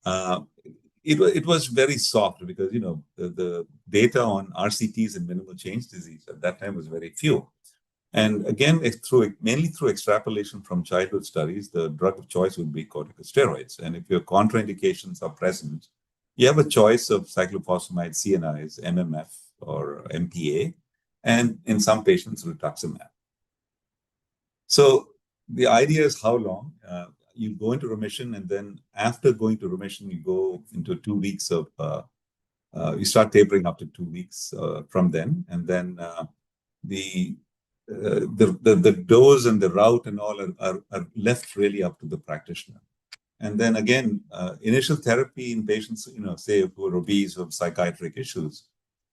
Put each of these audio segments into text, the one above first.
Uh, it was very soft because, the data on RCTs and minimal change disease at that time was very few. And again, mainly through extrapolation from childhood studies, the drug of choice would be corticosteroids. And if your contraindications are present, you have a choice of cyclophosphamide CNIs, MMF, or MPA, and in some patients, rituximab. So the idea is how long? You go into remission, and then after going to remission, you go into 2 weeks of, you start tapering up to 2 weeks from then, and then the dose and the route and all are left really up to the practitioner. And then again, initial therapy in patients, say who are obese or psychiatric issues,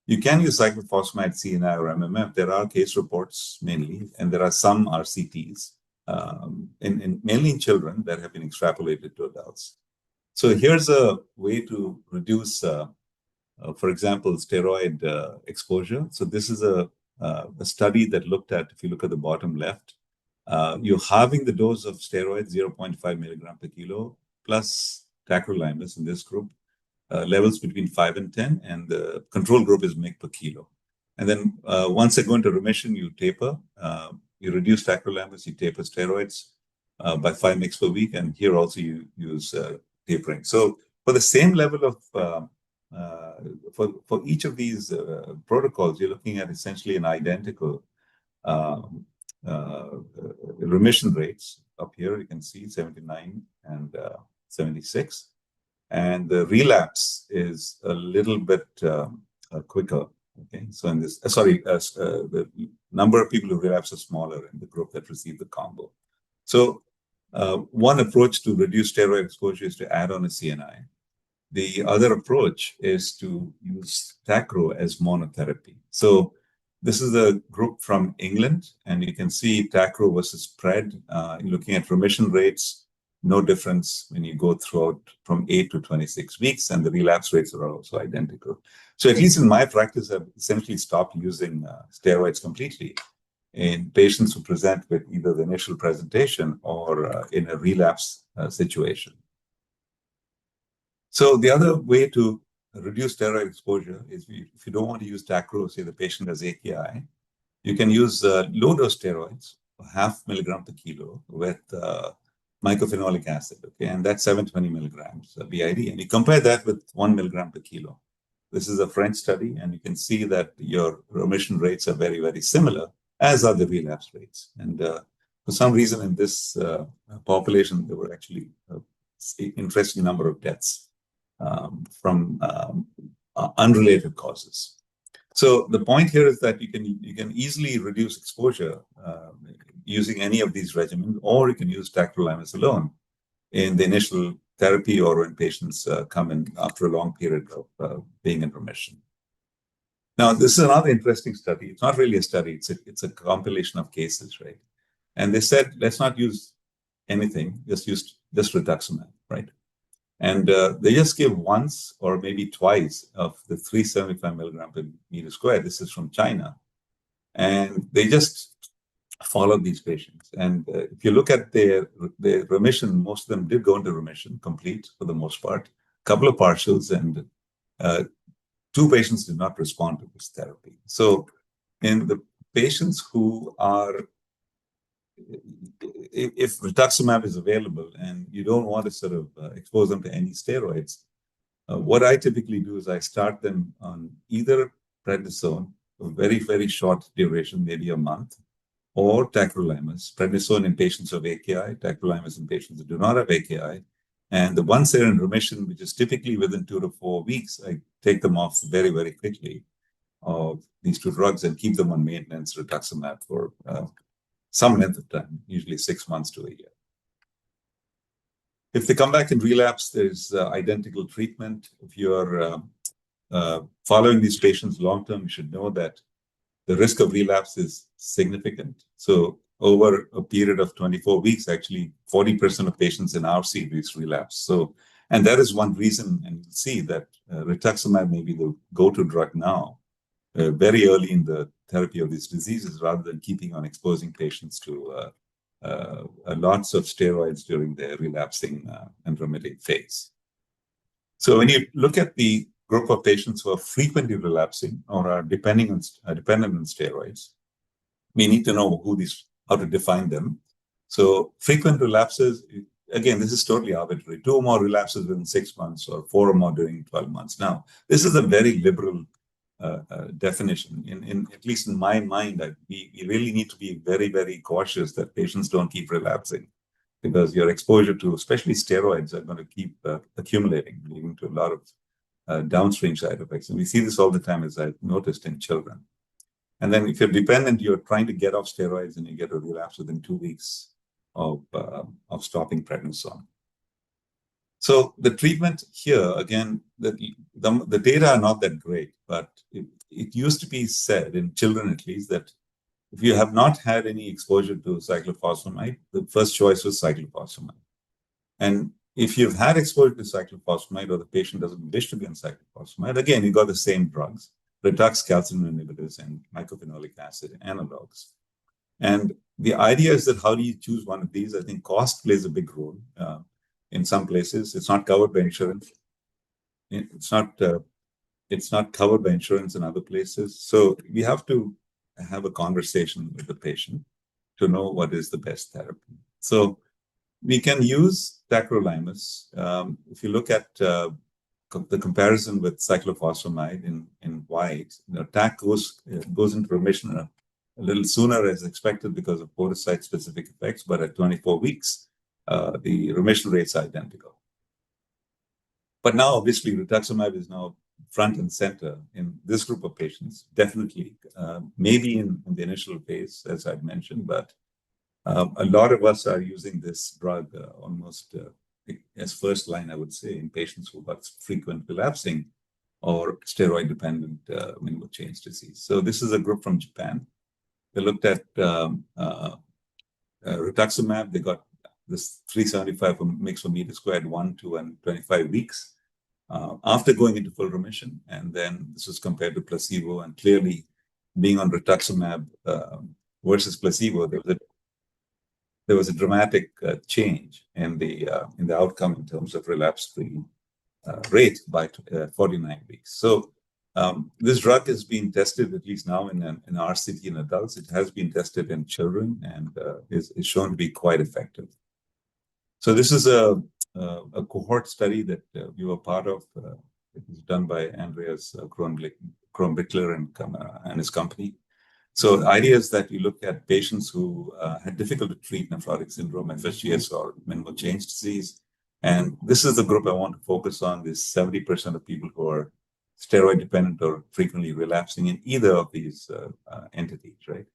you can use cyclophosphamide CNI or MMF. There are case reports mainly, and there are some RCTs, mainly in children that have been extrapolated to adults. So here's a way to reduce, for example, steroid exposure. So this is a study that looked at, if you look at the bottom left, you're halving the dose of steroids, 0.5 milligram per kilo, plus tacrolimus in this group, levels between 5 and 10, and the control group is mg per kilo. And then once they go into remission, you taper, you reduce tacrolimus, you taper steroids by 5 mg per week, and here also you use tapering. So for the same level of for each of these protocols, you're looking at essentially an identical remission rates. Up here, you can see 79 and 76. And the relapse is a little bit quicker. Okay, so in this, the number of people who relapse is smaller in the group that received the combo. So one approach to reduce steroid exposure is to add on a CNI. The other approach is to use tacro as monotherapy. So this is a group from England, and you can see tacro versus PRED. Looking at remission rates, no difference when you go throughout from 8 to 26 weeks, and the relapse rates are also identical. So at least in my practice, I've essentially stopped using steroids completely in patients who present with either the initial presentation or in a relapse situation. So the other way to reduce steroid exposure is if you don't want to use tacro, say the patient has AKI, you can use low-dose steroids, 0.5 milligram per kilo with mycophenolic acid, okay, and that's 720 milligrams BID. And you compare that with 1 milligram per kilo. This is a French study, and you can see that your remission rates are very, very similar, as are the relapse rates. And for some reason in this population, there were actually an interesting number of deaths from unrelated causes. So the point here is that you can easily reduce exposure using any of these regimens, or you can use tacrolimus alone in the initial therapy or when patients come in after a long period of being in remission. Now, this is another interesting study. It's not really a study. It's a compilation of cases, right? And they said, let's not use anything, just rituximab, right? And they just give once or maybe twice of the 375 milligram per meter square. This is from China. And they just followed these patients. And if you look at their remission, most of them did go into remission, complete for the most part, a couple of partials, and 2 patients did not respond to this therapy. So in the patients who are, if rituximab is available and you don't want to sort of expose them to any steroids, what I typically do is I start them on either prednisone, a very, very short duration, maybe a month, or tacrolimus. Prednisone in patients of AKI, tacrolimus in patients that do not have AKI. And once they're in remission, which is typically within 2 to 4 weeks, I take them off very, very quickly of these 2 drugs and keep them on maintenance rituximab for some length of time, usually 6 months to a year. If they come back in relapse, there's identical treatment. If you're following these patients long-term, you should know that the risk of relapse is significant. So over a period of 24 weeks, actually 40% of patients in our series relapse. So, and that is one reason, and you'll see that rituximab may be the go-to drug now, very early in the therapy of these diseases, rather than keeping on exposing patients to lots of steroids during their relapsing and remitting phase. So when you look at the group of patients who are frequently relapsing or are dependent on steroids, we need to know how to define them. So frequent relapses, again, this is totally arbitrary. 2 or more relapses within 6 months or 4 or more during 12 months. Now, this is a very liberal definition. At least in my mind, we really need to be very, very cautious that patients don't keep relapsing, because your exposure to especially steroids are going to keep accumulating, leading to a lot of downstream side effects. And we see this all the time, as I've noticed in children. And then if you're dependent, you're trying to get off steroids and you get a relapse within 2 weeks of stopping prednisone. So the treatment here, again, the data are not that great, but it used to be said, in children at least, that if you have not had any exposure to cyclophosphamide, the first choice was cyclophosphamide. And if you've had exposure to cyclophosphamide or the patient doesn't wish to be on cyclophosphamide, again, you got the same drugs, Rituxan calcium inhibitors and mycophenolic acid analogs. And the idea is that how do you choose one of these? I think cost plays a big role. In some places, it's not covered by insurance. It's not covered by insurance in other places. So we have to have a conversation with the patient to know what is the best therapy. So we can use tacrolimus. If you look at the comparison with cyclophosphamide in white, TAC goes into remission a little sooner as expected because of podocyte-specific effects, but at 24 weeks, the remission rates are identical. But now, obviously, rituximab is now front and center in this group of patients, definitely, maybe in the initial phase, as I've mentioned, but a lot of us are using this drug almost as first line, I would say, in patients who got frequent relapsing or steroid-dependent minimal change disease. So this is a group from Japan. They looked at rituximab. They got this 375 mg per meter squared, 1, 2, and 25 weeks after going into full remission. And then this was compared to placebo. And clearly, being on rituximab versus placebo, there was a dramatic change in the outcome in terms of relapse-free rate by 49 weeks. So this drug has been tested, at least now, in RCT in adults. It has been tested in children and is shown to be quite effective. So this is a cohort study that we were part of. It was done by Andreas Kronbichler and his company. So the idea is that you look at patients who had difficult to treat nephrotic syndrome, FSGS, or minimal change disease. And this is the group I want to focus on, this 70% of people who are steroid dependent or frequently relapsing in either of these entities, right?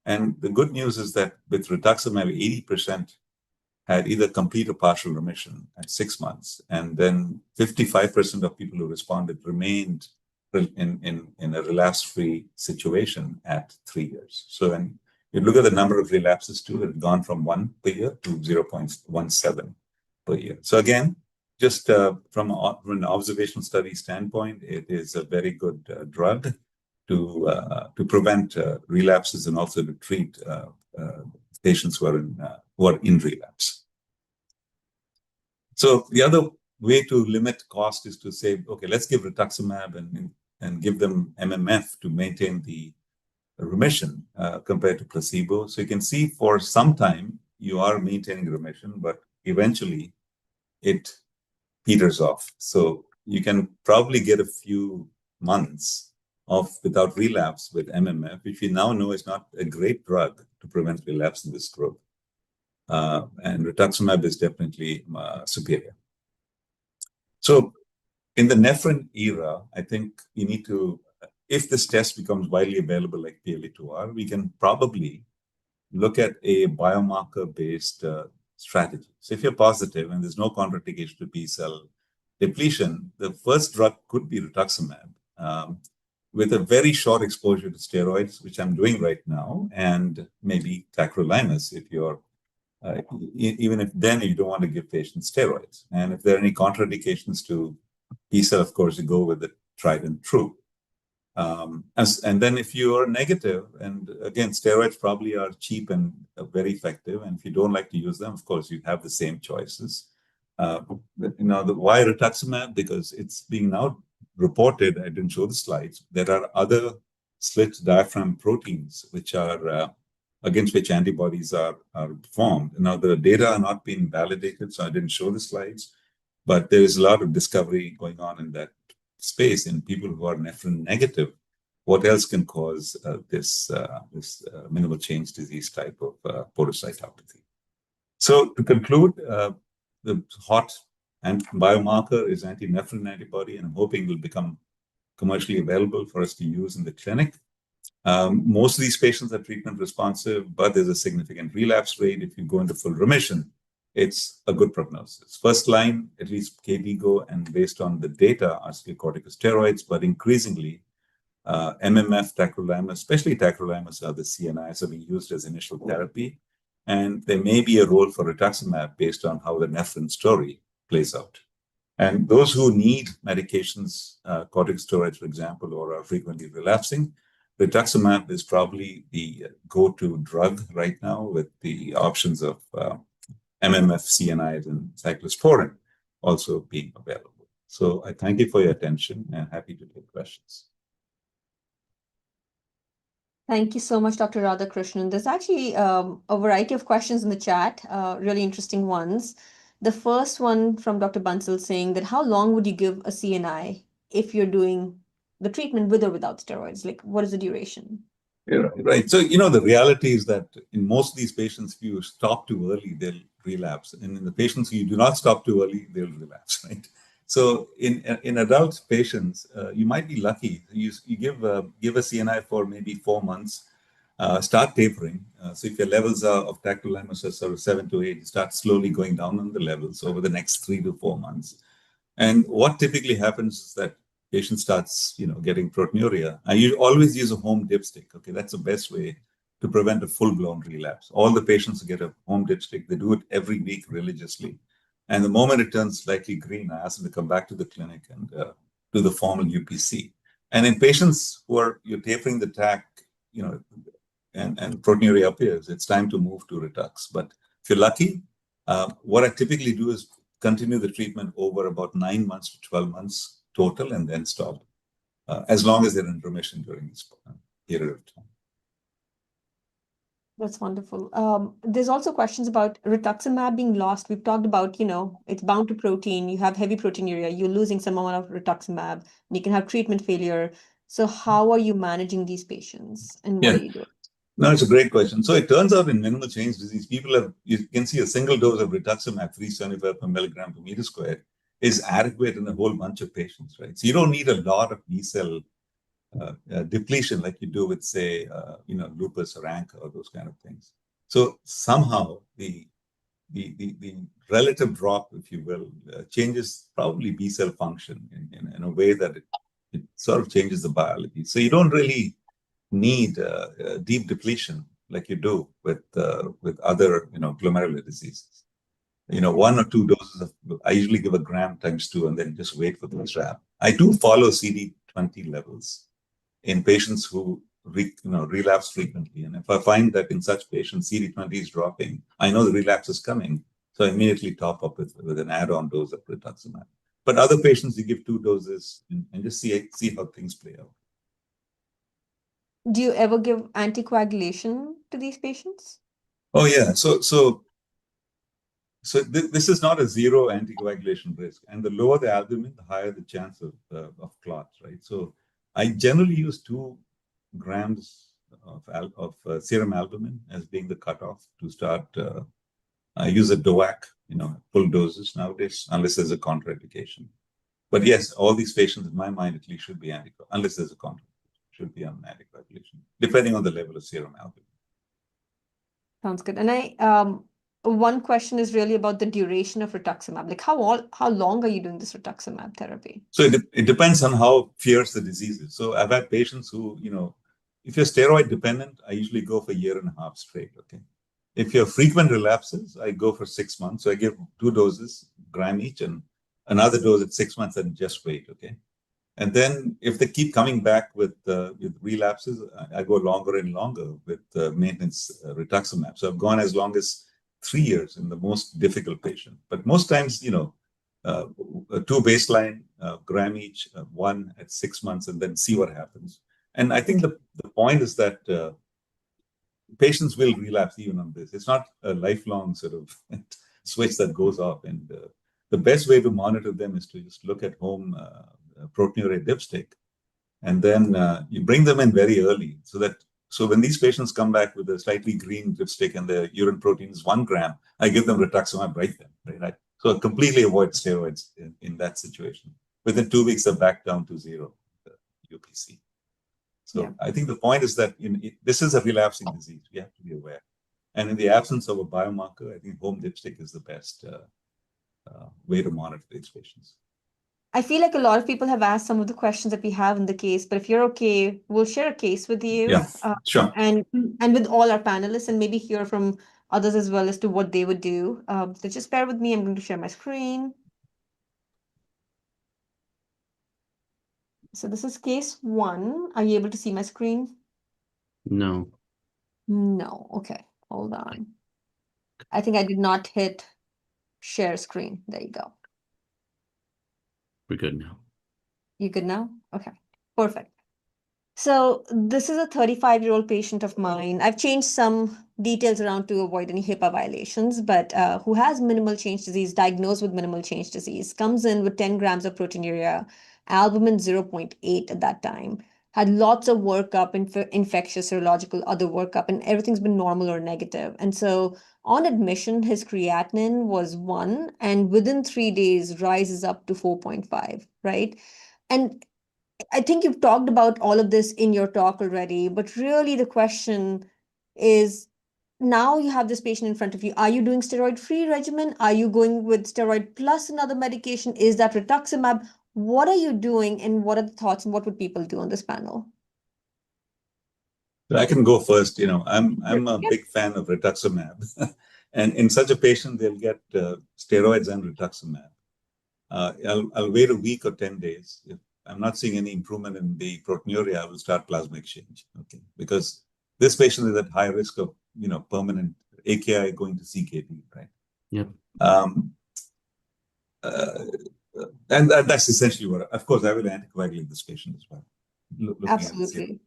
And the good news is that with rituximab, 80% had either complete or partial remission at 6 months. And then 55% of people who responded remained in a relapse-free situation at 3 years. So when you look at the number of relapses too, it had gone from 1 per year to 0.17 per year. So again, just from an observational study standpoint, it is a very good drug to prevent relapses and also to treat patients who are in relapse. So the other way to limit cost is to say, okay, let's give rituximab and give them MMF to maintain the remission compared to placebo. So you can see for some time you are maintaining remission, but eventually it peters off. So you can probably get a few months off without relapse with MMF, which we now know is not a great drug to prevent relapse in this group. And rituximab is definitely superior. So in the nephrin era, I think you need to, if this test becomes widely available like PLA2R, we can probably look at a biomarker-based strategy. So if you're positive and there's no contraindication to B-cell depletion, the first drug could be rituximab with a very short exposure to steroids, which I'm doing right now, and maybe tacrolimus if you're even if then you don't want to give patients steroids. And if there are any contraindications to B-cell, of course, you go with the tried and true. And then if you are negative, and again, steroids probably are cheap and very effective. And if you don't like to use them, of course, you have the same choices. Why rituximab? Because it's being now reported, I didn't show the slides, there are other slit diaphragm proteins which are against which antibodies are formed. Now, the data are not being validated, so I didn't show the slides, but there is a lot of discovery going on in that space in people who are nephrin negative. What else can cause this minimal change disease type of podocytopathy? So to conclude, the hot biomarker is anti-nephrin antibody, and I'm hoping will become commercially available for us to use in the clinic. Most of these patients are treatment responsive, but there's a significant relapse rate. If you go into full remission, it's a good prognosis. First line, at least KDIGO, and based on the data, are still corticosteroids, but increasingly, MMF, tacrolimus, especially tacrolimus, are the CNIs are being used as initial therapy. And there may be a role for rituximab based on how the nephrin story plays out. And those who need medications, corticosteroids, for example, or are frequently relapsing, rituximab is probably the go-to drug right now with the options of MMF, CNIs, and cyclosporin also being available. So I thank you for your attention and happy to take questions. Thank you so much, Dr. Radhakrishnan. There's actually a variety of questions in the chat, really interesting ones. The first one from Dr. Bansal saying that how long would you give a CNI if you're doing the treatment with or without steroids? Like, what is the duration? Yeah, right. So, the reality is that in most of these patients, if you stop too early, they'll relapse. And in the patients who you do not stop too early, they'll relapse, right? So in adult patients, you might be lucky. You give a CNI for maybe 4 months, start tapering. So if your levels of tacrolimus are sort of 7 to 8, you start slowly going down on the levels over the next 3 to 4 months. And what typically happens is that patient starts, getting proteinuria. I always use a home dipstick. Okay, that's the best way to prevent a full-blown relapse. All the patients get a home dipstick. They do it every week religiously. And the moment it turns slightly green, I ask them to come back to the clinic and do the formal UPC. And in patients who you're tapering the TAC, and proteinuria appears, it's time to move to Ritux. But if you're lucky, what I typically do is continue the treatment over about 9 months to 12 months total and then stop, as long as they're in remission during this period of time. That's wonderful. There's also questions about rituximab being lost. We've talked about, it's bound to protein. You have heavy proteinuria. You're losing some amount of rituximab. And you can have treatment failure. So how are you managing these patients? And what are you doing? No, it's a great question. So it turns out in minimal change disease, you can see a single dose of rituximab, 375 per milligram per meter squared, is adequate in a whole bunch of patients, right? So you don't need a lot of B cell depletion like you do with, say, lupus or ANCA or those kind of things. So somehow the relative drop, if you will, changes probably B cell function in a way that it sort of changes the biology. So you don't really need deep depletion like you do with other glomerular diseases. 1 or 2 doses I usually give 1 gram times 2 and then just wait for the trap. I do follow CD20 levels in patients who relapse frequently. And if I find that in such patients CD20 is dropping, I know the relapse is coming. So I immediately top up with an add-on dose of rituximab. But other patients, you give 2 doses and just see how things play out. Do you ever give anticoagulation to these patients? Oh, yeah. So this is not a zero anticoagulation risk. And the lower the albumin, the higher the chance of clots, right? So I generally use 2 grams of serum albumin as being the cutoff to start. I use a DOAC, full doses nowadays, unless there's a contraindication. But yes, all these patients, in my mind, at least should be unless there's a contraindication, should be on anticoagulation, depending on the level of serum albumin. Sounds good. And one question is really about the duration of rituximab. Like how long are you doing this rituximab therapy? So it depends on how fierce the disease is. So I've had patients who, if you're steroid dependent, I usually go for 1.5 years straight, okay? If you're frequent relapses, I go for 6 months. So I give 2 doses, gram each, and another dose at 6 months and just wait, okay? And then if they keep coming back with relapses, I go longer and longer with maintenance rituximab. So I've gone as long as 3 years in the most difficult patient. But most times, two baseline, gram each, one at 6 months, and then see what happens. And I think the point is that patients will relapse even on this. It's not a lifelong sort of switch that goes off. And the best way to monitor them is to just look at home proteinuria dipstick. And then you bring them in very early so when these patients come back with a slightly green dipstick and the urine protein is 1 gram, I give them rituximab right then. Right? So I completely avoid steroids in that situation. Within 2 weeks, they're back down to 0, UPC. So I think the point is that this is a relapsing disease. We have to be aware. And in the absence of a biomarker, I think home dipstick is the best way to monitor these patients. I feel like a lot of people have asked some of the questions that we have in the case, but if you're okay, we'll share a case with you. Yeah, sure. And with all our panelists, and maybe hear from others as well as to what they would do. So just bear with me. I'm going to share my screen. So this is case 1. Are you able to see my screen? No. No. Okay. Hold on. I think I did not hit share screen. There you go. We're good now. You good now? Okay. Perfect. So this is a 35-year-old patient of mine. I've changed some details around to avoid any HIPAA violations, but who has minimal change disease, diagnosed with minimal change disease, comes in with 10 grams of proteinuria, albumin 0.8 at that time, had lots of workup, infectious, serological, other workup, and everything's been normal or negative. And so on admission, his creatinine was 1, and within 3 days rises up to 4.5, right? And I think you've talked about all of this in your talk already, but really the question is, now you have this patient in front of you. Are you doing steroid-free regimen? Are you going with steroid plus another medication? Is that rituximab? What are you doing, and what are the thoughts, and what would people do on this panel? I can go first. I'm a big fan of rituximab. And in such a patient, they'll get steroids and rituximab. I'll wait a week or 10 days. If I'm not seeing any improvement in the proteinuria, I will start plasma exchange. Okay, because this patient is at high risk of permanent AKI going to CKD, right? Yep. And that's essentially what. Of course, I will anticoagulate this patient as well. Absolutely.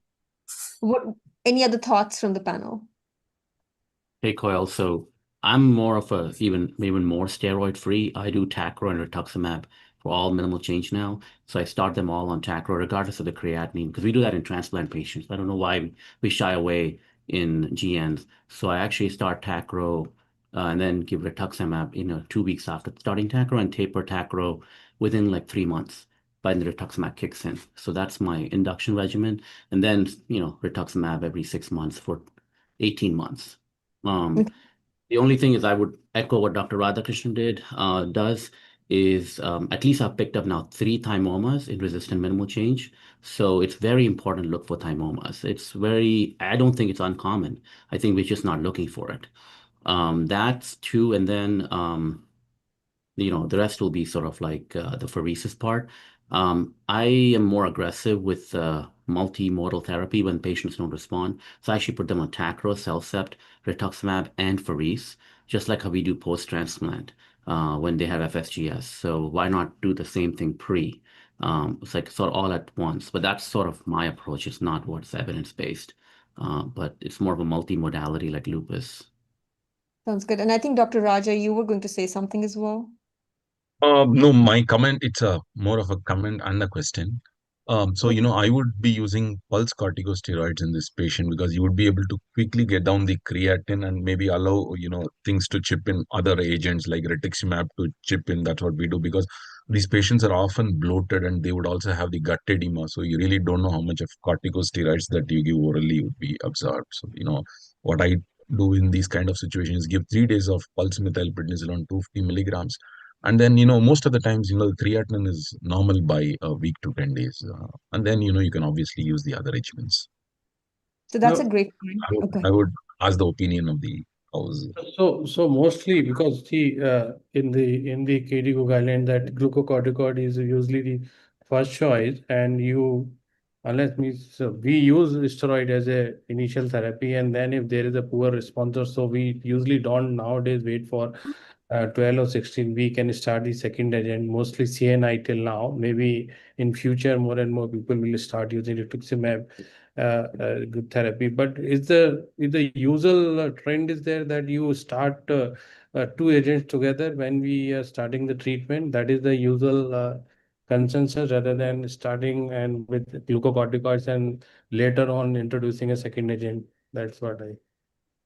Any other thoughts from the panel? Hey, Coyle. So I'm more of a even more steroid-free. I do tacro and rituximab for all minimal change now. So I start them all on tacro, regardless of the creatinine, because we do that in transplant patients. I don't know why we shy away in GNs. So I actually start tacro and then give rituximab 2 weeks after starting tacro, and taper tacro within like 3 months by the rituximab kicks in. So that's my induction regimen. And then, rituximab every 6 months for 18 months. The only thing is I would echo what Dr. Radhakrishnan does is at least I've picked up now 3 thymomas in resistant minimal change. So it's very important to look for thymomas. I don't think it's uncommon. I think we're just not looking for it. That's 2. And then, the rest will be sort of like the pheresis part. I am more aggressive with multimodal therapy when patients don't respond. So I actually put them on tacro, CellCept, rituximab, and pherese, just like how we do post-transplant when they have FSGS. So why not do the same thing pre? It's like sort of all at once. But that's sort of my approach. It's not what's evidence-based, but it's more of a multimodality like lupus. Sounds good. And I think, Dr. Raja, you were going to say something as well. No, my comment, it's more of a comment and a question. So, I would be using pulse corticosteroids in this patient because you would be able to quickly get down the creatine and maybe allow, things to chip in, other agents like rituximab to chip in. That's what we do because these patients are often bloated and they would also have the gut edema. So you really don't know how much of corticosteroids that you give orally would be absorbed. So, what I do in these kind of situations is give 3 days of pulse methylprednisolone 250 milligrams. And then, most of the times, the creatinine is normal by a week to 10 days. And then, you can obviously use the other regimens. So that's a great point. Okay. I would ask the opinion of the house. So mostly because in the KDIGO guideline that glucocorticoid is usually the first choice, and you So we use steroid as a initial therapy, and then if there is a poor response, so we usually don't nowadays wait for 12 or 16 week and start the second agent, mostly CNI till now. Maybe in future, more and more people will start using rituximab good therapy. But is the usual trend is there that you start two agents together when we are starting the treatment? That is the usual consensus, rather than starting and with glucocorticoids and later on introducing a second agent. That's what I.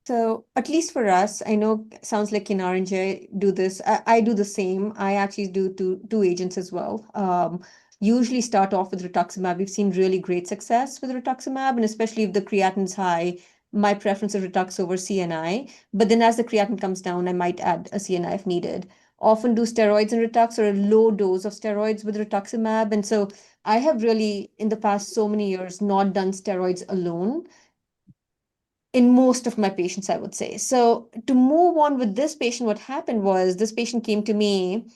So at least for us, I know sounds like Kinar and Jay do this. I do the same. I actually do two agents as well. Usually start off with rituximab. We've seen really great success with rituximab, and especially if the creatine's high, my preference is Ritux over CNI. But then as the creatinine comes down, I might add a CNI if needed. Often do steroids in Ritux or a low dose of steroids with rituximab. And so I have really, in the past so many years, not done steroids alone in most of my patients, I would say. So to move on with this patient, what happened was this patient came to me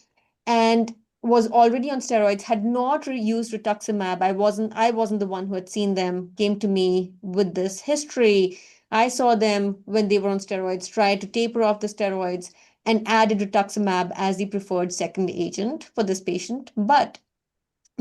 and was already on steroids, had not used rituximab. I wasn't the one who had seen them, came to me with this history. I saw them when they were on steroids, tried to taper off the steroids and added rituximab as the preferred second agent for this patient. But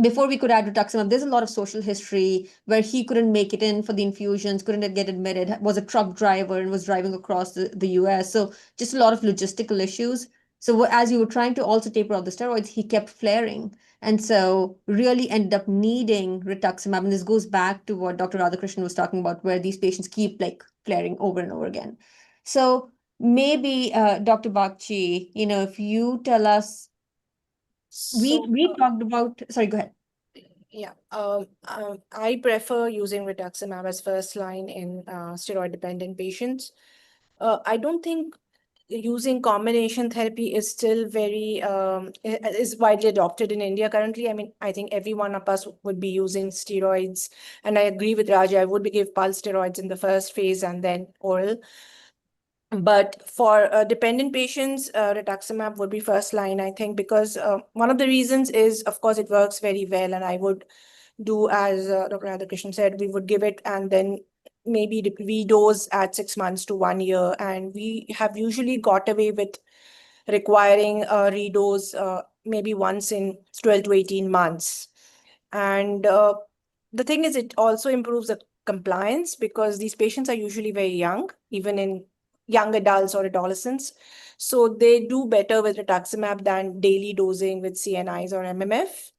before we could add rituximab, there's a lot of social history where he couldn't make it in for the infusions, couldn't get admitted, was a truck driver and was driving across the US. So just a lot of logistical issues. So as you were trying to also taper off the steroids, he kept flaring. And so really ended up needing rituximab. And this goes back to what Dr. Radhakrishnan was talking about, where these patients keep like flaring over and over again. So maybe Dr. Bakchi, if you tell us, we talked about, sorry, go ahead. Yeah, I prefer using rituximab as first line in steroid-dependent patients. I don't think using combination therapy is still very is widely adopted in India currently. I mean, I think every one of us would be using steroids, and I agree with Raja. I would give pulse steroids in the first phase and then oral. But for dependent patients, rituximab would be first line, I think, because one of the reasons is, of course, it works very well. And I would do, as Dr. Radhakrishnan said, we would give it and then maybe redose at 6 months to 1 year. And we have usually got away with requiring a redose maybe once in 12 to 18 months. And the thing is, it also improves the compliance because these patients are usually very young, even in young adults or adolescents. So they do better with rituximab than daily dosing with CNIs or MMF.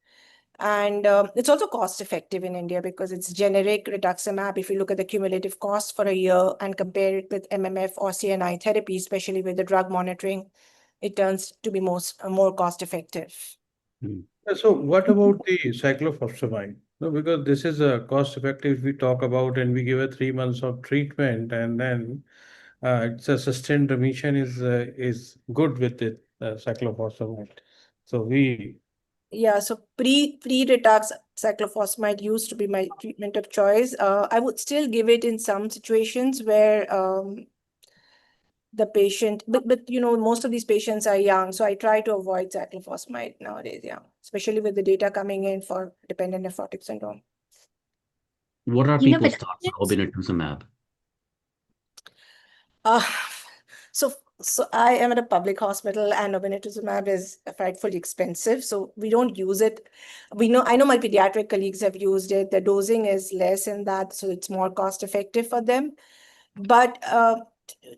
And it's also cost effective in India because it's generic rituximab. If you look at the cumulative cost for a year and compare it with MMF or CNI therapy, especially with the drug monitoring, it turns to be more cost effective. So what about the cyclophosphamide? No, because this is a cost effective we talk about, and we give a 3 months of treatment, and then it's a sustained remission is good with it, cyclophosphamide. So so pre-retux cyclophosphamide used to be my treatment of choice. I would still give it in some situations where the patient, but most of these patients are young, so I try to avoid cyclophosphamide nowadays, especially with the data coming in for dependent nephrotic syndrome. What are people's thoughts on obinutuzumab? So I am at a public hospital, and obinutuzumab is frightfully expensive, so we don't use it. I know my pediatric colleagues have used it. The dosing is less in that, so it's more cost effective for them. But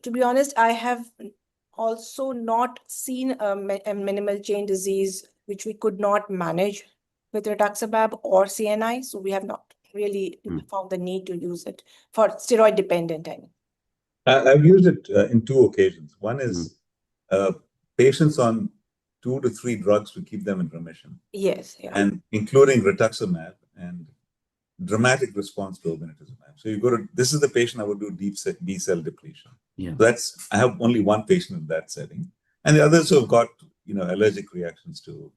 to be honest, I have also not seen a minimal chain disease which we could not manage with rituximab or CNI. So we have not really found the need to use it for steroid dependent. I've used it in 2 occasions. One is patients on 2 to 3 drugs to keep them in remission. Yes, yeah. And including rituximab and dramatic response to obinutuzumab. So this is the patient I would do deep B cell depletion. Yeah. I have only one patient in that setting. And the others who have got, allergic reactions to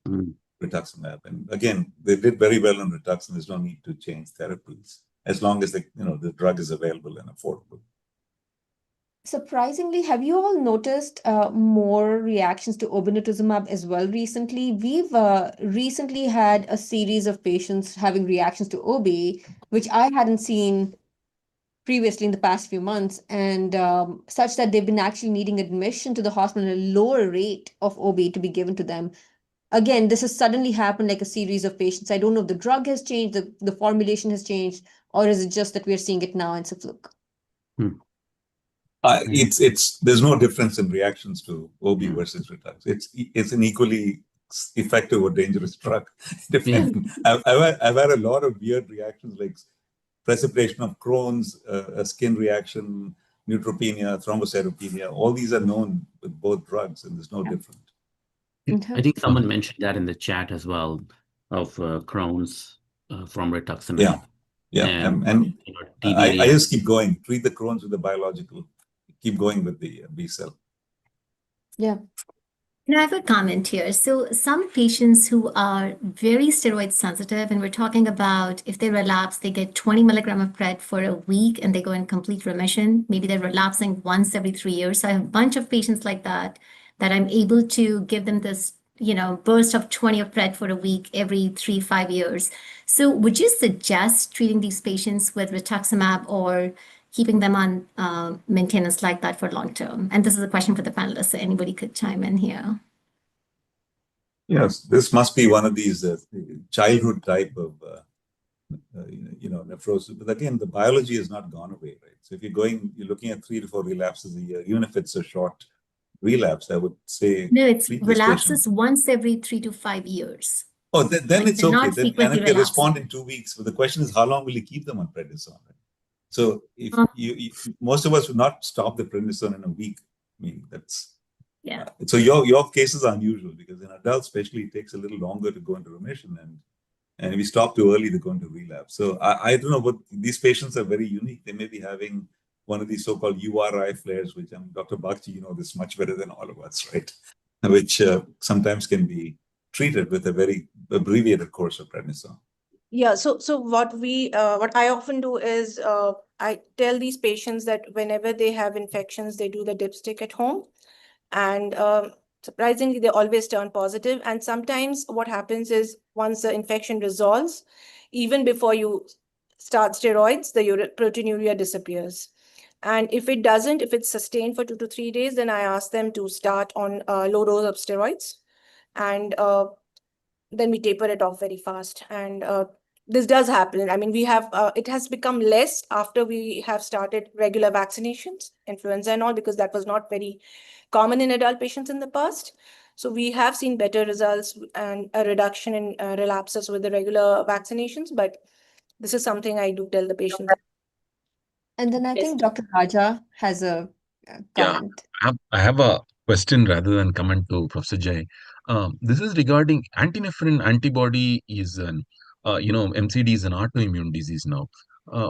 rituximab. And again, they did very well on rituximab. There's no need to change therapies as long as the drug is available and affordable. Surprisingly, have you all noticed more reactions to obinutuzumab as well recently? We've recently had a series of patients having reactions to OB, which I hadn't seen previously in the past few months, and such that they've been actually needing admission to the hospital at a lower rate of OB to be given to them. Again, this has suddenly happened like a series of patients. I don't know if the drug has changed, the formulation has changed, or is it just that we're seeing it now and it's a fluke? There's no difference in reactions to OB Yeah. versus Ritux. It's an equally effective or dangerous drug. Yeah. I've had a lot of weird reactions like precipitation of Crohn's, a skin reaction, neutropenia, thrombocytopenia. All these are known with both drugs, and there's no difference. I think someone mentioned that in the chat as well of Crohn's from rituximab. Yeah, and you know, I just keep going. Treat the Crohn's with the biological. Keep going with the B cell. Yeah. And I have a comment here. So some patients who are very steroid sensitive, and we're talking about if they relapse, they get 20 milligram of pred for a week and they go in complete remission. Maybe they're relapsing once every 3 years. So I have a bunch of patients like that I'm able to give them this, burst of 20 of pred for a week every 3-5 years. So would you suggest treating these patients with rituximab or keeping them on maintenance like that for long term? And this is a question for the panelists, so anybody could chime in here. Yes, this must be one of these childhood type of nephrosis. But again, the biology has not gone away, right? So if you're looking at 3 to 4 relapses a year, even if it's a short relapse, I would say no, it's treat this relapses patient. once every 3 to 5 years. Oh, then it's okay. Not Then, and frequently if they respond relapsing. in 2 weeks, but the question is, how long will you keep them on prednisone? Right? So if most of us would not stop the prednisone in a week. I mean, that's Yeah. So your case is unusual because in adults, especially, it takes a little longer to go into remission, and if we stop too early, they go into relapse. So I don't know, but these patients are very unique. They may be having one of these so-called URI flares, which Dr. Bhakti, you know this much better than all of us, right? Which sometimes can be treated with a very abbreviated course of prednisone. Yeah, so what I often do is I tell these patients that whenever they have infections, they do the dipstick at home, and surprisingly, they always turn positive. And sometimes what happens is once the infection resolves, even before you start steroids, the proteinuria disappears. And if it doesn't, if it's sustained for 2 to 3 days, then I ask them to start on low dose of steroids, and then we taper it off very fast. And this does happen. I mean, we have it has become less after we have started regular vaccinations, influenza and all, because that was not very common in adult patients in the past. So we have seen better results and a reduction in relapses with the regular vaccinations. But this is something I do tell the patients. And then I think Dr. Raja has a comment. I have a question rather than comment to Professor Jay. This is regarding antinephrin antibody is an, MCD is an autoimmune disease now.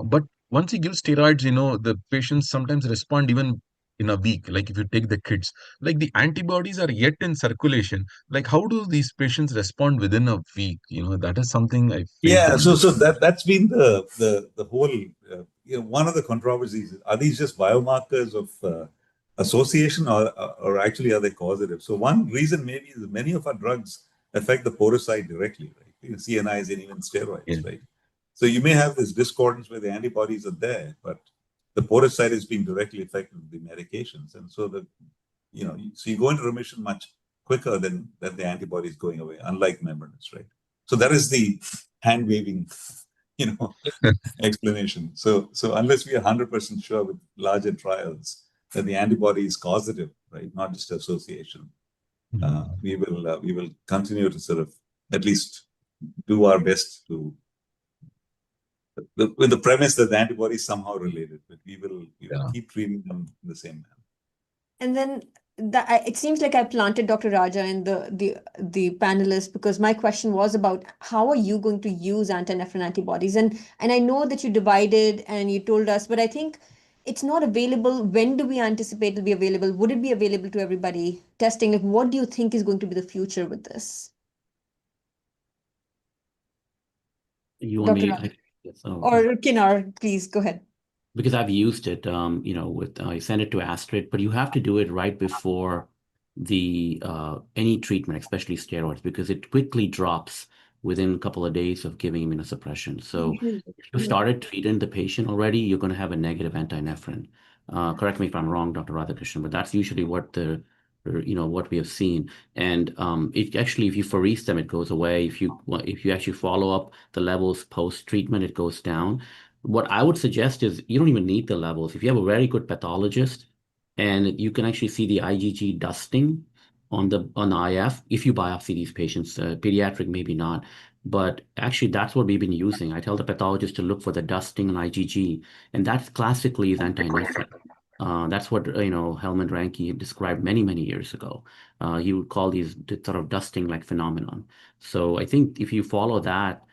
But once you give steroids, the patients sometimes respond even in a week. Like if you take the kids, like the antibodies are yet in circulation. Like how do these patients respond within a week? That is something I fail to So understand. that's been the whole one of the controversies. Are these just biomarkers of association, or actually are they causative? So one reason maybe is that many of our drugs affect the porocyte directly, right? CNIs and even steroids, Yeah. right? So you may have this discordance where the antibodies are there, but the porocyte is being directly affected with the medications, and so so you go into remission much quicker than the antibodies going away, unlike membranous, right? So that is the hand waving, explanation. So unless we are 100% sure with larger trials that the antibody is causative, right, not just association, we will continue to sort of at least do our best to with the premise that the antibody is somehow related, but we will keep treating them in the same manner. And then it seems like I planted Dr. Raja and the panelists, because my question was about how are you going to use antinephrin antibodies? And I know that you divided and you told us, but I think it's not available. When do we anticipate it'll be available? Would it be available to everybody? Testing, like, what do you think is going to be the future with this? You want Dr. me? Raja. Yes, oh. Or Kinar, please go ahead. because I've used it, I send it to Astrid, but you have to do it right before the any treatment, especially steroids, because it quickly drops within a couple of days of giving immunosuppression. So if you started treating the patient already, you're going to have a negative antinephrin. Correct me if I'm wrong, Dr. Radhakrishnan, but that's usually what what we have seen. And if you freeze them, it goes away. If you actually follow up the levels post-treatment, it goes down. What I would suggest is you don't even need the levels. If you have a very good pathologist and you can actually see the IgG dusting on the IF, if you biopsy these patients, pediatric maybe not, but actually that's what we've been using. I tell the pathologist to look for the dusting on IgG, and that classically is antinephrin. That's what Helmut Ranke described many, many years ago. He would call these sort of dusting-like phenomenon. So I think if you follow that,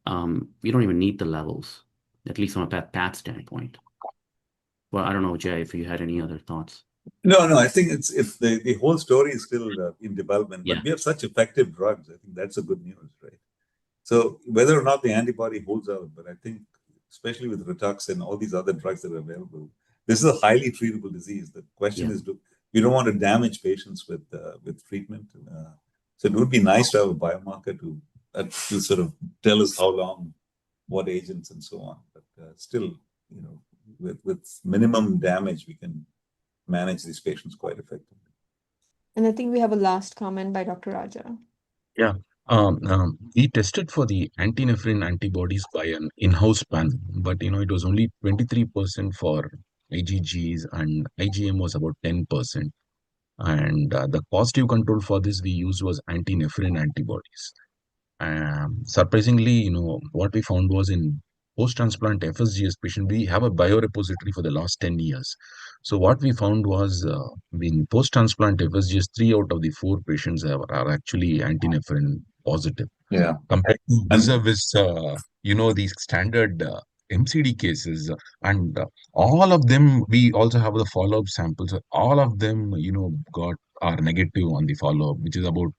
you don't even need the levels, at least from a path standpoint. Well, I don't know, Jay, if you had any other thoughts. No, I think if the whole story is still in development, but we have such effective drugs. I think that's a good news, right? So whether or not the antibody holds out, but I think especially with Rituxan and all these other drugs that are available, this is a highly treatable disease. The question is, we don't want to damage patients with treatment. So it would be nice to have a biomarker to sort of tell us how long, what agents, and so on. But still, with minimum damage, we can manage these patients quite effectively. And I think we have a last comment by Dr. Raja. Yeah. We tested for the antinephrin antibodies by an in-house panel, but it was only 23% for IgGs and IgM was about 10%. And the positive control for this we used was antinephrin antibodies. Surprisingly, what we found was in post-transplant FSGS patient, we have a biorepository for the last 10 years. So what we found was in post-transplant FSGS, 3 out of the 4 patients are actually antinephrin positive. Yeah. Compared to vis-a-vis, these standard MCD cases, and all of them, we also have the follow-up samples. All of them, are negative on the follow-up, which is about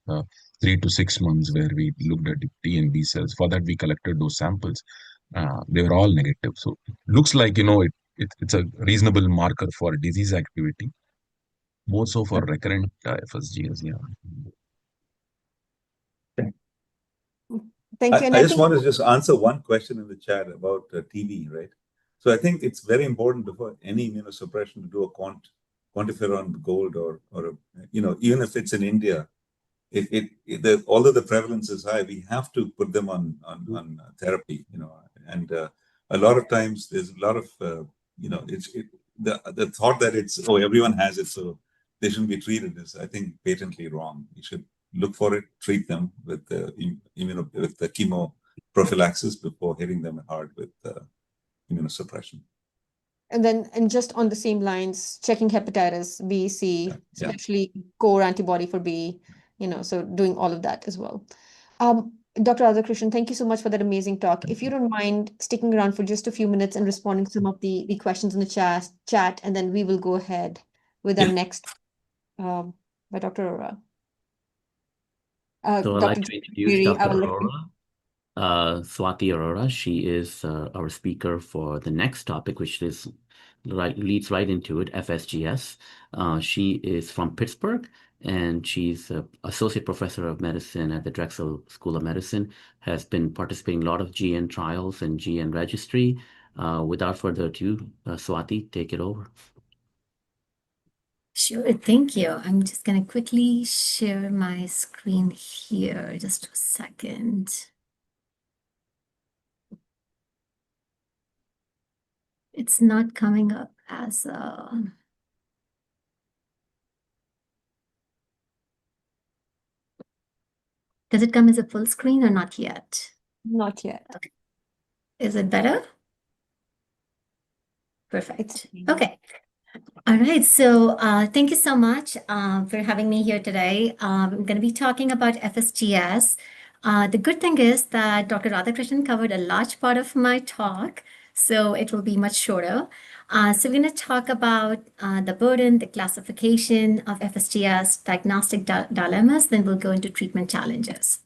3 to 6 months, where we looked at the T and B cells. For that, we collected those samples. They were all negative. So looks like it's a reasonable marker for disease activity, more so for recurrent FSGS. Yeah. Thank you. I just want to answer one question in the chat about TB, right? So I think it's very important before any immunosuppression to do a quantiferon gold or even if it's in India, although the prevalence is high, we have to put them on therapy, and a lot of times there's a lot of the thought that it's everyone has it, so they shouldn't be treated is, I think, patently wrong. You should look for it, treat them with the chemo prophylaxis before hitting them hard with immunosuppression. And just on the same lines, checking hepatitis B, C, especially core antibody for B, so doing all of that as well. Dr. Radhakrishnan, thank you so much for that amazing talk. If you don't mind sticking around for just a few minutes and responding to some of the questions in the chat, and then we will go ahead with our next by Dr. Arora. So I'd like to introduce Dr. Arora. Swati Arora. She is our speaker for the next topic, which leads right into it, FSGS. She is from Pittsburgh, and she's an associate professor of medicine at the Drexel School of Medicine, has been participating in a lot of GN trials and GN registry. Without further ado, Swati, take it over. Sure, thank you. I'm just going to quickly share my screen here. Just a second. It's not coming up as a... Does it come as a full screen or not yet? Not yet. Okay. Is it better? Perfect. Okay. All right. So thank you so much for having me here today. I'm going to be talking about FSGS. The good thing is that Dr. Radhakrishnan covered a large part of my talk, so it will be much shorter. So we're going to talk about the burden, the classification of FSGS, diagnostic dilemmas, then we'll go into treatment challenges.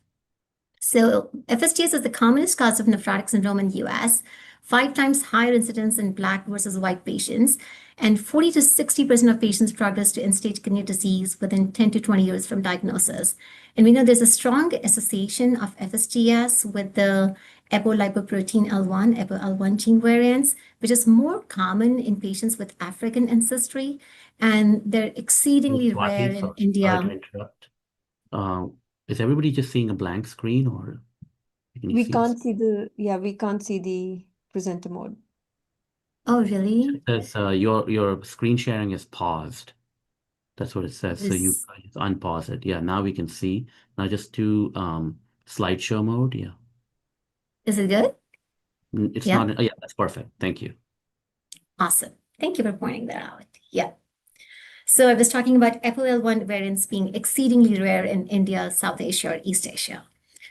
So FSGS is the commonest cause of nephrotic syndrome in the US. 5 times higher incidence in Black versus white patients, and 40 to 60% of patients progress to end-stage kidney disease within 10 to 20 years from diagnosis. And we know there's a strong association of FSGS with the apolipoprotein L1, ApoL1 gene variants, which is more common in patients with African ancestry, and they're exceedingly rare in Sorry to India. interrupt. Is everybody just seeing a blank screen, or can you We see can't see we can't see the presenter mode. Oh, really? It says your screen sharing is paused. That's what it says. So you just unpause it. Yeah, now we can see. Now just do slideshow mode. Yeah. Is it good? It's Yeah. not. Oh, yeah, that's perfect. Thank you. Awesome. Thank you for pointing that out. Yeah. So I was talking about ApoL1 variants being exceedingly rare in India, South Asia, or East Asia.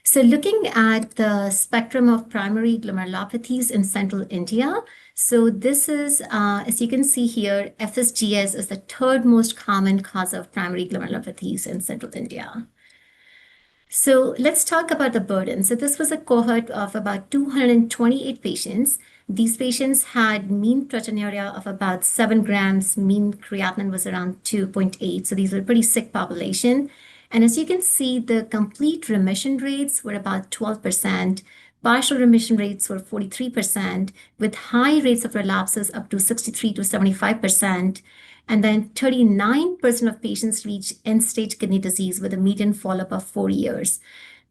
So looking at the spectrum of primary glomerulopathies in central India, so this is, as you can see here, FSGS is the third most common cause of primary glomerulopathies in central India. So let's talk about the burden. So this was a cohort of about 228 patients. These patients had mean proteinuria of about 7 grams. Mean creatinine was around 2.8. So these were a pretty sick population. And as you can see, the complete remission rates were about 12%. Partial remission rates were 43%, with high rates of relapses up to 63 to 75%. And then 39% of patients reached end-stage kidney disease with a median follow-up of 4 years.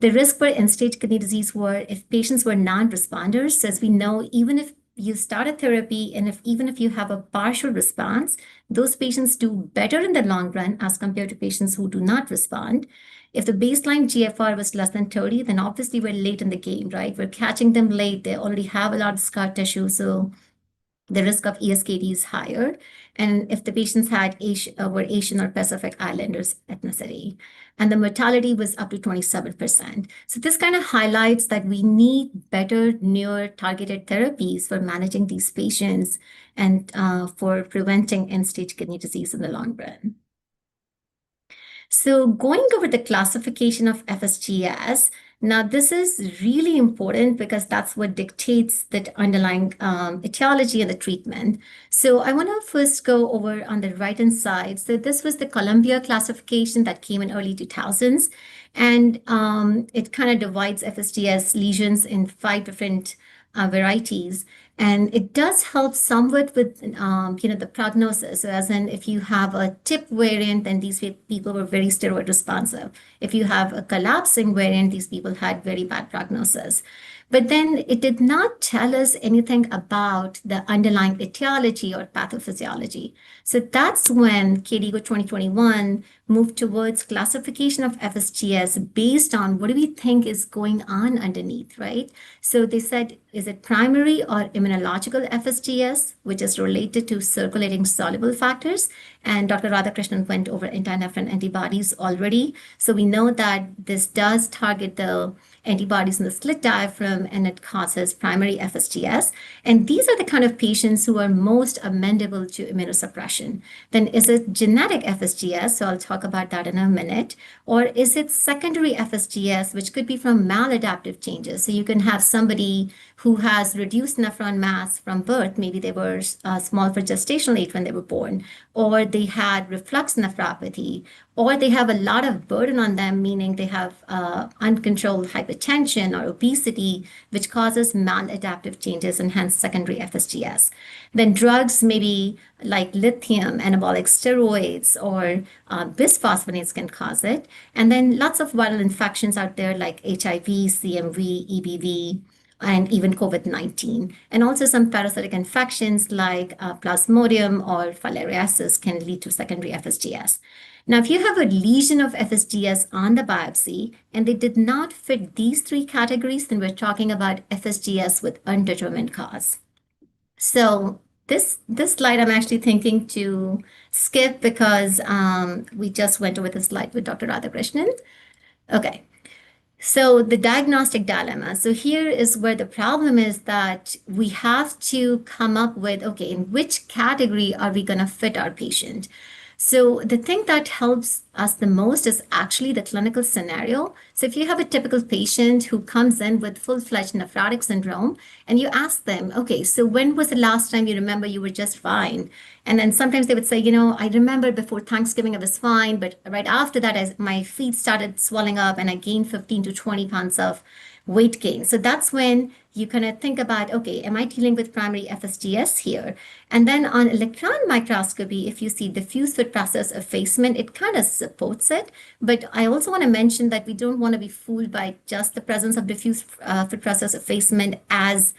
The risk for end-stage kidney disease were if patients were non-responders. So as we know, even if you start a therapy and even if you have a partial response, those patients do better in the long run as compared to patients who do not respond. If the baseline GFR was less than 30, then obviously we're late in the game, right? We're catching them late. They already have a lot of scar tissue, so the risk of ISGD is higher. And if the patients were Asian or Pacific Islanders ethnicity, and the mortality was up to 27%. So this kind of highlights that we need better newer targeted therapies for managing these patients and for preventing end-stage kidney disease in the long run. So going over the classification of FSGS, now this is really important because that's what dictates the underlying etiology and the treatment. So I want to first go over on the right-hand side. So this was the Columbia classification that came in early 2000s, and it kind of divides FSGS lesions in 5 different varieties. And it does help somewhat with, the prognosis. So as in, if you have a tip variant, then these people were very steroid responsive. If you have a collapsing variant, these people had very bad prognosis. But then it did not tell us anything about the underlying etiology or pathophysiology. So that's when KDIGO 2021 moved towards classification of FSGS based on what do we think is going on underneath, right? So they said, is it primary or immunological FSGS, which is related to circulating soluble factors? And Dr. Radhakrishnan went over anti-nephrin antibodies already. So we know that this does target the antibodies in the slit diaphragm, and it causes primary FSGS. And these are the kind of patients who are most amenable to immunosuppression. Then is it genetic FSGS? So I'll talk about that in a minute. Or is it secondary FSGS, which could be from maladaptive changes? So you can have somebody who has reduced nephron mass from birth. Maybe they were small for gestational age when they were born, or they had reflux nephropathy, or they have a lot of burden on them, meaning they have uncontrolled hypertension or obesity, which causes maladaptive changes and hence secondary FSGS. Then drugs, maybe like lithium, anabolic steroids, or bisphosphonates can cause it. And then lots of viral infections out there like HIV, CMV, EBV, and even COVID-19. And also some parasitic infections like Plasmodium or filariasis can lead to secondary FSGS. Now, if you have a lesion of FSGS on the biopsy and they did not fit these 3 categories, then we're talking about FSGS with undetermined cause. So this slide I'm actually thinking to skip because we just went over the slide with Dr. Radhakrishnan. Okay. So the diagnostic dilemma. So here is where the problem is that we have to come up with, okay, in which category are we going to fit our patient? So the thing that helps us the most is actually the clinical scenario. So if you have a typical patient who comes in with full-fledged nephrotic syndrome and you ask them, okay, so when was the last time you remember you were just fine? And then sometimes they would say, I remember before Thanksgiving I was fine, but right after that, my feet started swelling up and I gained 15 to 20 pounds of weight gain. So that's when you kind of think about, okay, am I dealing with primary FSGS here? And then on electron microscopy, if you see diffuse foot process effacement, it kind of supports it. But I also want to mention that we don't want to be fooled by just the presence of diffuse foot process effacement as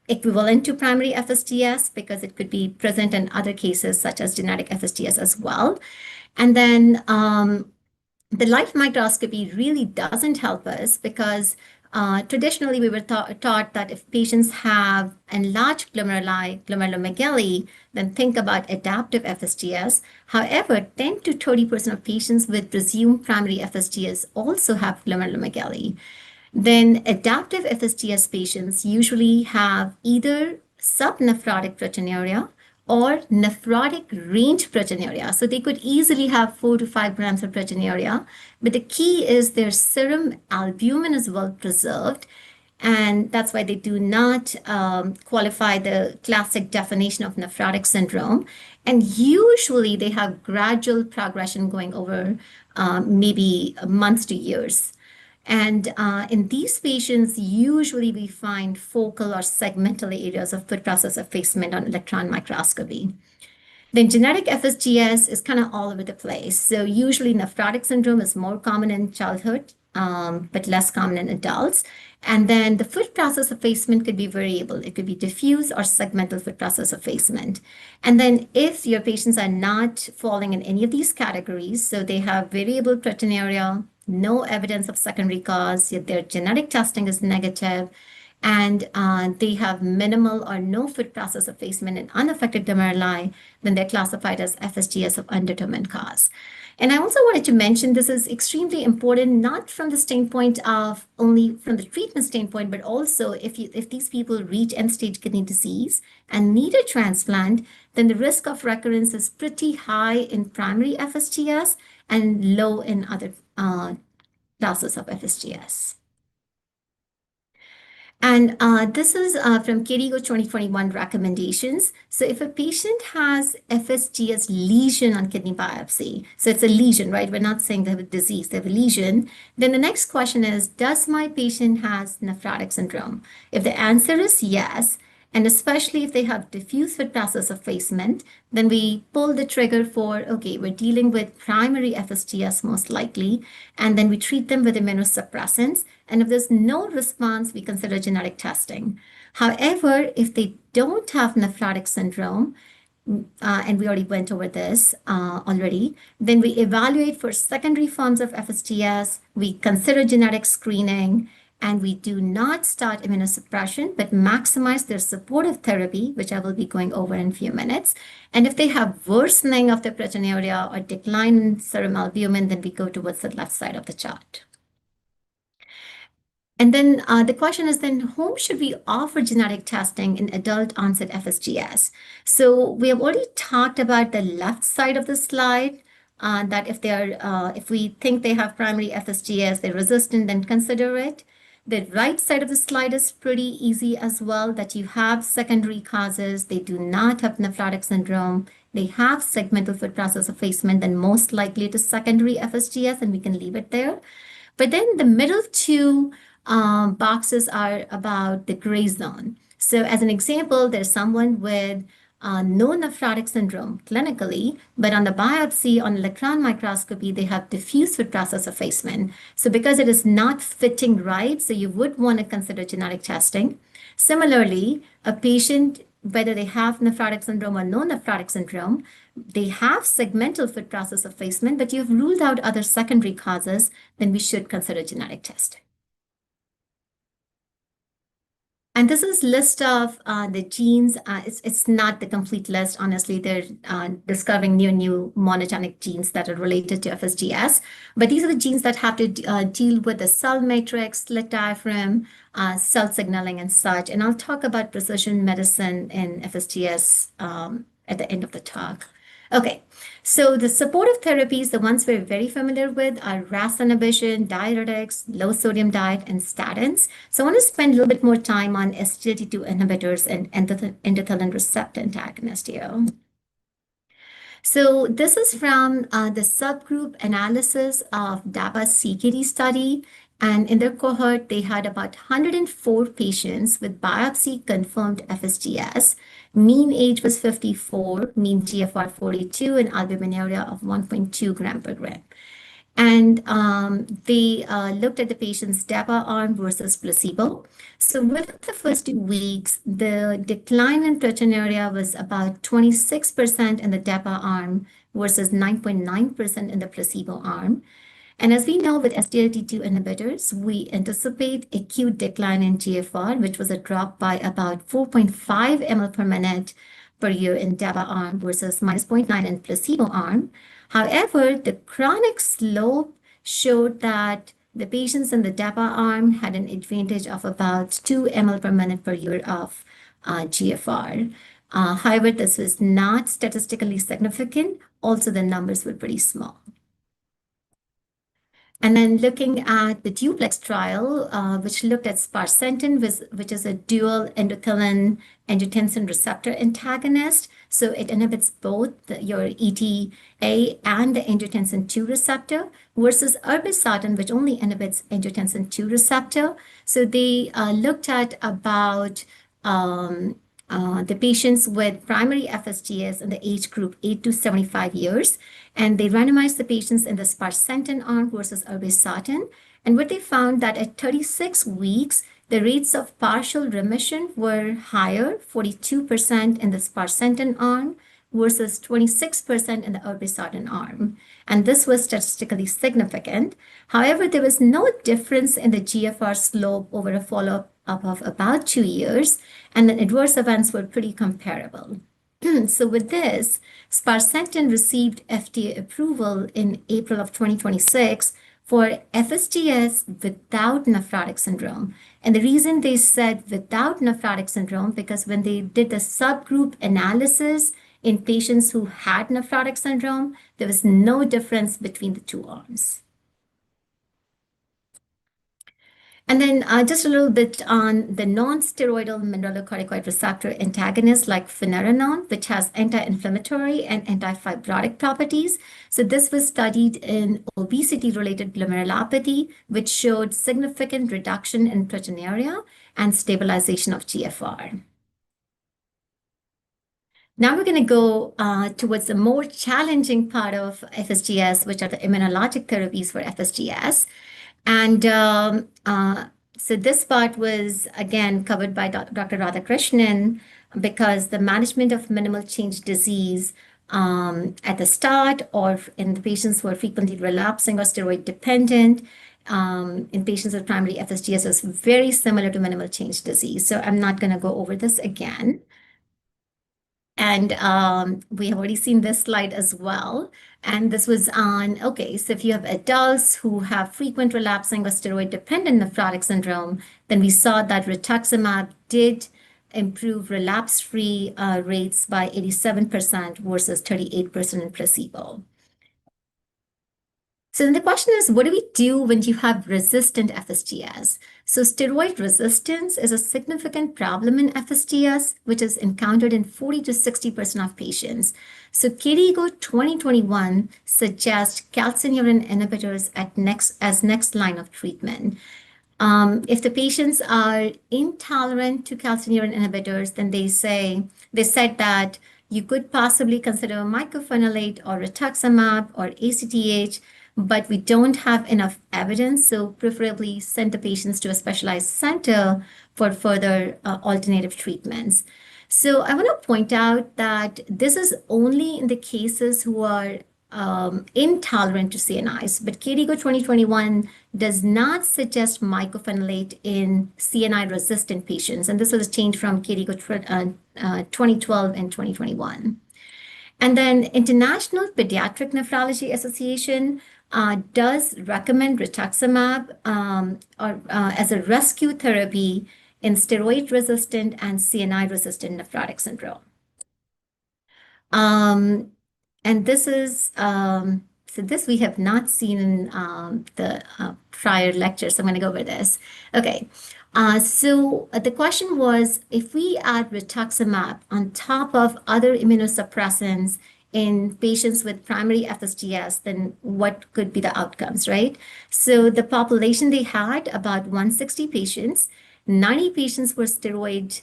equivalent to primary FSGS, because it could be present in other cases such as genetic FSGS as well. And then the light microscopy really doesn't help us because traditionally we were taught that if patients have enlarged glomerulomegaly, then think about adaptive FSGS. However, 10 to 30% of patients with presumed primary FSGS also have glomerulomegaly. Then adaptive FSGS patients usually have either subnephrotic proteinuria or nephrotic range proteinuria. So they could easily have 4 to 5 grams of proteinuria, but the key is their serum albumin is well preserved. And that's why they do not qualify the classic definition of nephrotic syndrome. And usually they have gradual progression going over maybe months to years. And in these patients, usually we find focal or segmental areas of foot process effacement on electron microscopy. Then genetic FSGS is kind of all over the place. So usually nephrotic syndrome is more common in childhood, but less common in adults. And then the foot process effacement could be variable. It could be diffuse or segmental foot process effacement. And then if your patients are not falling in any of these categories, so they have variable proteinuria, no evidence of secondary cause, yet their genetic testing is negative, and they have minimal or no foot process effacement in unaffected glomeruli, then they're classified as FSGS of undetermined cause. And I also wanted to mention this is extremely important, not from the standpoint of only from the treatment standpoint, but also if these people reach end-stage kidney disease and need a transplant, then the risk of recurrence is pretty high in primary FSGS and low in other classes of FSGS. And this is from KDIGO 2021 recommendations. So if a patient has FSGS lesion on kidney biopsy, so it's a lesion, right? We're not saying they have a disease, they have a lesion. Then the next question is, does my patient has nephrotic syndrome? If the answer is yes, and especially if they have diffuse foot process effacement, then we pull the trigger for, okay, we're dealing with primary FSGS most likely, and then we treat them with immunosuppressants. And if there's no response, we consider genetic testing. However, if they don't have nephrotic syndrome, and we already went over this already, then we evaluate for secondary forms of FSGS, we consider genetic screening, and we do not start immunosuppression, but maximize their supportive therapy, which I will be going over in a few minutes. And if they have worsening of their proteinuria or decline in serum albumin, then we go towards the left side of the chart. And then the question is then, whom should we offer genetic testing in adult onset FSGS? So we have already talked about the left side of the slide, that if we think they have primary FSGS, they're resistant, then consider it. The right side of the slide is pretty easy as well, that you have secondary causes. They do not have nephrotic syndrome. They have segmental foot process effacement, then most likely it is secondary FSGS, and we can leave it there. But then the middle two boxes are about the gray zone. So as an example, there's someone with no nephrotic syndrome clinically, but on the biopsy, on electron microscopy, they have diffuse foot process effacement. So because it is not fitting right, so you would want to consider genetic testing. Similarly, a patient, whether they have nephrotic syndrome or no nephrotic syndrome, they have segmental foot process effacement, but you've ruled out other secondary causes, then we should consider genetic testing. And this is list of the genes. It's not the complete list. Honestly, they're discovering new monogenic genes that are related to FSGS. But these are the genes that have to deal with the cell matrix, slit diaphragm, cell signaling, and such. And I'll talk about precision medicine in FSGS at the end of the talk. Okay, so the supportive therapies, the ones we're very familiar with, are RAS inhibition, diuretics, low sodium diet, and statins. So I want to spend a little bit more time on SGLT2 inhibitors and endothelin receptor antagonist here. So this is from the subgroup analysis of DAPA-CKD study. And in their cohort, they had about 104 patients with biopsy-confirmed FSGS. Mean age was 54, mean GFR 42, and albuminuria of 1.2 gram per gram. And they looked at the patient's DAPA arm versus placebo. So within the first 2 weeks, the decline in proteinuria was about 26% in the DAPA arm versus 9.9% in the placebo arm. And as we know with SGLT2 inhibitors, we anticipate acute decline in GFR, which was a drop by about 4.5 ml per minute per year in DAPA arm versus minus 0.9 in placebo arm. However, the chronic slope showed that the patients in the DAPA arm had an advantage of about 2 ml per minute per year of GFR. However, this was not statistically significant. Also, the numbers were pretty small. And then looking at the duplex trial, which looked at sparsentan, which is a dual endothelin angiotensin receptor antagonist. So it inhibits both your ETA and the angiotensin 2 receptor versus irbesartan, which only inhibits angiotensin 2 receptor. So they looked at about the patients with primary FSGS in the age group 8 to 75 years. And they randomized the patients in the sparsentan arm versus irbesartan. And what they found that at 36 weeks, the rates of partial remission were higher, 42% in the sparsentan arm versus 26% in the irbesartan arm. And this was statistically significant. However, there was no difference in the GFR slope over a follow-up of about 2 years, and the adverse events were pretty comparable. So with this, sparsentan received FDA approval in April of 2026 for FSGS without nephrotic syndrome. And the reason they said without nephrotic syndrome, because when they did the subgroup analysis in patients who had nephrotic syndrome, there was no difference between the two arms. And then just a little bit on the non-steroidal mineralocorticoid receptor antagonist like finerenone, which has anti-inflammatory and anti-fibrotic properties. So this was studied in obesity-related glomerulopathy, which showed significant reduction in proteinuria and stabilization of GFR. Now we're going to go towards the more challenging part of FSGS, which are the immunologic therapies for FSGS. And so this part was, again, covered by Dr. Radhakrishnan, because the management of minimal change disease at the start or in the patients who are frequently relapsing or steroid dependent, in patients with primary FSGS is very similar to minimal change disease. So I'm not going to go over this again. And we have already seen this slide as well. And this was on, okay, so if you have adults who have frequent relapsing or steroid-dependent nephrotic syndrome, then we saw that rituximab did improve relapse-free rates by 87% versus 38% in placebo. So then the question is, what do we do when you have resistant FSGS? So steroid resistance is a significant problem in FSGS, which is encountered in 40 to 60% of patients. So KDIGO 2021 suggests calcineurin inhibitors as next line of treatment. If the patients are intolerant to calcineurin inhibitors, then they said that you could possibly consider mycophenolate or rituximab or ACTH, but we don't have enough evidence, so preferably send the patients to a specialized center for further alternative treatments. So I want to point out that this is only in the cases who are intolerant to CNIs, but KDIGO 2021 does not suggest mycophenolate in CNI resistant patients, and this was a change from KDIGO 2012 and 2021. And then International Pediatric Nephrology Association does recommend rituximab as a rescue therapy in steroid-resistant and CNI-resistant nephrotic syndrome. And this is, so this we have not seen in the prior lecture, so I'm going to go over this. Okay, so the question was, if we add rituximab on top of other immunosuppressants in patients with primary FSGS, then what could be the outcomes, right? So the population they had, about 160 patients, 90 patients were steroid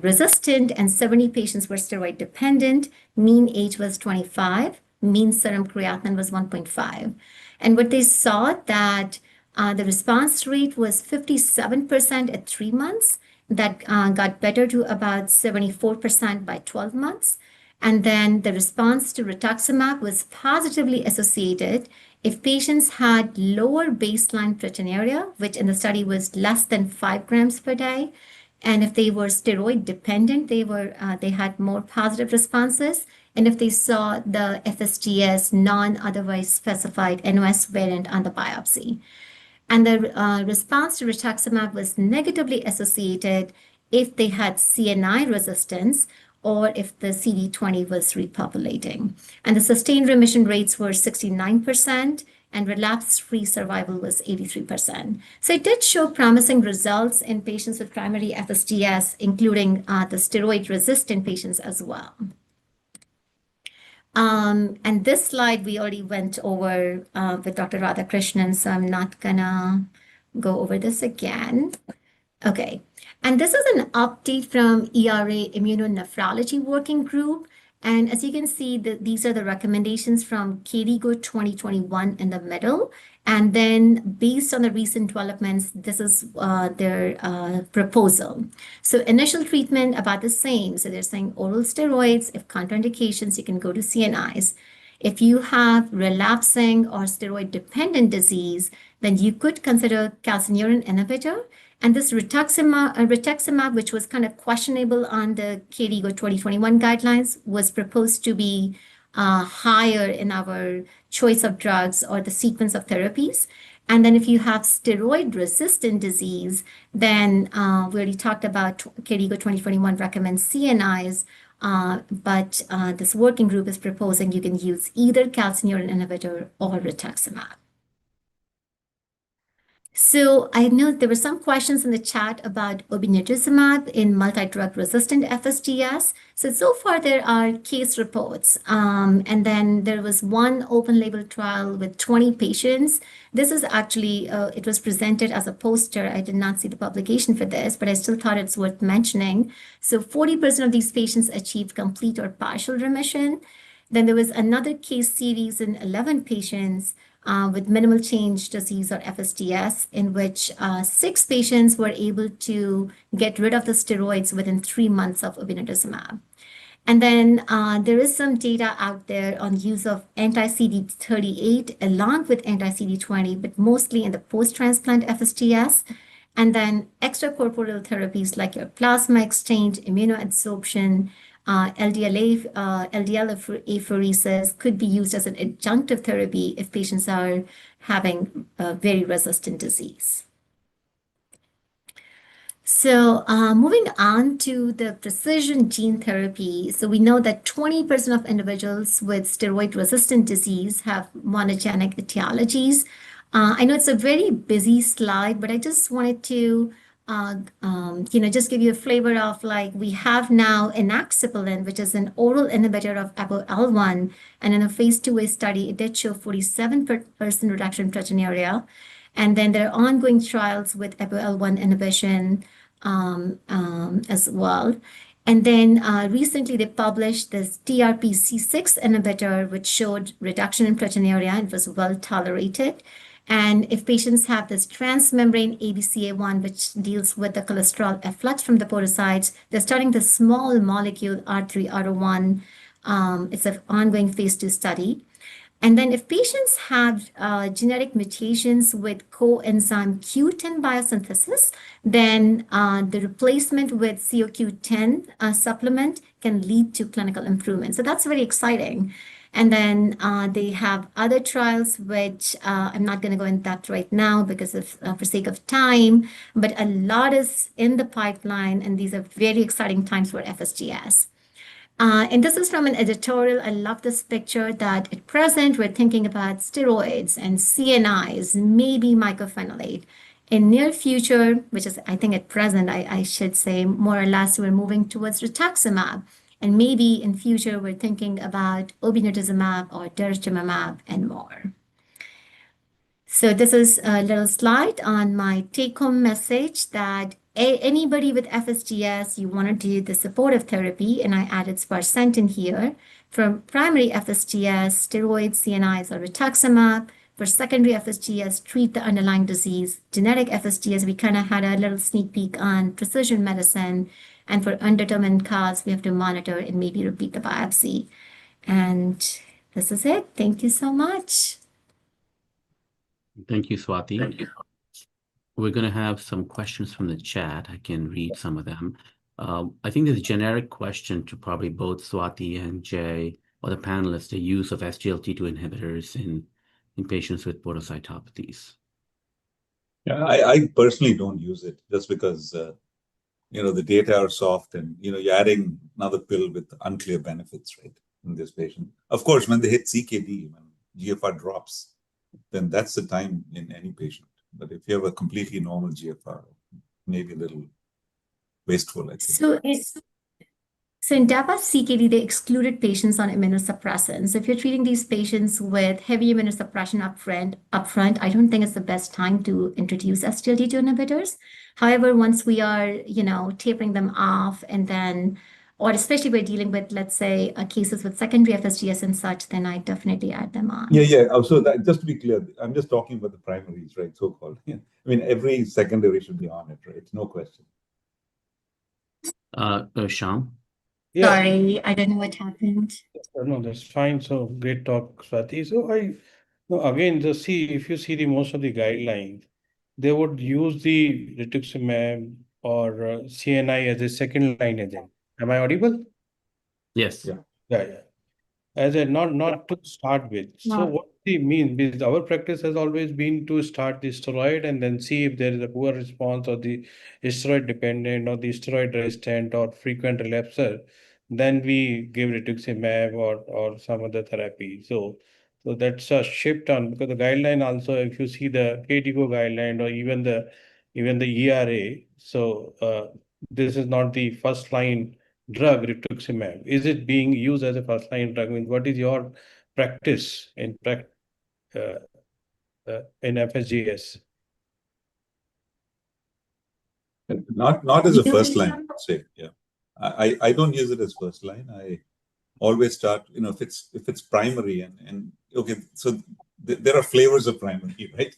resistant and 70 patients were steroid dependent. Mean age was 25. Mean serum creatinine was 1.5. And what they saw that the response rate was 57% at 3 months. That got better to about 74% by 12 months. And then the response to rituximab was positively associated if patients had lower baseline proteinuria, which in the study was less than 5 grams per day, and if they were steroid dependent, they had more positive responses. And if they saw the FSGS non-otherwise specified NOS variant on the biopsy. And the response to rituximab was negatively associated if they had CNI resistance or if the CD20 was repopulating. And the sustained remission rates were 69%, and relapse-free survival was 83%. So it did show promising results in patients with primary FSGS, including the steroid-resistant patients as well. And this slide we already went over with Dr. Radhakrishnan, so I'm not gonna go over this again. Okay, and this is an update from ERA Immunonephrology Working Group. And as you can see, these are the recommendations from KDIGO 2021 in the middle. And then based on the recent developments, this is their proposal. So initial treatment about the same. So they're saying oral steroids. If contraindications, you can go to CNIs. If you have relapsing or steroid-dependent disease, then you could consider calcineurin inhibitor. And this rituximab, which was kind of questionable on the KDIGO 2021 guidelines, was proposed to be higher in our choice of drugs or the sequence of therapies. And then if you have steroid-resistant disease, then we already talked about KDIGO 2021 recommends CNIs, but this working group is proposing you can use either calcineurin inhibitor or rituximab. So I know there were some questions in the chat about obinutuzumab in multi-drug resistant FSGS. So far there are case reports. And then there was one open label trial with 20 patients. This is actually, it was presented as a poster. I did not see the publication for this, but I still thought it's worth mentioning. So 40% of these patients achieved complete or partial remission. Then there was another case series in 11 patients with minimal change disease or FSGS, in which 6 patients were able to get rid of the steroids within 3 months of obinutuzumab. And then there is some data out there on use of anti-CD38 along with anti-CD20, but mostly in the post-transplant FSGS. And then extracorporeal therapies like your plasma exchange, immunoadsorption, LDL apheresis could be used as an adjunctive therapy if patients are having very resistant disease. So moving on to the precision gene therapy. So we know that 20% of individuals with steroid-resistant disease have monogenic etiologies. I know it's a very busy slide, but I just wanted to just give you a flavor of like we have now inaxaplin, which is an oral inhibitor of ApoL1, and in a phase 2A study, it did show 47% reduction in proteinuria. And then there are ongoing trials with ApoL1 inhibition as well. And then recently they published this TRPC6 inhibitor, which showed reduction in proteinuria and was well tolerated. And if patients have this transmembrane ABCA1, which deals with the cholesterol efflux from the podocytes, they're starting the small molecule R3-R01. It's an ongoing phase 2 study. And then if patients have genetic mutations with coenzyme Q10 biosynthesis, then the replacement with CoQ10 supplement can lead to clinical improvement. So that's very exciting. And then they have other trials, which I'm not going to go in depth right now because of for sake of time, but a lot is in the pipeline, and these are very exciting times for FSGS. And this is from an editorial. I love this picture that at present we're thinking about steroids and CNIs, maybe mycophenolate. In near future, which is I think at present, I should say more or less we're moving towards rituximab. And maybe in future we're thinking about obinutuzumab or daratumumab and more. So this is a little slide on my take-home message that anybody with FSGS, you want to do the supportive therapy, and I added sparsentan here. For primary FSGS, steroids, CNIs, or rituximab. For secondary FSGS, treat the underlying disease. Genetic FSGS, we kind of had a little sneak peek on precision medicine. And for undetermined cause, we have to monitor and maybe repeat the biopsy. And this is it. Thank you so much. Thank you, Swati. Thank you. We're going to have some questions from the chat. I can read some of them. I think there's a generic question to probably both Swati and Jay or the panelists, the use of SGLT2 inhibitors in patients with podocytopathies. Yeah, I personally don't use it just because, the data are soft and, you're adding another pill with unclear benefits, right, in this patient. Of course, when they hit CKD, when GFR drops, then that's the time in any patient. But if you have a completely normal GFR, maybe a little wasteful, I think. So in DAPA-CKD, they excluded patients on immunosuppressants. If you're treating these patients with heavy immunosuppression upfront, I don't think it's the best time to introduce SGLT2 inhibitors. However, once we are, tapering them off and then, or especially we're dealing with, let's say, cases with secondary FSGS and such, then I definitely add them on. Yeah. Also, just to be clear, I'm just talking about the primaries, right? So-called. Yeah. I mean, every secondary should be on it, right? No question. Shyam? Yeah. Sorry, I don't know what happened. No, that's fine. So great talk, Swati. So again, if you see most of the guidelines, they would use the rituximab or CNI as a second line agent. Am I audible? Yes. Yeah. As a not to start with. So what they mean is our practice has always been to start the steroid and then see if there is a poor response or the steroid dependent or the steroid resistant or frequent relapser, then we give rituximab or some other therapy. So that's a shift on, because the guideline also, if you see the KDIGO guideline or even the ERA, so this is not the first line drug rituximab. Is it being used as a first line drug? I mean, what is your practice in FSGS? Not as a first line, I'd say. Yeah, I don't use it as first line. I always start, if it's primary and okay, so there are flavors of primary, right?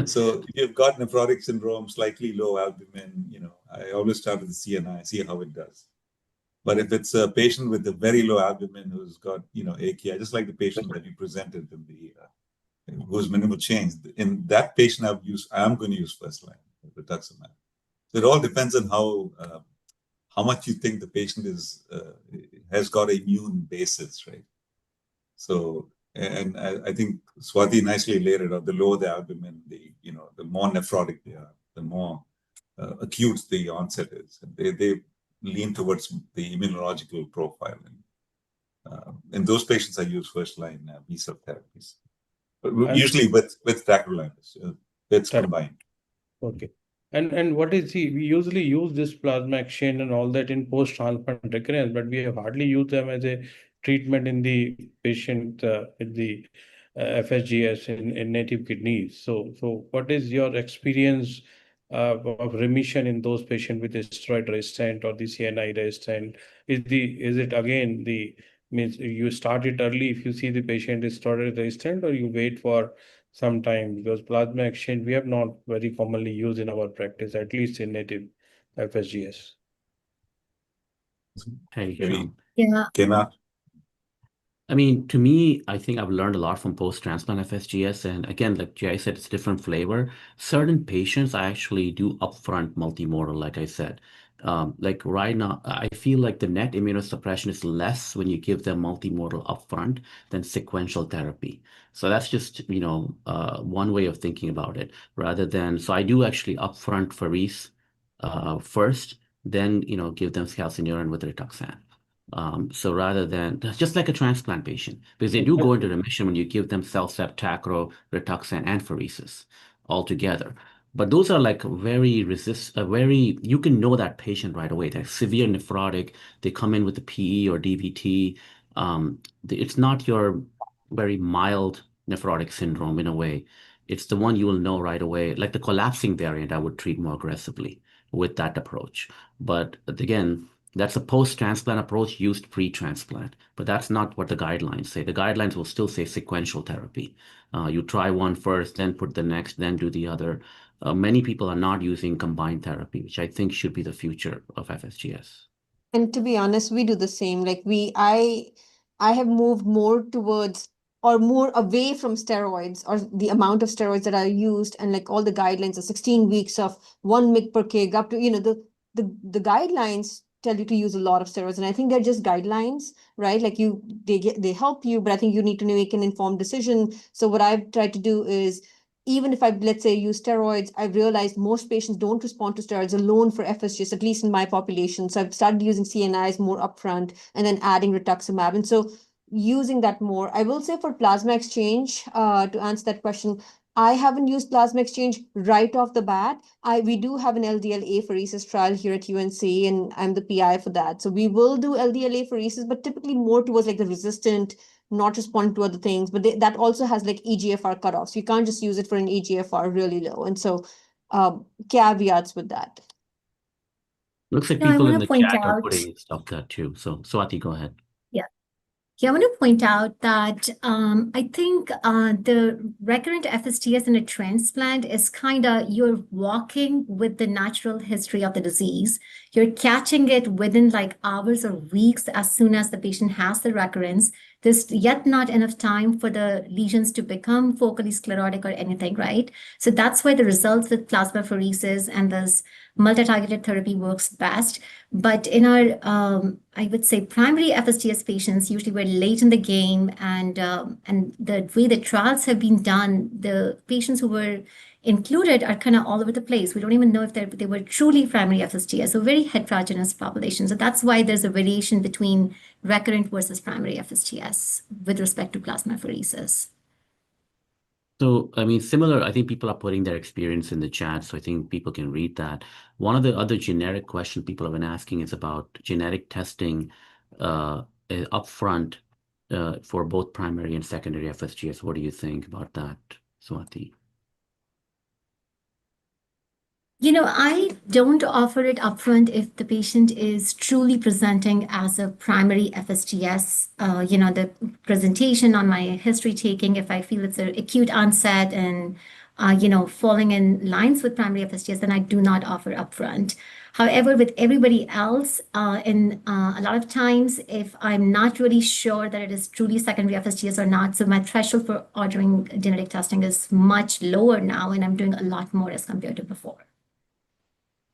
So if you've got nephrotic syndrome, slightly low albumin, I always start with the CNI, see how it does. But if it's a patient with a very low albumin who's got, AKI, just like the patient that you presented in the who's minimal change, in that patient I'm going to use first line rituximab. So it all depends on how much you think the patient has got an immune basis, right? So, and I think Swati nicely laid it out. The lower the albumin, the more nephrotic they are, the more acute the onset is. They lean towards the immunological profile. And in those patients, I use first-line B-cell therapies. But usually with tacrolimus, it's combined. Okay. And what is we usually use this plasma exchange and all that in post-transplant recurrence, but we have hardly used them as a treatment in the patient with the FSGS in native kidneys. So what is your experience of remission in those patients with the steroid resistant or the CNI resistant? Is it again means you start it early if you see the patient is steroid resistant, or you wait for some time? Because plasma exchange we have not very commonly used in our practice, at least in native FSGS. Hey, Yeah. Came out. I mean, to me, I think I've learned a lot from post-transplant FSGS. And again, like Jay said, it's different flavor. Certain patients, I actually do upfront multimodal, like I said. Like right now, I feel like the net immunosuppression is less when you give them multimodal upfront than sequential therapy. So that's just, one way of thinking about it, rather than, so I do actually upfront pheres first, then, give them calcineurin with rituximab. So rather than just like a transplant patient, because they do go into remission when you give them CellCept, Tacro, Rituxan, and pheresis all together. But those are like you can know that patient right away. They're severe nephrotic. They come in with a PE or DVT. It's not your very mild nephrotic syndrome in a way. It's the one you will know right away. Like the collapsing variant, I would treat more aggressively with that approach. But again, that's a post-transplant approach used pre-transplant, but that's not what the guidelines say. The guidelines will still say sequential therapy. You try one first, then put the next, then do the other. Many people are not using combined therapy, which I think should be the future of FSGS. And to be honest, we do the same. Like I have moved more towards or more away from steroids or the amount of steroids that are used, and like all the guidelines are 16 weeks of 1 mg per kg up to, the guidelines tell you to use a lot of steroids. And I think they're just guidelines, right? Like they help you, but I think you need to make an informed decision. So what I've tried to do is, even if I, let's say, use steroids, I've realized most patients don't respond to steroids alone for FSGS, at least in my population. So I've started using CNIs more upfront and then adding rituximab. And so using that more. I will say for plasma exchange, to answer that question, I haven't used plasma exchange right off the bat. We do have an LDL apheresis trial here at UNC, and I'm the PI for that. So we will do LDL apheresis, but typically more towards like the resistant, not responding to other things, but that also has like EGFR cutoffs. You can't just use it for an EGFR really low. And so caveats with that. Looks like No, I people in want the to point chat are out, putting stuff there too. So Swati, go ahead. Yeah, I want to point out that I think the recurrent FSGS in a transplant is kind of you're walking with the natural history of the disease. You're catching it within like hours or weeks as soon as the patient has the recurrence. There's yet not enough time for the lesions to become focally sclerotic or anything, right? So that's why the results with plasmapheresis and this multi-targeted therapy works best. But in our, I would say, primary FSGS patients, usually we're late in the game, and the way the trials have been done, the patients who were included are kind of all over the place. We don't even know if they were truly primary FSGS, so very heterogeneous population. So that's why there's a variation between recurrent versus primary FSGS with respect to plasmapheresis. So, I mean, similar, I think people are putting their experience in the chat, so I think people can read that. One of the other generic questions people have been asking is about genetic testing upfront for both primary and secondary FSGS. What do you think about that, Swati? I don't offer it upfront if the patient is truly presenting as a primary FSGS. The presentation on my history taking, if I feel it's an acute onset and, falling in lines with primary FSGS, then I do not offer upfront. However, with everybody else, and a lot of times, if I'm not really sure that it is truly secondary FSGS or not, so my threshold for ordering genetic testing is much lower now, and I'm doing a lot more as compared to before.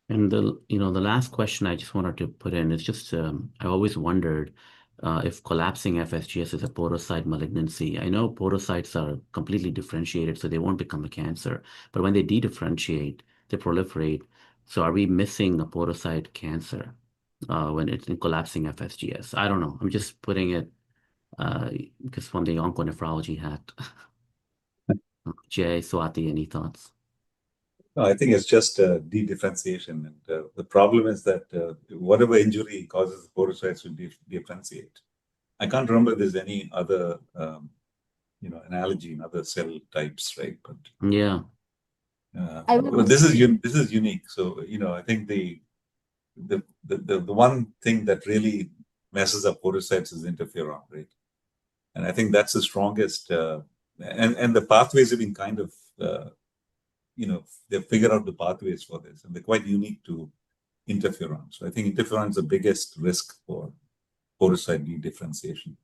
And the last question I just wanted to put in is just I always wondered if collapsing FSGS is a podocyte malignancy. I know podocytes are completely differentiated, so they won't become a cancer. But when they de-differentiate, they proliferate. So are we missing a podocyte cancer when it's in collapsing FSGS? I don't know. I'm just putting it because from the onconephrology hat. Jay, Swati, any thoughts? No, I think it's just de-differentiation. And the problem is that whatever injury causes the podocytes to differentiate. I can't remember if there's any other, analogy in other cell types, right? But yeah, this is unique. So I think the one thing that really messes up podocytes is interferon, right? And I think that's the strongest. And the pathways have been kind of they've figured out the pathways for this, and they're quite unique to interferon. So I think interferon is the biggest risk for podocyte de-differentiation.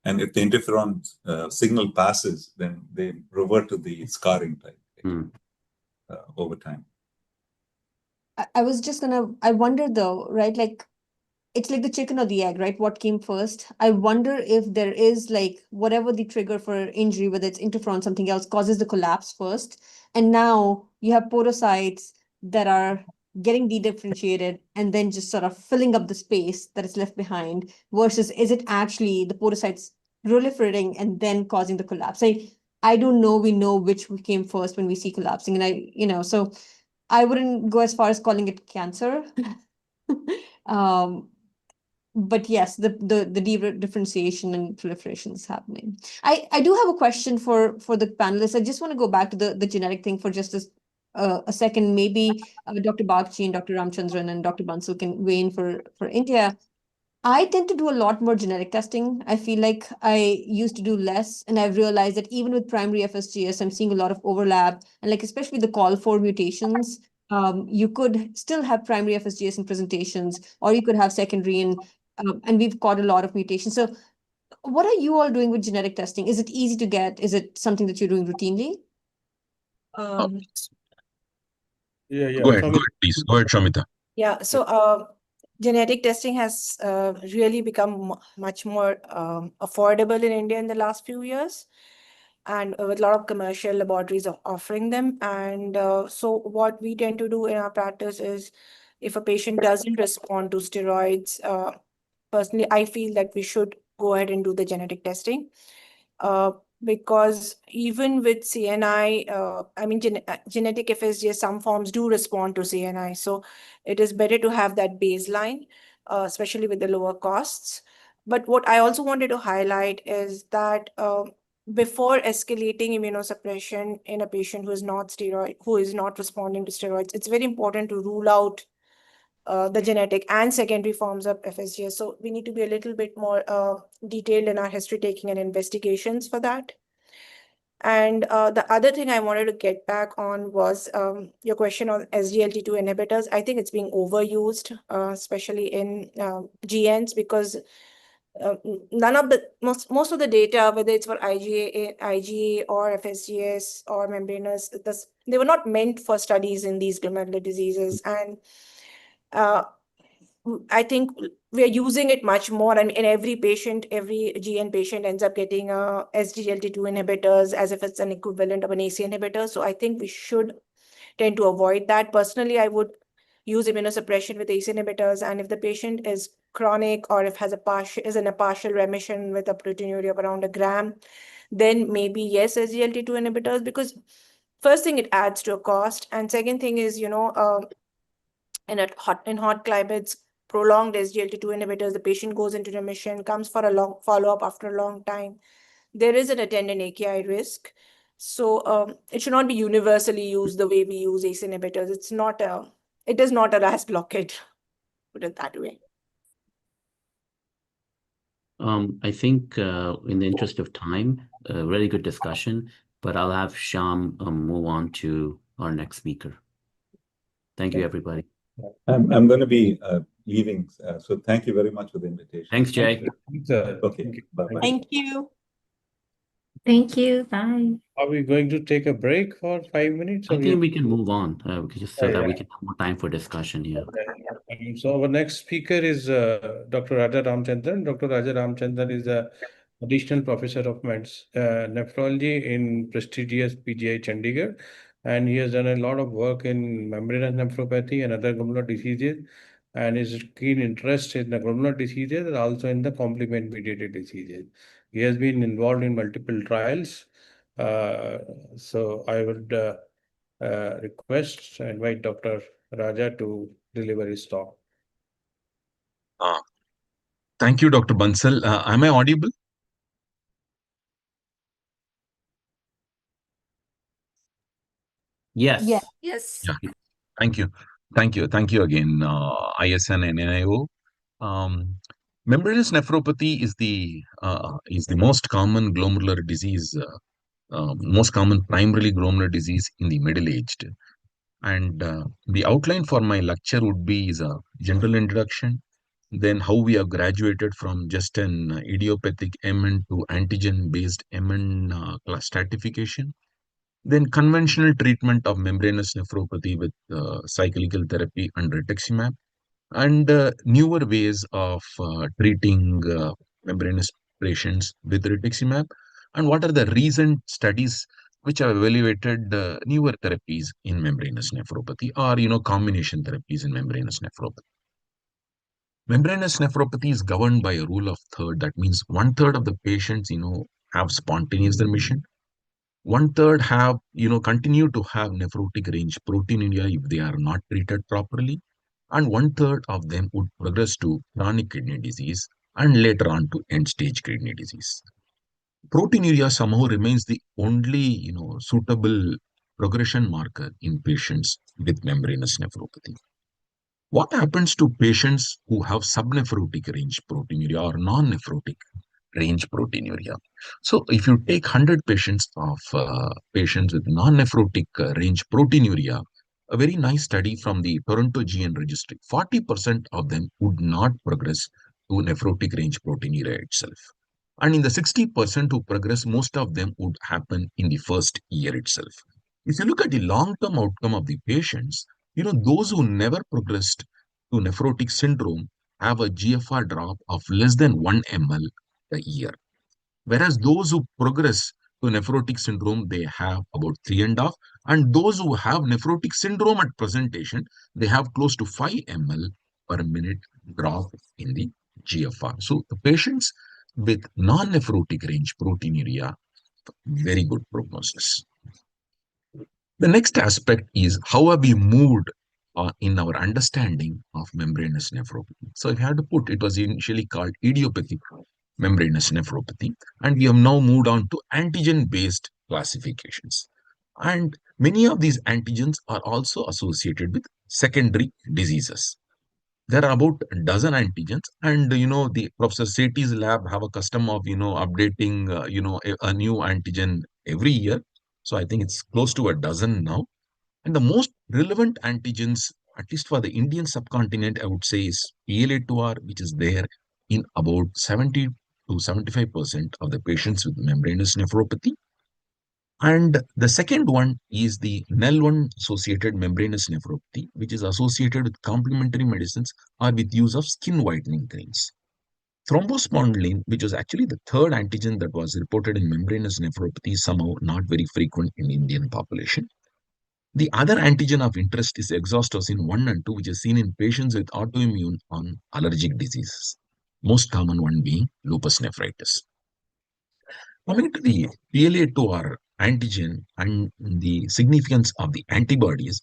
And if the interferon signal passes, then they revert to the scarring type over time. I wonder though, right? Like, it's like the chicken or the egg, right? What came first? I wonder if there is like whatever the trigger for injury, whether it's interferon, something else, causes the collapse first. And now you have podocytes that are getting dedifferentiated and then just sort of filling up the space that is left behind, versus is it actually the podocytes proliferating and then causing the collapse? I don't know, we know which came first when we see collapsing. And so I wouldn't go as far as calling it cancer. But yes, the differentiation and proliferation is happening. I do have a question for the panelists. I just want to go back to the genetic thing for just a second. Maybe Dr. Bagchi and Dr. Ramchandran and Dr. Bansal can weigh in for India. I tend to do a lot more genetic testing. I feel like I used to do less, and I've realized that even with primary FSGS, I'm seeing a lot of overlap, and like especially the call4 mutations. You could still have primary FSGS in presentations, or you could have secondary, and we've got a lot of mutations. So, what are you all doing with genetic testing? Is it easy to get? Is it something that you're doing routinely? Go ahead, please. Go ahead, Shamita. Yeah, so genetic testing has really become much more affordable in India in the last few years, and with a lot of commercial laboratories offering them. And so what we tend to do in our practice is, if a patient doesn't respond to steroids, personally, I feel that we should go ahead and do the genetic testing. Because even with CNI, genetic FSGS, some forms do respond to CNI. So it is better to have that baseline, especially with the lower costs. But what I also wanted to highlight is that before escalating immunosuppression in a patient who is not responding to steroids, it's very important to rule out the genetic and secondary forms of FSGS. So we need to be a little bit more detailed in our history taking and investigations for that. And the other thing I wanted to get back on was your question on SGLT2 inhibitors. I think it's being overused, especially in GNs, because most of the data, whether it's for IgA or FSGS or membranous, they were not meant for studies in these glomerular diseases. And I think we are using it much more. And in every GN patient ends up getting SGLT2 inhibitors as if it's an equivalent of an AC inhibitor. So I think we should tend to avoid that. Personally, I would use immunosuppression with ACE inhibitors. And if the patient is chronic, or if is in a partial remission with a proteinuria of around 1 gram, then maybe yes, SGLT2 inhibitors, because first thing, it adds to a cost. And second thing is, in hot climates, prolonged SGLT2 inhibitors, the patient goes into remission, comes for a long follow-up after a long time. There is an attendant AKI risk. So it should not be universally used the way we use ACE inhibitors. It is not a RAS blockade, put it that way. I think in the interest of time, a really good discussion, but I'll have Sham move on to our next speaker. Thank you, everybody. I'm going to be leaving, so thank you very much for the invitation. Thanks, Jay. Okay, bye-bye. Thank you. Thank you. Bye. Are we going to take a break for 5 minutes? I think we can move on, just so that we Yeah. can have more time for discussion here. So our next speaker is Dr. Raja Ramchandran. Dr. Raja Ramchandran is a additional professor of nephrology in prestigious PGI Chandigarh, and he has done a lot of work in membranous nephropathy and other glomerular diseases, and his keen interest in the glomerular diseases and also in the complement-mediated diseases. He has been involved in multiple trials. So I would invite Dr. Raja to deliver his talk. Thank you, Dr. Bansal. Am I audible? Yes. Yeah. Yes. Yeah. Thank you. Thank you again, ISN and NIO. Membranous nephropathy is the most common glomerular disease, most common primarily glomerular disease in the middle-aged. And the outline for my lecture would be is a general introduction, then how we have graduated from just an idiopathic MN to antigen-based MN class stratification, then conventional treatment of membranous nephropathy with cyclical therapy and rituximab, and newer ways of treating membranous patients with rituximab, and what are the recent studies which have evaluated newer therapies in membranous nephropathy or, combination therapies in membranous nephropathy. Membranous nephropathy is governed by a rule of third. That means 1/3 of the patients, have spontaneous remission. 1/3 have, continue to have nephrotic range proteinuria if they are not treated properly. And 1/3 of them would progress to chronic kidney disease and later on to end-stage kidney disease. Proteinuria somehow remains the only, suitable progression marker in patients with membranous nephropathy. What happens to patients who have subnephrotic range proteinuria or non-nephrotic range proteinuria? So if you take 100 patients of patients with non-nephrotic range proteinuria, a very nice study from the Toronto GN registry, 40% of them would not progress to nephrotic range proteinuria itself. And in the 60% who progress, most of them would happen in the first year itself. If you look at the long-term outcome of the patients, those who never progressed to nephrotic syndrome have a GFR drop of less than 1 ml a year. Whereas those who progress to nephrotic syndrome, they have about 3.5. And those who have nephrotic syndrome at presentation, they have close to 5 ml per minute drop in the GFR. So the patients with non-nephrotic range proteinuria, very good prognosis. The next aspect is how have we moved in our understanding of membranous nephropathy. So if I had to put, it was initially called idiopathic membranous nephropathy, and we have now moved on to antigen-based classifications. And many of these antigens are also associated with secondary diseases. There are about a dozen antigens, and the Professor Sethi's lab have a custom of updating a new antigen every year. So I think it's close to a dozen now. And the most relevant antigens, at least for the Indian subcontinent, I would say is PLA2R, which is there in about 70 to 75% of the patients with membranous nephropathy. And the second one is the NEL1 associated membranous nephropathy, which is associated with complementary medicines or with use of skin whitening creams. Thrombospondylin, which was actually the third antigen that was reported in membranous nephropathy, is somehow not very frequent in the Indian population. The other antigen of interest is exhaustocin 1 and 2, which is seen in patients with autoimmune or allergic diseases, most common one being lupus nephritis. Coming to the PLA2R antigen and the significance of the antibodies,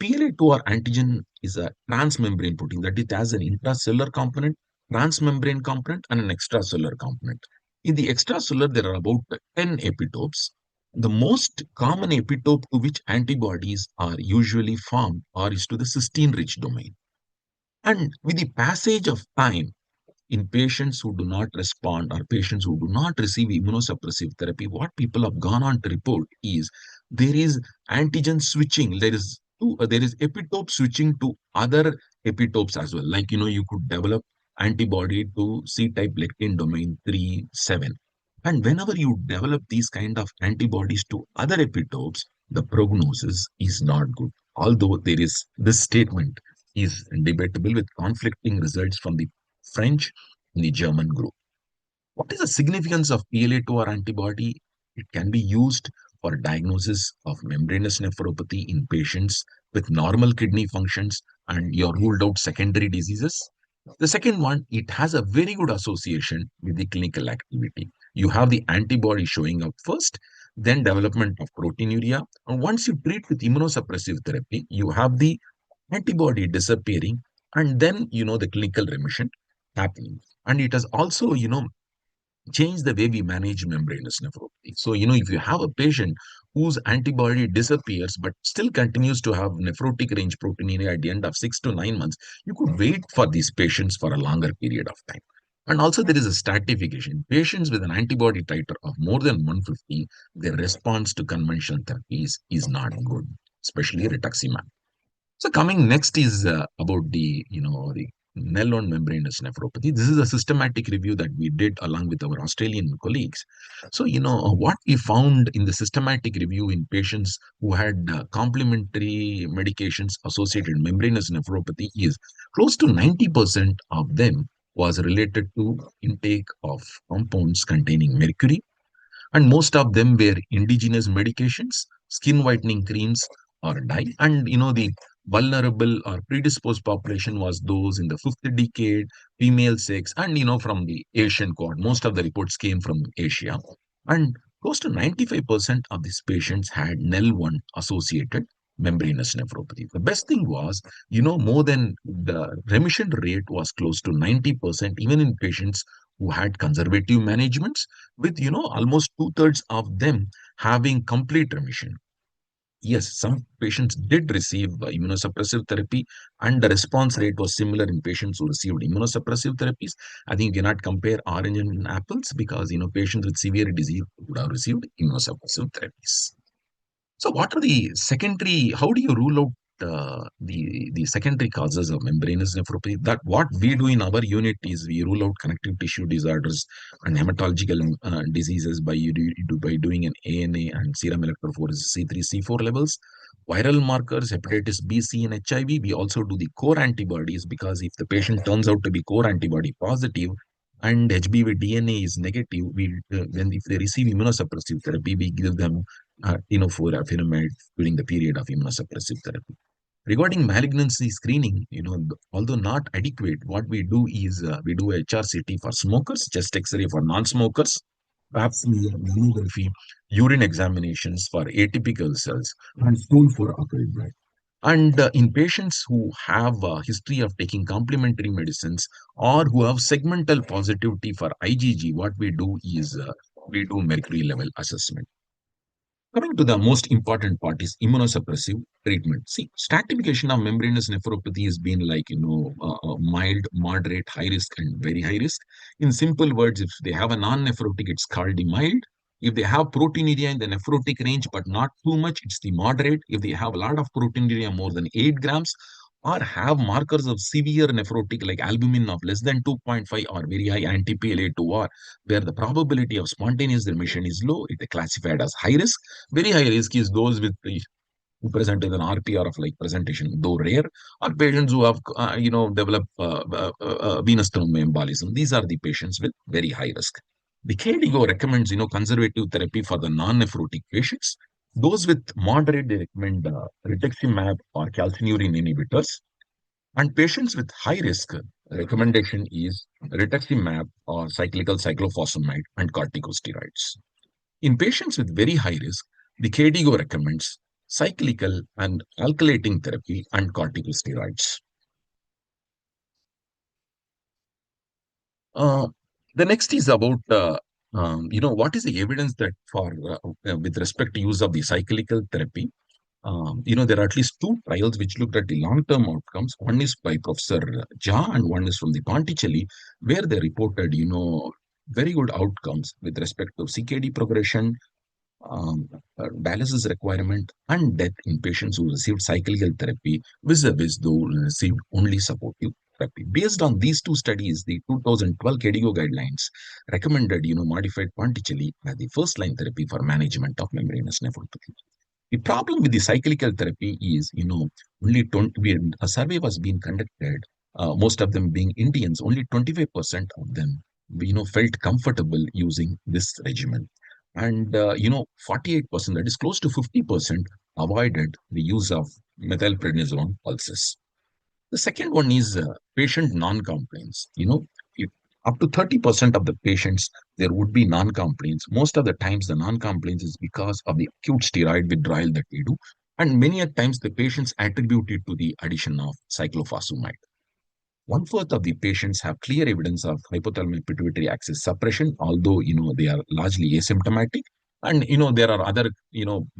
PLA2R antigen is a transmembrane protein, that it has an intracellular component, transmembrane component, and an extracellular component. In the extracellular, there are about 10 epitopes. The most common epitope to which antibodies are usually formed is to the cysteine-rich domain. And with the passage of time, in patients who do not respond or patients who do not receive immunosuppressive therapy, what people have gone on to report is there is antigen switching. There is epitope switching to other epitopes as well. Like, you could develop antibody to C-type lectin domain 3, 7. And whenever you develop these kind of antibodies to other epitopes, the prognosis is not good. Although this statement is debatable with conflicting results from the French and the German group. What is the significance of PLA2R antibody? It can be used for diagnosis of membranous nephropathy in patients with normal kidney functions and you ruled out secondary diseases. The second one, it has a very good association with the clinical activity. You have the antibody showing up first, then development of proteinuria. And once you treat with immunosuppressive therapy, you have the antibody disappearing and then, the clinical remission happening. And it has also, change the way we manage membranous nephropathy. So, if you have a patient whose antibody disappears but still continues to have nephrotic range proteinuria at the end of 6 to 9 months, you could wait for these patients for a longer period of time. And also there is a stratification. Patients with an antibody titer of more than 150, their response to conventional therapies is not good, especially rituximab. So coming next is about the NEL1 membranous nephropathy. This is a systematic review that we did along with our Australian colleagues. So, what we found in the systematic review in patients who had complementary medications associated membranous nephropathy is close to 90% of them was related to intake of compounds containing mercury. And most of them were indigenous medications, skin whitening creams, or dye. And the vulnerable or predisposed population was those in the fifth decade, female sex, and from the Asian quad. Most of the reports came from Asia. And close to 95% of these patients had NEL1 associated membranous nephropathy. The best thing was, more than the remission rate was close to 90%, even in patients who had conservative managements, with, almost two-thirds of them having complete remission. Yes, some patients did receive immunosuppressive therapy, and the response rate was similar in patients who received immunosuppressive therapies. I think you cannot compare orange and apples because, patients with severe disease would have received immunosuppressive therapies. So, what are the secondary? How do you rule out the secondary causes of membranous nephropathy? That what we do in our unit is we rule out connective tissue disorders and hematological diseases by doing an ANA and serum electrophoresis C3 C4 levels, viral markers, hepatitis B, C, and HIV. We also do the core antibodies because if the patient turns out to be core antibody positive and HBV DNA is negative, when if they receive immunosuppressive therapy, we give them for afinamide during the period of immunosuppressive therapy. Regarding malignancy screening, although not adequate, what we do is we do HRCT for smokers, chest X-ray for non-smokers, perhaps mammography, urine examinations for atypical cells, and stool for occult blood. And in patients who have a history of taking complementary medicines or who have segmental positivity for IgG, what we do is we do mercury level assessment. Coming to the most important part is immunosuppressive treatment. See, stratification of membranous nephropathy has been like, mild, moderate, high risk, and very high risk. In simple words, if they have a non-nephrotic, it's called the mild. If they have proteinuria in the nephrotic range, but not too much, it's the moderate. If they have a lot of proteinuria, more than 8 grams, or have markers of severe nephrotic like albumin of less than 2.5 or very high anti-PLA2R, where the probability of spontaneous remission is low, it is classified as high risk. Very high risk is those with who present with an RPR of like presentation, though rare, or patients who have, developed venous thromboembolism. These are the patients with very high risk. The KDIGO recommends, conservative therapy for the non-nephrotic patients. Those with moderate, they recommend rituximab or calcineurin inhibitors. And patients with high risk, recommendation is rituximab or cyclical cyclophosphamide and corticosteroids. In patients with very high risk, the KDIGO recommends cyclical and alkylating therapy and corticosteroids. The next is about, what is the evidence that for with respect to use of the cyclical therapy? There are at least 2 trials which looked at the long-term outcomes. One is by Professor Jha and one is from the Ponticelli, where they reported, very good outcomes with respect to CKD progression, dialysis requirement, and death in patients who received cyclical therapy vis-a-vis those who received only supportive therapy. Based on these 2 studies, the 2012 KDIGO guidelines recommended, modified Ponticelli as the first-line therapy for management of membranous nephropathy. The problem with the cyclical therapy is, only 20, a survey was being conducted, most of them being Indians, only 25% of them, felt comfortable using this regimen. And, 48%, that is close to 50%, avoided the use of methylprednisolone pulses. The second one is patient non-compliance. If up to 30% of the patients, there would be non-compliance. Most of the times, the non-compliance is because of the acute steroid withdrawal that we do. And many a times, the patients attribute it to the addition of cyclophosphamide. 1/4 of the patients have clear evidence of hypothalamic pituitary axis suppression, although, they are largely asymptomatic. And, there are other,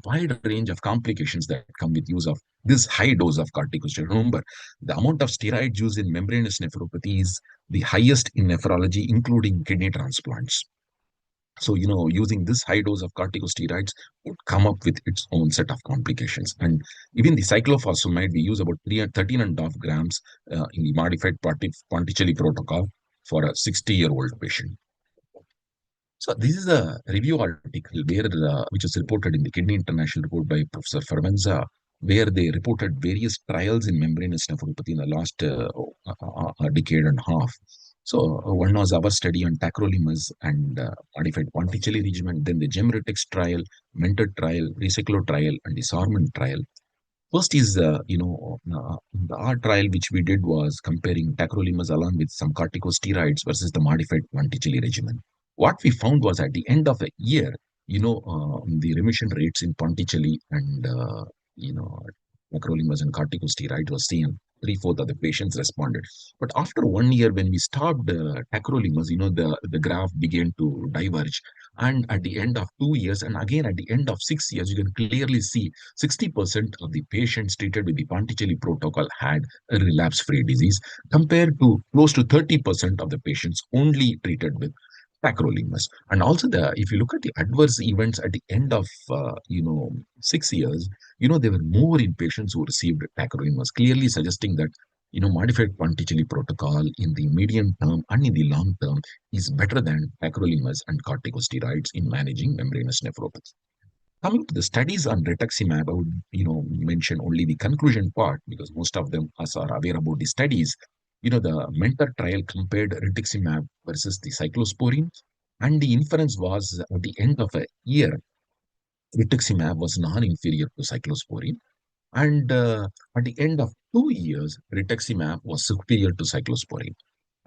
wide range of complications that come with use of this high dose of corticosteroid. Remember, the amount of steroids used in membranous nephropathy is the highest in nephrology, including kidney transplants. So, using this high dose of corticosteroids would come up with its own set of complications. And even the cyclophosphamide, we use about 13.5 grams in the modified Ponticelli protocol for a 60-year-old patient. So this is a review article which was reported in the Kidney International report by Professor Fervenza, where they reported various trials in membranous nephropathy in the last decade and a half. So one was our study on tacrolimus and modified Ponticelli regimen, then the Gemritex trial, Mentor trial, Recyclo trial, and the Sarman trial. First is, our trial which we did was comparing tacrolimus along with some corticosteroids versus the modified Ponticelli regimen. What we found was at the end of a year, the remission rates in Ponticelli and, tacrolimus and corticosteroids was seen. Three-fourths of the patients responded. But after 1 year, when we stopped tacrolimus, the graph began to diverge. And at the end of 2 years, and again at the end of 6 years, you can clearly see 60% of the patients treated with the Ponticelli protocol had a relapse-free disease, compared to close to 30% of the patients only treated with tacrolimus. And also, if you look at the adverse events at the end of 6 years, there were more in patients who received tacrolimus, clearly suggesting that modified Ponticelli protocol in the medium term and in the long term is better than tacrolimus and corticosteroids in managing membranous nephropathy. Coming to the studies on rituximab, I would mention only the conclusion part, because most of them us are aware about the studies. The Mentor trial compared rituximab versus the cyclosporine, and the inference was at the end of a year, rituximab was non-inferior to cyclosporine, and at the end of 2 years, rituximab was superior to cyclosporine.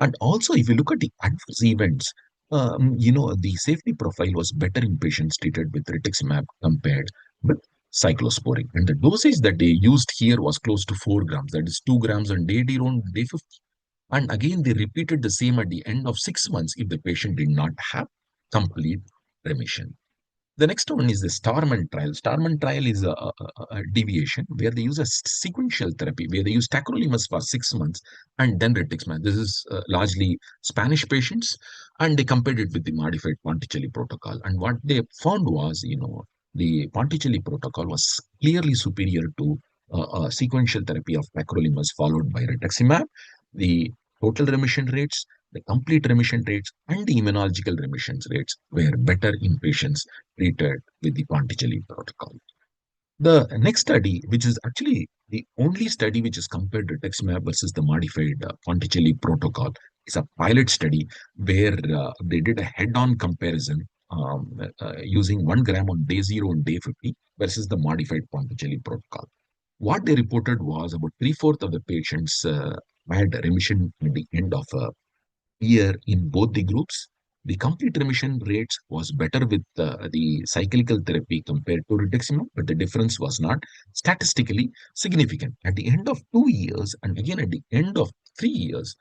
And also, if you look at the adverse events, the safety profile was better in patients treated with rituximab compared with cyclosporine. And the dosage that they used here was close to 4 grams, that is 2 grams on day 0 and day 50. And again, they repeated the same at the end of 6 months if the patient did not have complete remission. The next one is the Starman trial. Starman trial is a deviation where they use a sequential therapy, where they use tacrolimus for 6 months and then rituximab. This is largely Spanish patients, and they compared it with the modified Ponticelli protocol. And what they found was, the Ponticelli protocol was clearly superior to a sequential therapy of tacrolimus followed by rituximab. The total remission rates, the complete remission rates, and the immunological remission rates were better in patients treated with the Ponticelli protocol. The next study, which is actually the only study which is compared rituximab versus the modified Ponticelli protocol, is a pilot study where they did a head-on comparison using 1 gram on day 0 and day 50 versus the modified Ponticelli protocol. What they reported was about three-fourths of the patients had remission at the end of a year in both the groups. The complete remission rates was better with the cyclical therapy compared to rituximab, but the difference was not statistically significant. At the end of 2 years, and again at the end of 3 years,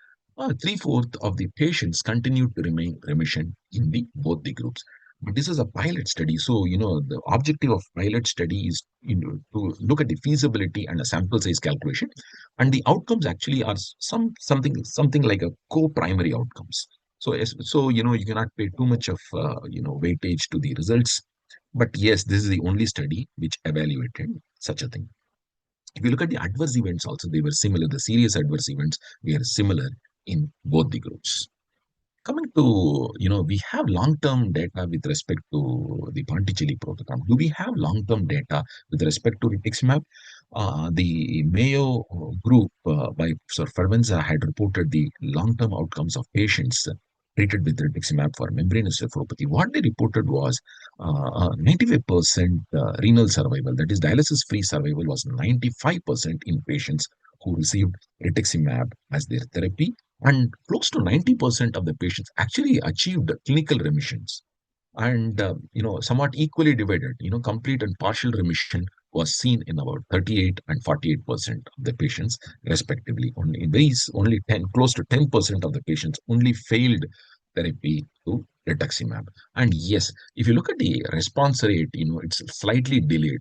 three-fourths of the patients continued to remain remission in both the groups. But this is a pilot study, so the objective of pilot study is to look at the feasibility and a sample size calculation, and the outcomes actually are something like a co-primary outcomes. So you cannot pay too much of weightage to the results, but yes, this is the only study which evaluated such a thing. If you look at the adverse events, also they were similar. The serious adverse events were similar in both the groups. Coming to, we have long-term data with respect to the Ponticelli protocol. Do we have long-term data with respect to rituximab? The Mayo group by Sir Fervenza had reported the long-term outcomes of patients treated with rituximab for membranous nephropathy. What they reported was 95% renal survival, that is dialysis-free survival, was 95% in patients who received rituximab as their therapy, and close to 90% of the patients actually achieved clinical remissions, and somewhat equally divided, complete and partial remission was seen in about 38 and 48% of the patients respectively. Only 10, close to 10% of the patients only failed therapy to rituximab. And yes, if you look at the response rate, it's slightly delayed.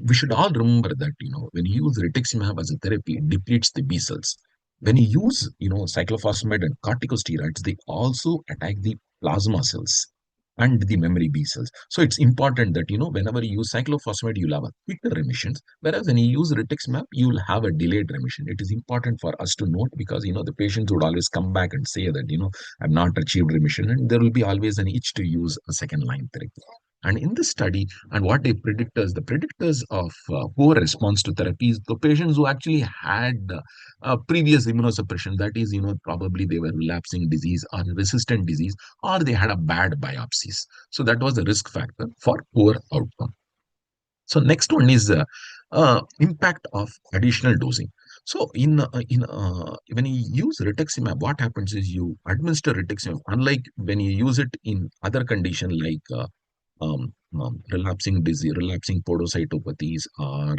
We should all remember that when you use rituximab as a therapy, it depletes the B cells. When you use cyclophosphamide and corticosteroids, they also attack the plasma cells and the memory B cells. So it's important that whenever you use cyclophosphamide, you'll have a quicker remissions, whereas when you use rituximab, you'll have a delayed remission. It is important for us to note, because the patients would always come back and say that I've not achieved remission, and there will be always an itch to use a second line therapy. And in this study, and what the predictors of poor response to therapies, the patients who actually had previous immunosuppression, that is, probably they were relapsing disease or resistant disease, or they had a bad biopsies. So that was the risk factor for poor outcome. So next one is impact of additional dosing. So when you use rituximab, what happens is you administer rituximab. Unlike when you use it in other condition like relapsing disease, relapsing podocytopathies, or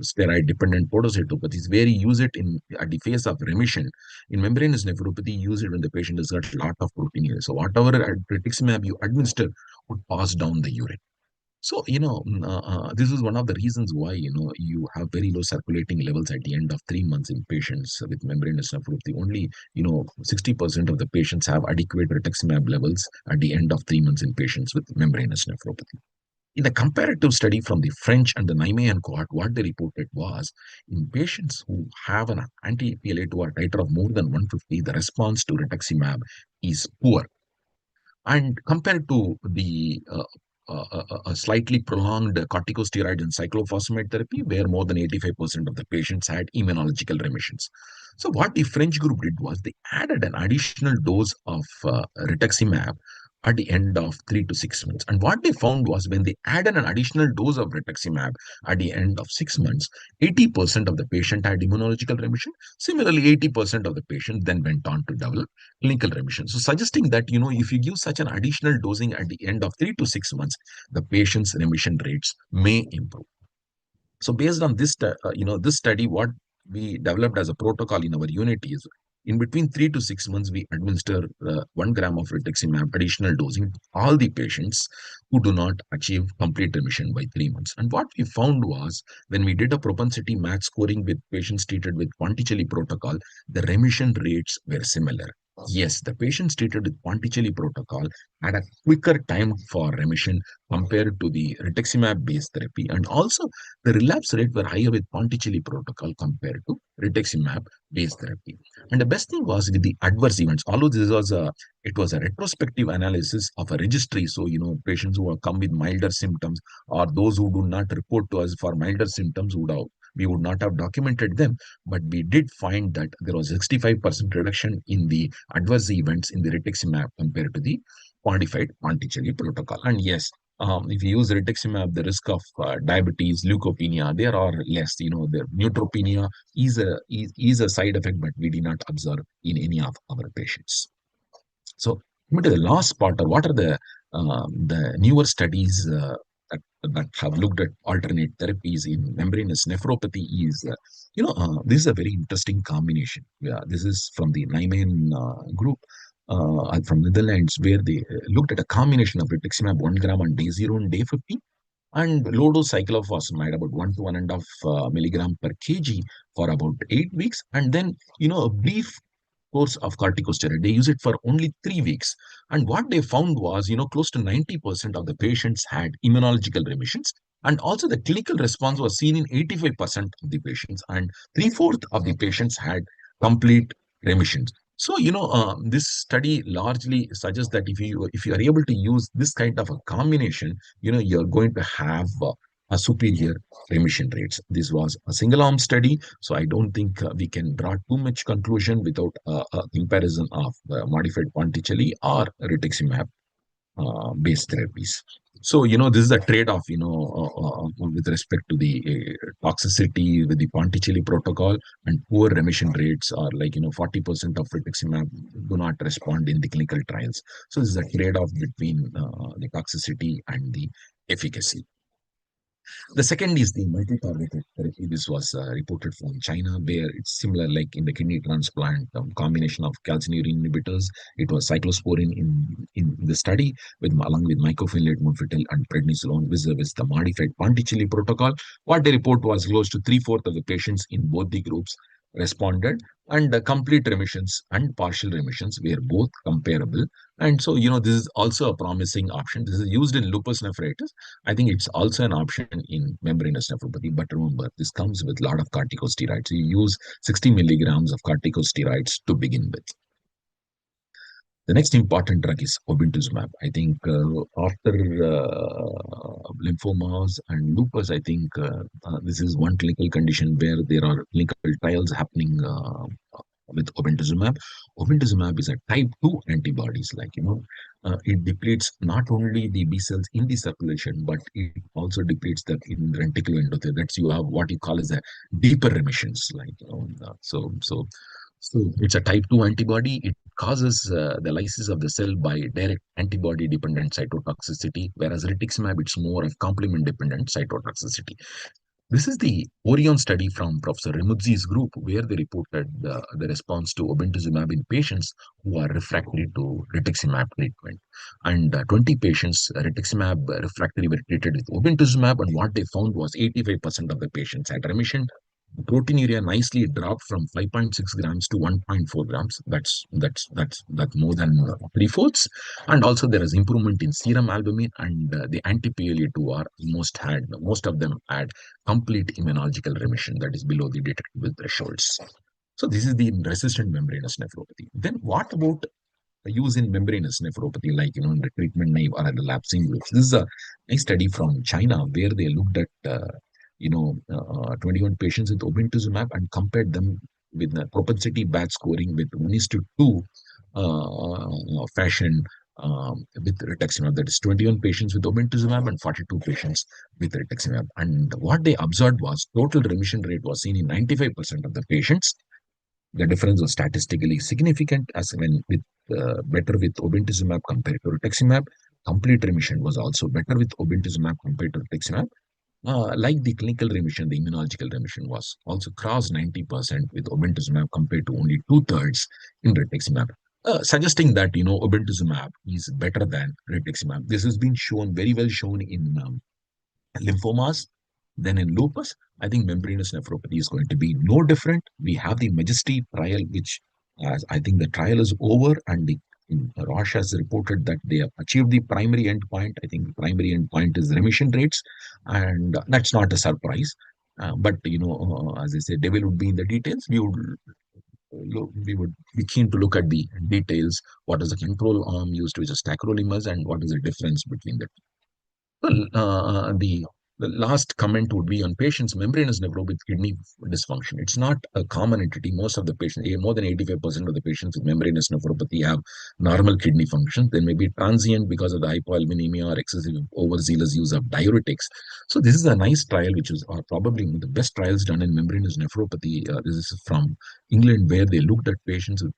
steroid-dependent podocytopathies, where you use it in at the phase of remission. In membranous nephropathy, you use it when the patient has got a lot of proteinuria. So whatever rituximab you administer would pass down the urine. So, this is one of the reasons why, you have very low circulating levels at the end of 3 months in patients with membranous nephropathy. Only, 60% of the patients have adequate rituximab levels at the end of 3 months in patients with membranous nephropathy. In the comparative study from the French and the Nijmegen cohort, what they reported was in patients who have an anti-PLA2R titer of more than 150, the response to rituximab is poor. And compared to the a slightly prolonged corticosteroid and cyclophosphamide therapy, where more than 85% of the patients had immunological remissions. So what the French group did was they added an additional dose of rituximab at the end of 3 to 6 months. And what they found was when they added an additional dose of rituximab at the end of 6 months, 80% of the patient had immunological remission. Similarly, 80% of the patient then went on to develop clinical remission. So suggesting that, if you give such an additional dosing at the end of 3 to 6 months, the patient's remission rates may improve. So based on this, this study, what we developed as a protocol in our unit is in between 3 to 6 months, we administer 1 gram of rituximab additional dosing to all the patients who do not achieve complete remission by 3 months. And what we found was when we did a propensity match scoring with patients treated with Ponticelli protocol, the remission rates were similar. Yes, the patients treated with Ponticelli protocol had a quicker time for remission compared to the rituximab-based therapy, and also the relapse rate were higher with Ponticelli protocol compared to rituximab-based therapy. And the best thing was with the adverse events. Although it was a retrospective analysis of a registry, so patients who have come with milder symptoms or those who do not report to us for milder symptoms we would not have documented them, but we did find that there was 65% reduction in the adverse events in the rituximab compared to the modified Ponticelli protocol. And yes, if you use rituximab, the risk of diabetes, leukopenia, there are less. The neutropenia is a side effect, but we did not observe in any of our patients. So, coming to the last part, what are the newer studies that have looked at alternate therapies in membranous nephropathy is, this is a very interesting combination. Yeah, this is from the Nijmegen group from Netherlands, where they looked at a combination of rituximab 1 gram on day 0 and day 50, and low-dose cyclophosphamide about 1 to 1.5 milligram per kg for about 8 weeks, and then a brief course of corticosteroid. They use it for only 3 weeks. And what they found was, close to 90% of the patients had immunological remissions. And also the clinical response was seen in 85% of the patients, and 3/4 of the patients had complete remissions. So, this study largely suggests that if you are able to use this kind of a combination, you're going to have a superior remission rates. This was a single arm study, so I don't think we can draw too much conclusion without a comparison of modified Ponticelli or rituximab based therapies. So, this is a trade-off, with respect to the toxicity with the Ponticelli protocol, and poor remission rates are like, 40% of rituximab do not respond in the clinical trials. So this is a trade-off between the toxicity and the efficacy. The second is the multi-targeted therapy. This was reported from China, where it's similar like in the kidney transplant combination of calcineurin inhibitors. It was cyclosporin in the study along with mycophenolate mofetil and prednisolone with the modified Ponticelli protocol. What they report was close to 3/4 of the patients in both the groups responded, and the complete remissions and partial remissions were both comparable. And so, this is also a promising option. This is used in lupus nephritis. I think it's also an option in membranous nephropathy. But remember, this comes with a lot of corticosteroids. You use 60 milligrams of corticosteroids to begin with. The next important drug is obinutuzumab. I think after lymphomas and lupus, I think this is one clinical condition where there are clinical trials happening with obinutuzumab. Obinutuzumab is a type 2 antibodies, it depletes not only the B cells in the circulation, but it also depletes the in reticular endothelium. That's you have what you call as a deeper remissions, so it's a type 2 antibody. It causes the lysis of the cell by direct antibody dependent cytotoxicity, whereas rituximab it's more of complement dependent cytotoxicity. This is the Orion study from Professor Rimuzzi's group, where they reported the response to obinutuzumab in patients who are refractory to rituximab treatment. And 20 patients, rituximab refractory, were treated with obinutuzumab, and what they found was 85% of the patients had remission. The proteinuria nicely dropped from 5.6 grams to 1.4 grams. That's more than three-fourths. And also there is improvement in serum albumin, and the anti-PLA2R most of them had complete immunological remission, that is below the detectable thresholds. So this is the resistant membranous nephropathy. Then what about use in membranous nephropathy, in the treatment naive or relapsing groups? This is a nice study from China where they looked at 21 patients with obinutuzumab and compared them with the propensity batch scoring with 1:2 fashion with rituximab. That is 21 patients with obinutuzumab and 42 patients with rituximab. And what they observed was total remission rate was seen in 95% of the patients. The difference was statistically significant as when with better with obinutuzumab compared to rituximab. Complete remission was also better with obinutuzumab compared to rituximab. Like the clinical remission, the immunological remission was also crossed 90% with obinutuzumab compared to only two-thirds in rituximab, suggesting that obinutuzumab is better than rituximab. This has been shown very well shown in lymphomas. Then in lupus, I think membranous nephropathy is going to be no different. We have the Majesty trial, which I think the trial is over, and Roche has reported that they have achieved the primary endpoint. I think the primary endpoint is remission rates, and that's not a surprise. But as I said, devil would be in the details. We would be keen to look at the details. What is the control arm used, which is tacrolimus, and what is the difference between the two? Well, the last comment would be on patients membranous nephropathy with kidney dysfunction. It's not a common entity. Most of the patients, more than 85% of the patients with membranous nephropathy have normal kidney function. They may be transient because of the hypoalbuminemia or excessive overzealous use of diuretics. So this is a nice trial, which is probably one of the best trials done in membranous nephropathy. This is from England, where they looked at patients with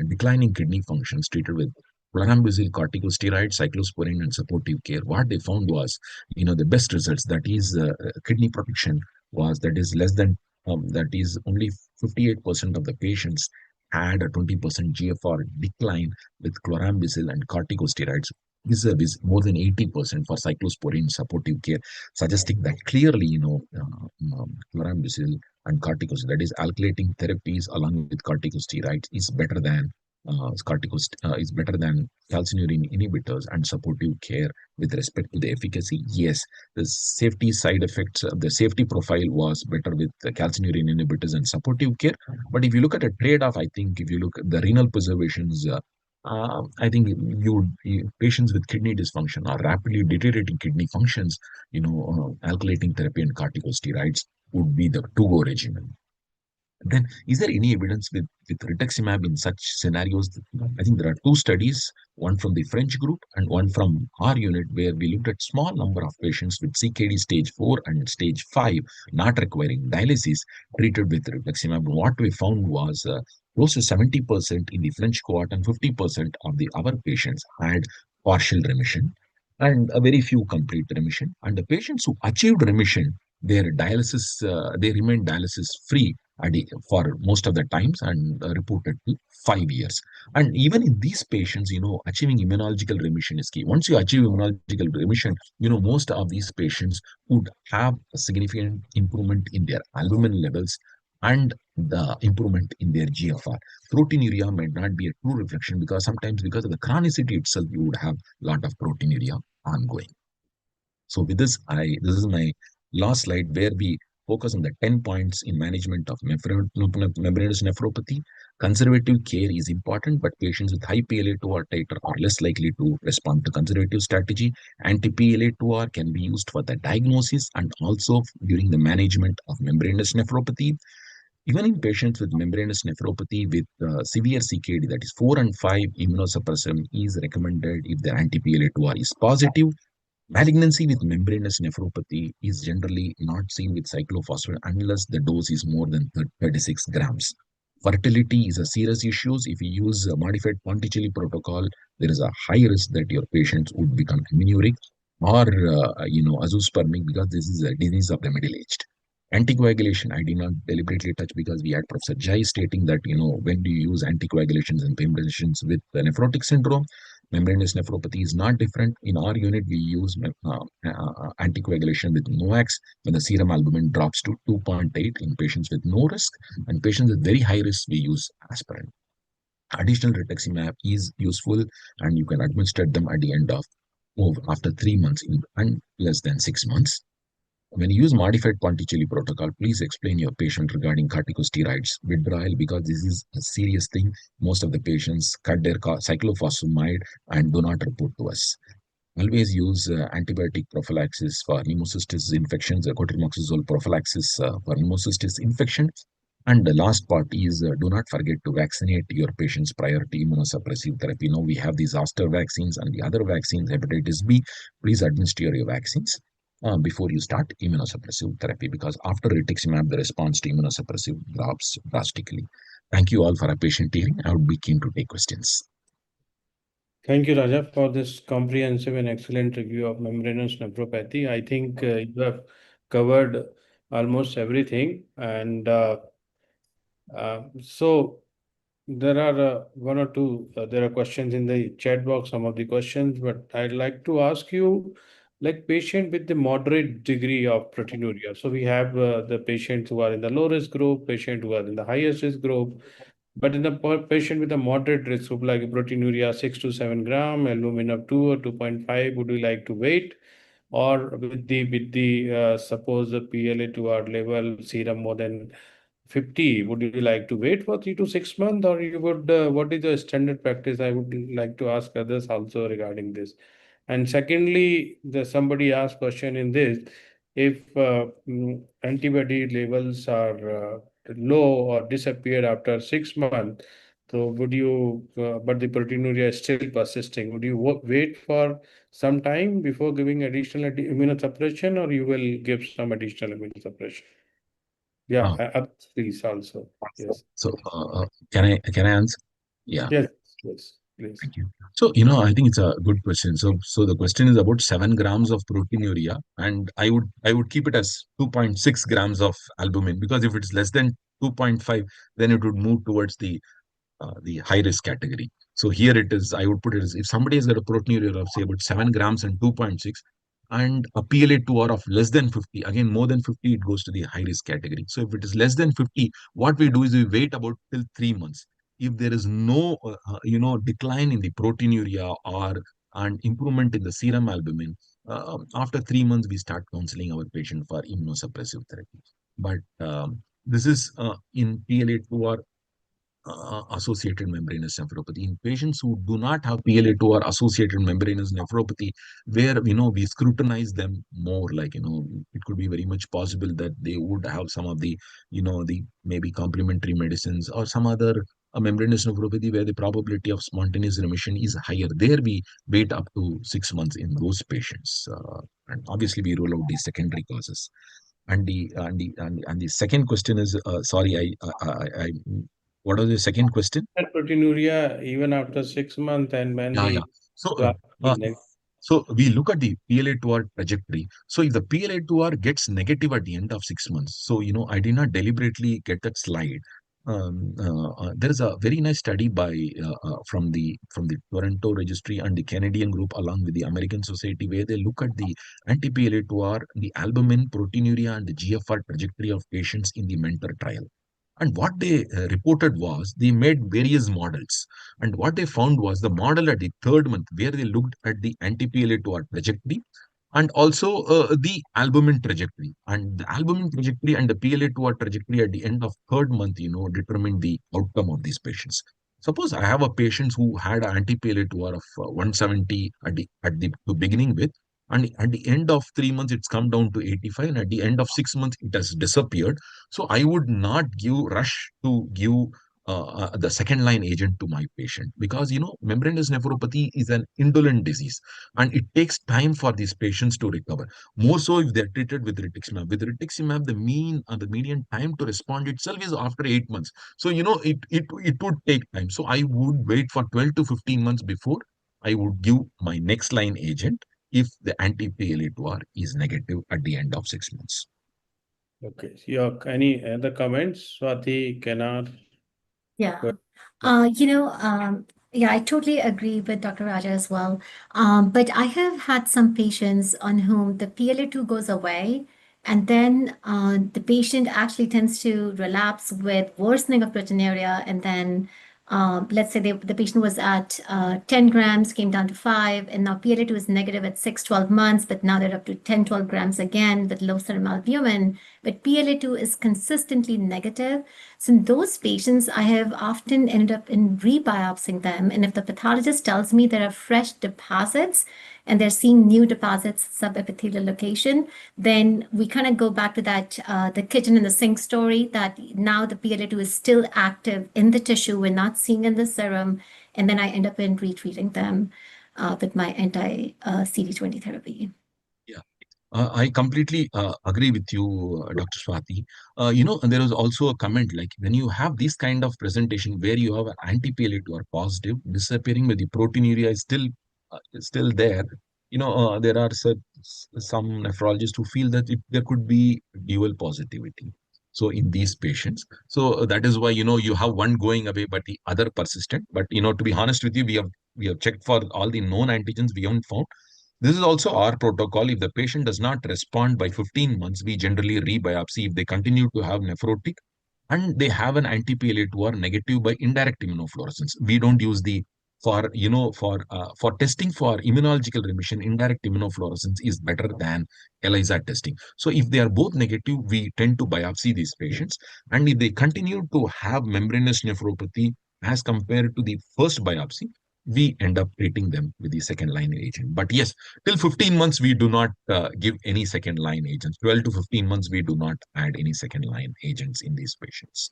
declining kidney functions treated with chlorambucil, corticosteroids, cyclosporine, and supportive care. What they found was, the best results, that is kidney protection, was that is less than that is only 58% of the patients had a 20% GFR decline with chlorambucil and corticosteroids. This is more than 80% for cyclosporine supportive care, suggesting that clearly, chlorambucil and corticosteroids, that is alkylating therapies along with corticosteroids, is better than is better than calcineurin inhibitors and supportive care with respect to the efficacy. Yes, the safety side effects, the safety profile was better with the calcineurin inhibitors and supportive care. But if you look at a trade-off, I think if you look at the renal preservations, I think patients with kidney dysfunction or rapidly deteriorating kidney functions, alkylating therapy and corticosteroids would be the to-go regimen. Then, is there any evidence with rituximab in such scenarios? I think there are two studies, one from the French group and one from our unit, where we looked at small number of patients with CKD stage 4 and stage 5, not requiring dialysis, treated with rituximab. What we found was close to 70% in the French cohort and 50% of the other patients had partial remission and a very few complete remission. And the patients who achieved remission, their dialysis, they remained dialysis free for most of the times and reported to 5 years. And even in these patients, achieving immunological remission is key. Once you achieve immunological remission, most of these patients would have a significant improvement in their albumin levels and the improvement in their GFR. Proteinuria might not be a true reflection because sometimes because of the chronicity itself, you would have a lot of proteinuria ongoing. So with this, this is my last slide where we focus on the 10 points in management of membranous nephropathy. Conservative care is important, but patients with high PLA2R titer are less likely to respond to conservative strategy. Anti-PLA2R can be used for the diagnosis and also during the management of membranous nephropathy. Even in patients with membranous nephropathy with severe CKD, that is 4 and 5, immunosuppression is recommended if the anti-PLA2R is positive. Malignancy with membranous nephropathy is generally not seen with cyclophosphamide unless the dose is more than 36 grams. Fertility is a serious issue. If you use a modified Ponticelli protocol, there is a high risk that your patients would become amenorrheic or azoospermic, because this is a disease of the middle-aged. Anticoagulation, I did not deliberately touch because we had Professor Jai stating that, when do you use anticoagulations in patients with the nephrotic syndrome? Membranous nephropathy is not different. In our unit, we use anticoagulation with NOACs when the serum albumin drops to 2.8 in patients with no risk, and patients with very high risk, we use aspirin. Additional rituximab is useful, and you can administer them at the end of after 3 months and less than 6 months. When you use modified Ponticelli protocol, please explain your patient regarding corticosteroids withdrawal, because this is a serious thing. Most of the patients cut their cyclophosphamide and do not report to us. Always use antibiotic prophylaxis for pneumocystis infections, cotrimoxazole prophylaxis for pneumocystis infection. And the last part is do not forget to vaccinate your patients prior to immunosuppressive therapy. Now we have these zoster vaccines and the other vaccines, hepatitis B. Please administer your vaccines before you start immunosuppressive therapy, because after rituximab, the response to immunosuppressive drops drastically. Thank you all for a patient hearing. I would be keen to take questions. Thank you, Raja, for this comprehensive and excellent review of membranous nephropathy. I think you have covered almost everything. And so there are one or two, there are questions in the chat box, some of the questions, but I'd like to ask you, like patient with the moderate degree of proteinuria. So we have the patients who are in the low risk group, patient who are in the highest risk group, but in the patient with a moderate risk group, like proteinuria 6 to 7 gram, albumin of 2 or 2.5, would you like to wait? Or with the suppose the PLA2R level serum more than 50, would you like to wait for 3 to 6 months, or you would, what is the standard practice? I would like to ask others also regarding this. And secondly, somebody asked question in this, if antibody levels are low or disappear after 6 months, so would you, but the proteinuria is still persisting, would you wait for some time before giving additional immunosuppression, or you will give some additional immunosuppression? Yeah, please also. Yes. So can I answer? Yeah. Yes, please. Thank you. So, I think it's a good question. So the question is about 7 grams of proteinuria, and I would keep it as 2.6 grams of albumin, because if it's less than 2.5, then it would move towards the high risk category. So here it is, I would put it as, if somebody has got a proteinuria of say about 7 grams and 2.6 and a PLA2R of less than 50, again more than 50, it goes to the high risk category. So if it is less than 50, what we do is we wait about till 3 months. If there is no decline in the proteinuria or an improvement in the serum albumin, after 3 months we start counseling our patient for immunosuppressive therapy. But this is in PLA2R associated membranous nephropathy. In patients who do not have PLA2R associated membranous nephropathy, where we scrutinize them more, like it could be very much possible that they would have some of the the maybe complementary medicines or some other membranous nephropathy where the probability of spontaneous remission is higher. There we wait up to 6 months in those patients, and obviously we rule out the secondary causes. And the second question is, sorry, I what was the second question? Proteinuria even after 6 months, and when Yeah. So we look at the PLA2R trajectory. So if the PLA2R gets negative at the end of 6 months, so I did not deliberately get that slide. There is a very nice study by from the Toronto registry and the Canadian group along with the American Society, where they look at the anti-PLA2R, the albumin, proteinuria, and the GFR trajectory of patients in the Mentor trial. And what they reported was they made various models. And what they found was the model at the 3rd month, where they looked at the anti-PLA2R trajectory, and also the albumin trajectory. And the albumin trajectory and the PLA2R trajectory at the end of third month, determine the outcome of these patients. Suppose I have a patient who had an anti-PLA2R of 170 to beginning with, and at the end of 3 months, it's come down to 85, and at the end of 6 months, it has disappeared. So I would not rush to give the second line agent to my patient, because membranous nephropathy is an indolent disease, and it takes time for these patients to recover. More so if they're treated with rituximab. With rituximab, the median time to respond itself is after 8 months. So it would take time. So I would wait for 12 to 15 months before I would give my next line agent if the anti-PLA2R is negative at the end of 6 months. Okay. Yeah. Any other comments, Swati, Kenar? Yeah. Go- Yeah, I totally agree with Dr. Raja as well. But I have had some patients on whom the PLA2 goes away, and then the patient actually tends to relapse with worsening of proteinuria. And then, let's say the patient was at 10 grams, came down to 5, and now PLA2 is negative at 6, 12 months, but now they're up to 10, 12 grams again with low serum albumin. But PLA2 is consistently negative. So in those patients, I have often ended up in rebiopsying them. And if the pathologist tells me there are fresh deposits and they're seeing new deposits subepithelial location, then we kind of go back to that the kitchen and the sink story, that now the PLA2 is still active in the tissue. We're not seeing in the serum. And then I end up in retreating them with my anti-CD20 therapy. Yeah. I completely agree with you, Dr. Swati. And there was also a comment like, when you have this kind of presentation where you have an anti-PLA2R positive disappearing, but the proteinuria is still there. There are some nephrologists who feel that there could be dual positivity. So in these patients, so that is why you have one going away, but the other persistent. But to be honest with you, we have checked for all the known antigens, we haven't found. This is also our protocol. If the patient does not respond by 15 months, we generally rebiopsy. If they continue to have nephrotic and they have an anti-PLA2R negative by indirect immunofluorescence, we don't use the for testing for immunological remission. Indirect immunofluorescence is better than ELISA testing. So if they are both negative, we tend to biopsy these patients, and if they continue to have membranous nephropathy as compared to the first biopsy, we end up treating them with the second line agent. But yes, till 15 months, we do not give any second line agents. 12 to 15 months, we do not add any second line agents in these patients.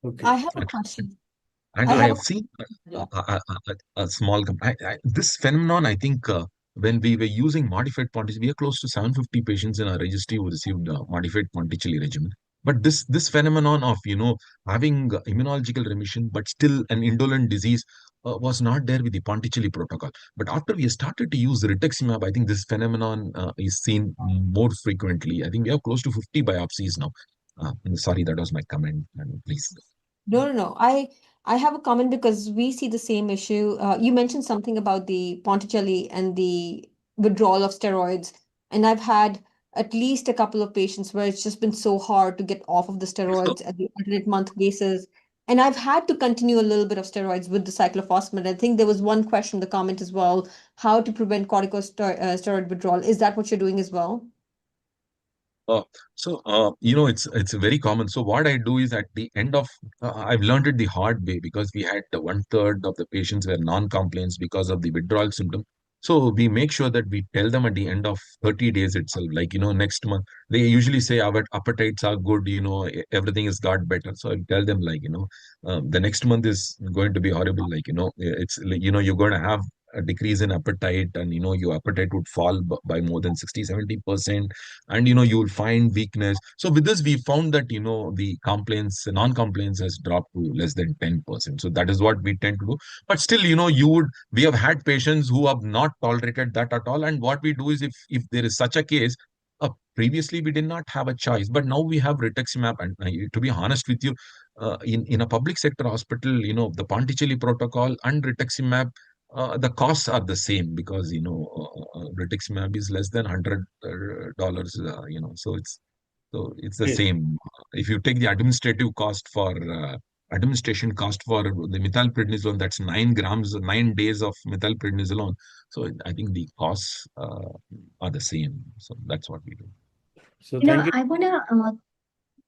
Okay. I have a And, question. and I I have have seen yeah. a small, this phenomenon, I think, when we were using modified Ponticelli, we are close to 750 patients in our registry who received modified Ponticelli regimen. But this phenomenon of having immunological remission but still an indolent disease was not there with the Ponticelli protocol. But after we started to use rituximab, I think this phenomenon is seen more frequently. I think we have close to 50 biopsies now. Sorry, that was my comment. And please. No. I have a comment because we see the same issue. You mentioned something about the Ponticelli and the withdrawal of steroids, and I've had at least a couple of patients where it's just been so hard to get off of the steroids at the alternate month basis. And I've had to continue a little bit of steroids with the cyclophosphamide. I think there was one question in the comment as well, how to prevent corticosteroid withdrawal. Is that what you're doing as well? It's very common. So what I do is, at the end of, I've learned it the hard way, because we had one third of the patients were non-compliance because of the withdrawal symptom. So we make sure that we tell them at the end of 30 days itself, like, next month, they usually say our appetites are good, everything has got better. So I tell them, like, the next month is going to be horrible. Like, it's, like, you're going to have a decrease in appetite, and, your appetite would fall by more than 60-70%, and you'll find weakness. So with this, we found that the non-compliance has dropped to less than 10%. So that is what we tend to do. But still, we have had patients who have not tolerated that at all. And what we do is, if there is such a case, previously we did not have a choice, but now we have rituximab. And to be honest with you, in a public sector hospital, the Ponticelli protocol and rituximab, the costs are the same, because rituximab is less than $100, so it's the Okay. same. If you take the administrative cost for administration cost for the methylprednisolone, that's 9 grams, 9 days of methylprednisolone. So I think the costs are the same. So that's what we do. So You know, thank you. I want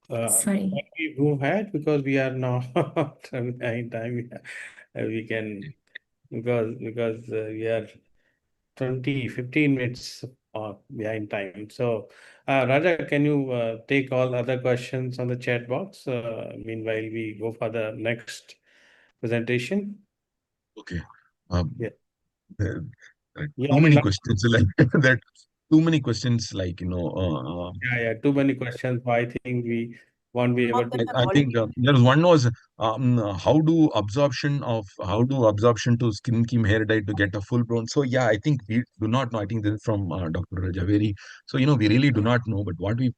to, sorry. Can we move ahead because we are now in time. We can because we are 15 minutes behind time. So, Raja, can you take all other questions on the chat box? Meanwhile, we go for the next presentation. Okay. Yeah. There are Yeah, too many no- questions like that. Too many questions like yeah, too many questions. I think we won't be able Of to. them have I think already there was one was how do absorption to skin kim hair dye to get a full blown. So yeah, I think we do not know. I think this is from Dr. Javeri. So we really do not know. But what this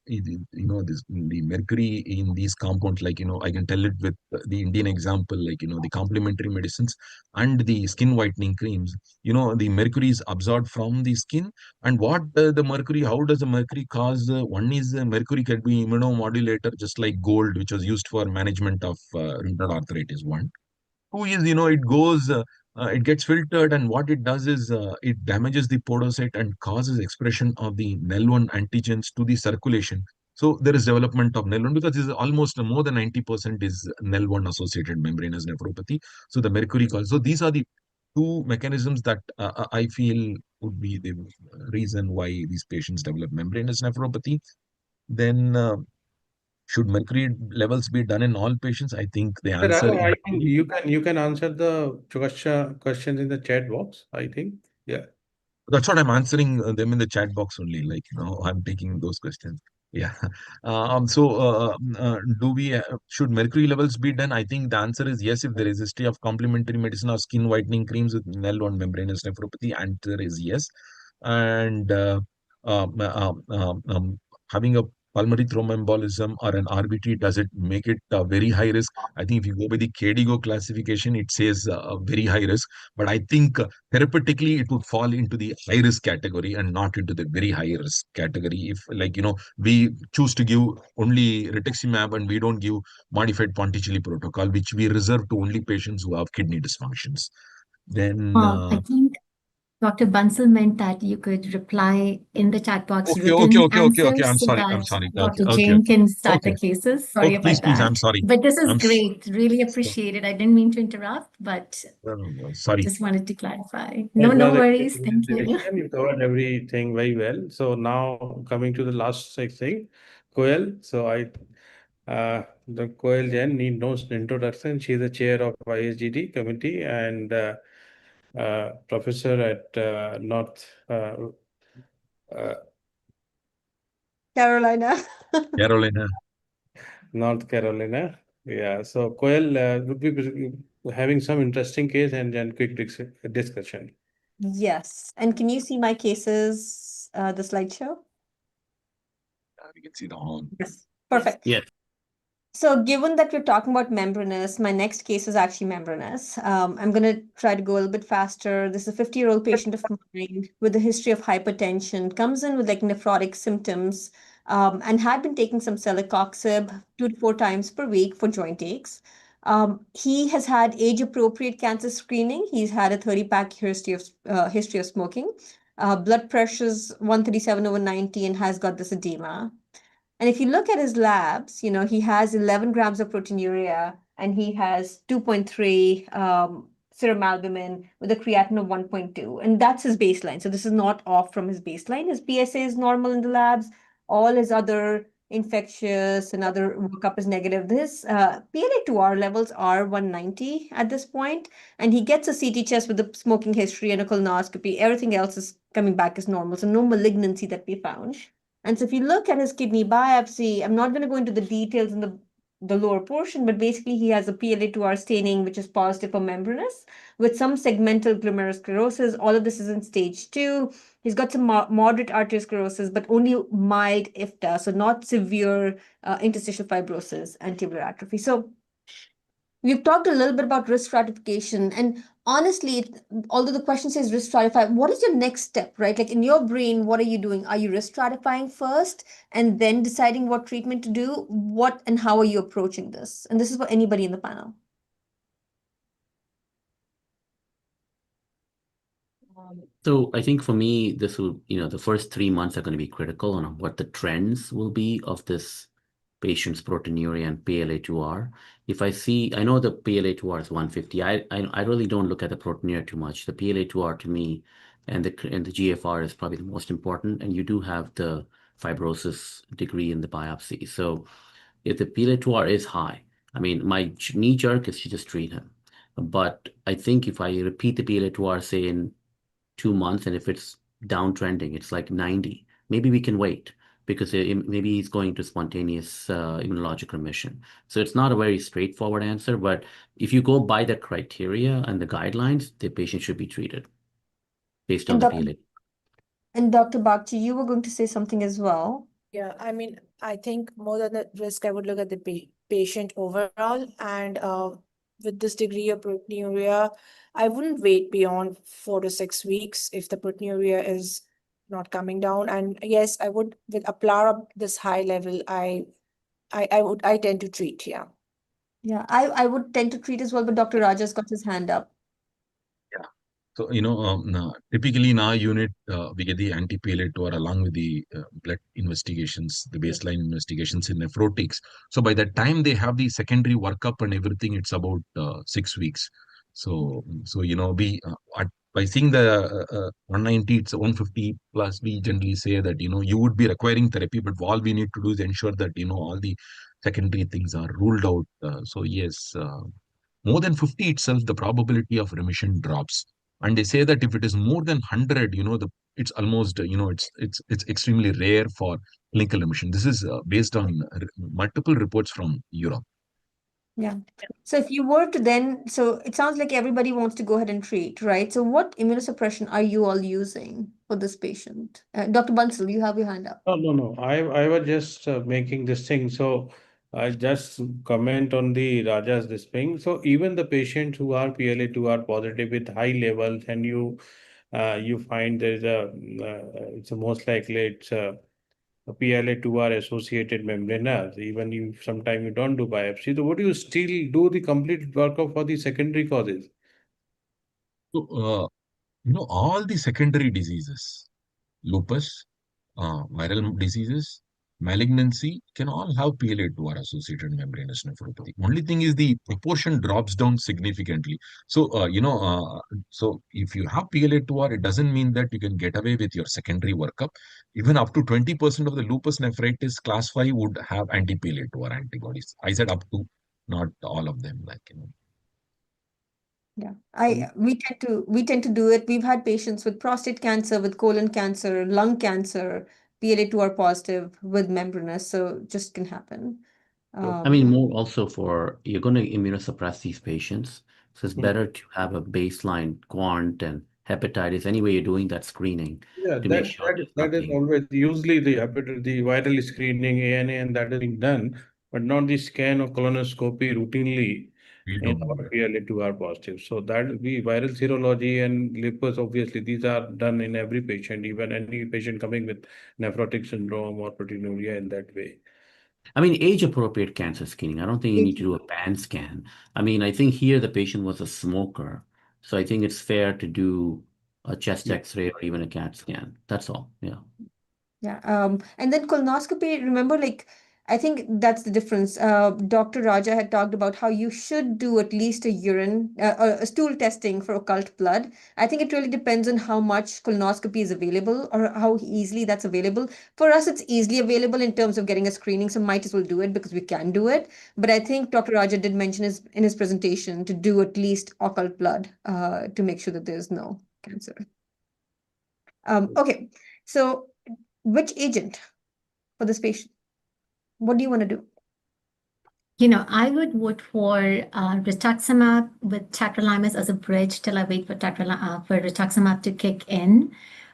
the mercury in these compounds, like I can tell it with the Indian example, like the complementary medicines and the skin whitening creams. The mercury is absorbed from the skin, and what the mercury, how does the mercury cause? One is mercury can be immunomodulator, just like gold, which was used for management of rheumatoid arthritis. One. Two is, it gets filtered, and what it does is it damages the podocyte and causes expression of the NEL1 antigens to the circulation. So there is development of NEL1 because this is almost more than 90% is NEL1 associated membranous nephropathy. So the mercury cause. So these are the two mechanisms that I feel would be the reason why these patients develop membranous nephropathy. Then should mercury levels be done in all patients? I think the answer Raja, is I think you can answer the questions in the chat box. I think. Yeah. that's what I'm answering them in the chat box only. Like, I'm taking those questions. Yeah. Do we should mercury levels be done? I think the answer is yes. If there is history of complementary medicine or skin whitening creams with NEL1 membranous nephropathy, answer is yes. And um, um, um, um, having a pulmonary thromboembolism or an RBT, does it make it very high risk? I think if you go by the KDIGO classification, it says very high risk. But I think therapeutically it would fall into the high risk category and not into the very high risk category. If, like, we choose to give only rituximab and we don't give modified Ponticelli protocol, which we reserve to only patients who have kidney dysfunctions. Then I think Dr. Bansal meant that you could reply in the chat box okay. written answers I'm so sorry. that I'm sorry. Dr. Okay. Jain can start the Okay. cases. Oh, Sorry please, about I'm that. sorry. But this is I'm great. Really appreciate it. I didn't mean to interrupt, but sorry. just wanted to clarify. It was No a worries. great Thank you. presentation. You covered everything very well. So now coming to the last thing, Koel. So the Koel Jain need no introduction. She is the chair of ISGD committee and professor at uh, Carolina. Carolina. North Carolina. Yeah. So Koel would be having some interesting case and then quick discussion. Yes. And can you see my cases, the slideshow? We can see the horn. Yes. Perfect. Yes. So given that we're talking about membranous, my next case is actually membranous. I'm going to try to go a little bit faster. This is a 50-year-old patient of mine with a history of hypertension, comes in with like nephrotic symptoms, and had been taking some celecoxib 2 to 4 times per week for joint aches. He has had age-appropriate cancer screening. He's had a 30-pack history of smoking. Blood pressure's 137/90 and has got this edema. And if you look at his labs, he has 11 grams of proteinuria and he has 2.3 serum albumin with a creatinine of 1.2. And that's his baseline. So this is not off from his baseline. His PSA is normal in the labs. All his other infectious and other workup is negative. His PLA2R levels are 190 at this point, and he gets a CT chest with a smoking history and a colonoscopy. Everything else is coming back as normal. So no malignancy that we found. And so if you look at his kidney biopsy, I'm not going to go into the details in the lower portion, but basically he has a PLA2R staining, which is positive for membranous, with some segmental glomerulosclerosis. All of this is in stage 2. He's got some moderate arteriosclerosis, but only mild IFTA, so not severe interstitial fibrosis and tubular atrophy. So We've talked a little bit about risk stratification, and honestly, although the question says risk stratify, what is your next step, right? Like in your brain, what are you doing? Are you risk stratifying first and then deciding what treatment to do? What and how are you approaching this? And this is for anybody in the panel. So I think for me, this will, the first 3 months are going to be critical on what the trends will be of this patient's proteinuria and PLA2R. If I see, I know the PLA2R is 150. I really don't look at the proteinuria too much. The PLA2R to me and the GFR is probably the most important. And you do have the fibrosis degree in the biopsy. So if the PLA2R is high, I mean, my knee jerk is to just treat him. But I think if I repeat the PLA2R, say in 2 months, and if it's downtrending, it's like 90, maybe we can wait because maybe he's going to spontaneous immunologic remission. So it's not a very straightforward answer, but if you go by the criteria and the guidelines, the patient should be treated based on the PLA. And Dr. Bagchi, you were going to say something as well. Yeah, I mean, I think more than the risk, I would look at the patient overall. And with this degree of proteinuria, I wouldn't wait beyond 4 to 6 weeks if the proteinuria is not coming down. And yes, I would, with a PLAR this high level, I tend to treat, yeah. Yeah, I would tend to treat as well, but Dr. Raja's got his hand up. Yeah. So, typically in our unit, we get the anti-PLA2R along with the blood investigations, the baseline investigations in nephrotics. So by the time they have the secondary workup and everything, it's about 6 weeks. So by seeing the 190, it's 150 plus, we generally say that, you would be requiring therapy, but all we need to do is ensure that, all the secondary things are ruled out. So yes, more than 50 itself, the probability of remission drops. And they say that if it is more than 100, it's almost, it's extremely rare for clinical remission. This is based on multiple reports from Europe. Yeah. So if you were to then, so it sounds like everybody wants to go ahead and treat, right? So what immunosuppression are you all using for this patient? Dr. Bansal, you have your hand up. No. I was just making this thing. So I just comment on the Raja's this thing. So even the patients who are PLA2R positive with high levels, and you find there's it's most likely it's a PLA2R associated membranous. Even if sometimes you don't do biopsy, so would you still do the complete workup for the secondary causes? So, all the secondary diseases, lupus, viral diseases, malignancy can all have PLA2R associated membranous nephropathy. Only thing is the proportion drops down significantly. So, so if you have PLA2R, it doesn't mean that you can get away with your secondary workup. Even up to 20% of the lupus nephritis class 5 would have anti-PLA2R antibodies. I said up to, not all of them, Yeah, we tend to do it. We've had patients with prostate cancer, with colon cancer, lung cancer, PLA2R positive with membranous, so just can happen. I mean, more also you're going to immunosuppress these patients. So it's better to have a baseline quant and hepatitis. Anyway, you're doing that screening to make sure that is always usually the viral screening, ANA, and that is being done, but not the scan or colonoscopy routinely in our PLA2R positive. So that the viral serology and lupus, obviously, these are done in every patient, even any patient coming with nephrotic syndrome or proteinuria in that way. I mean, age-appropriate cancer screening. I don't think you need to do a pan scan. I mean, I think here the patient was a smoker. So I think it's fair to do a chest X-ray or even a CAT scan. That's all. Yeah. Yeah. And then colonoscopy, remember, like, I think that's the difference. Dr. Raja had talked about how you should do at least a urine, a stool testing for occult blood. I think it really depends on how much colonoscopy is available or how easily that's available. For us, it's easily available in terms of getting a screening, so might as well do it because we can do it. But I think Dr. Raja did mention in his presentation to do at least occult blood to make sure that there's no cancer. Okay, so which agent for this patient? What do you want to do? I would vote for rituximab with tacrolimus as a bridge till I wait for rituximab to kick in.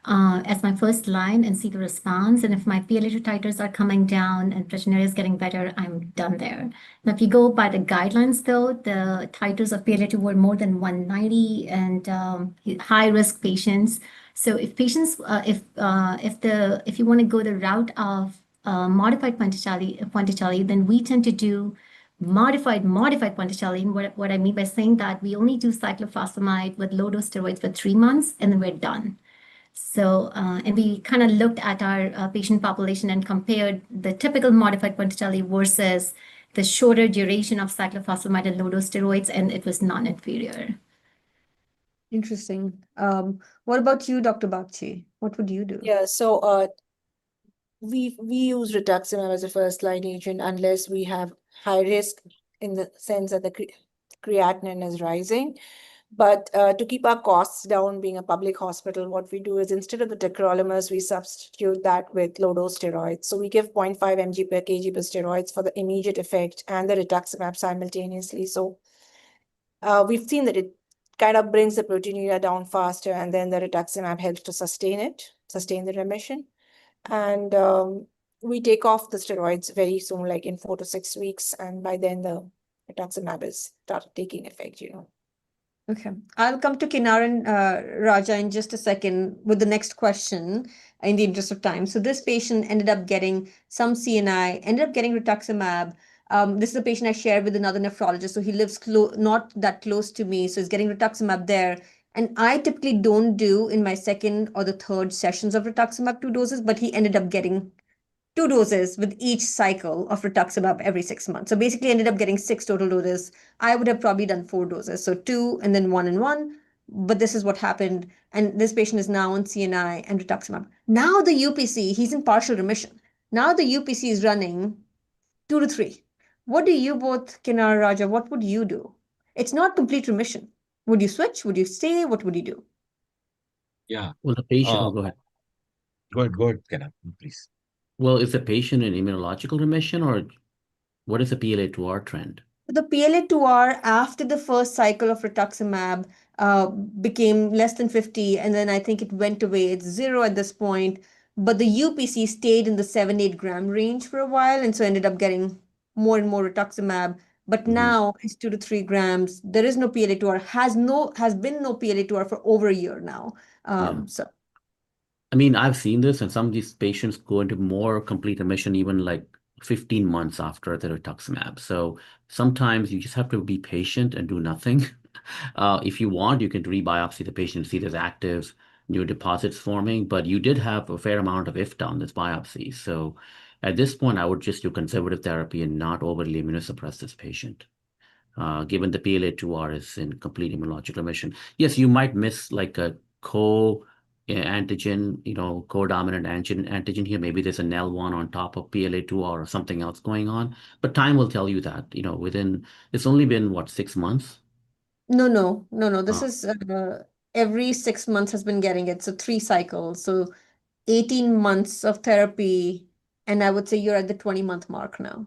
as my first line and see the response. And if my PLA2 titers are coming down and proteinuria is getting better, I'm done there. Now, if you go by the guidelines, though, the titers of PLA2 were more than 190 and high-risk patients. So if patients, if you want to go the route of modified Ponticelli, then we tend to do modified Ponticelli. And what I mean by saying that, we only do cyclophosphamide with low-dose steroids for 3 months, and then we're done. So, and we kind of looked at our patient population and compared the typical modified Ponticelli versus the shorter duration of cyclophosphamide and low-dose steroids, and it was non-inferior. Interesting. What about you, Dr. Bagchi? What would you do? Yeah, so we use rituximab as a first-line agent unless we have high risk in the sense that the creatinine is rising. But to keep our costs down, being a public hospital, what we do is instead of the tacrolimus, we substitute that with low-dose steroids. So we give 0.5 mg per kg per steroids for the immediate effect and the rituximab simultaneously. So we've seen that it kind of brings the proteinuria down faster, and then the rituximab helps to sustain the remission. And we take off the steroids very soon, like in 4 to 6 weeks, and by then the rituximab is started taking effect, Okay, I'll come to Kinar and Raja in just a second with the next question in the interest of time. So this patient ended up getting some CNI, ended up getting rituximab. This is a patient I shared with another nephrologist, so he lives not that close to me, so he's getting rituximab there. And I typically don't do in my second or the third sessions of rituximab 2 doses, but he ended up getting 2 doses with each cycle of rituximab every 6 months. So basically ended up getting 6 total doses. I would have probably done 4 doses. So 2 and then 1 and 1. But this is what happened. And this patient is now on CNI and rituximab. Now the UPC, he's in partial remission. Now the UPC is running 2 to 3. What do you both, Kinar, Raja, what would you do? It's not complete remission. Would you switch? Would you stay? What would you do? Yeah. Well, the patient, Uh, go ahead. Go ahead, Kenna, please. Well, is the patient in immunological remission, or what is the PLA2R trend? The PLA2R after the first cycle of rituximab became less than 50, and then I think it went away. It's 0 at this point, but the UPC stayed in the 7-8 gram range for a while, and so ended up getting more and more rituximab. But now it's 2 to 3 grams. There is no PLA2R. Has been no PLA2R for over a year now. So I mean, I've seen this, and some of these patients go into more complete remission even like 15 months after the rituximab. So sometimes you just have to be patient and do nothing. If you want, you can rebiopsy the patient, see there's active new deposits forming, but you did have a fair amount of IFTA on this biopsy. So at this point, I would just do conservative therapy and not overly immunosuppress this patient. Given the PLA2R is in complete immunological remission. Yes, you might miss like a antigen, co-dominant antigen here. Maybe there's a NEL1 on top of PLA2R or something else going on. But time will tell you that, it's only been, what, 6 months? No. This is every 6 months has been getting it. So 3 cycles. So 18 months of therapy, and I would say you're at the 20-month mark now.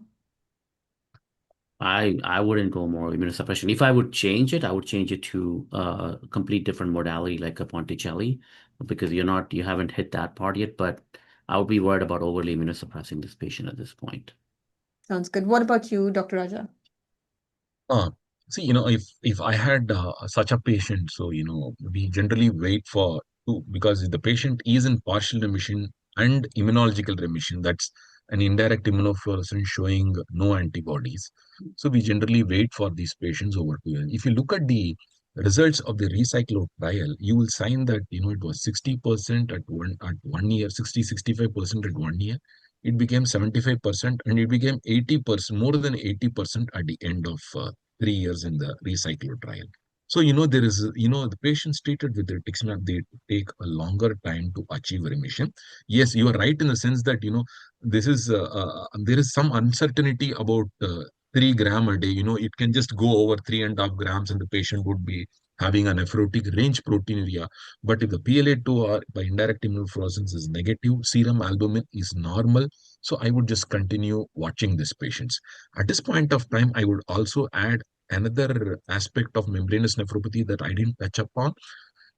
I wouldn't go more immunosuppression. If I would change it, I would change it to a complete different modality like a Ponticelli, because you haven't hit that part yet, but I would be worried about overly immunosuppressing this patient at this point. Sounds good. What about you, Dr. Raja? See, if I had such a patient, so we generally wait for two, because if the patient is in partial remission and immunological remission, that's an indirect immunofluorescence showing no antibodies. So we generally wait for these patients over 2 years. If you look at the results of the recyclo trial, you will find that it was 60% at 1 year, 65% at 1 year. It became 75%, and it became 80%, more than 80% at the end of 3 years in the recyclo trial. So, there is, the patients treated with rituximab, they take a longer time to achieve remission. Yes, you are right in the sense that, this is, there is some uncertainty about 3 gram a day. It can just go over 3.5 grams and the patient would be having a nephrotic range proteinuria. But if the PLA2R by indirect immunofluorescence is negative, serum albumin is normal. So I would just continue watching these patients. At this point of time, I would also add another aspect of membranous nephropathy that I didn't touch upon.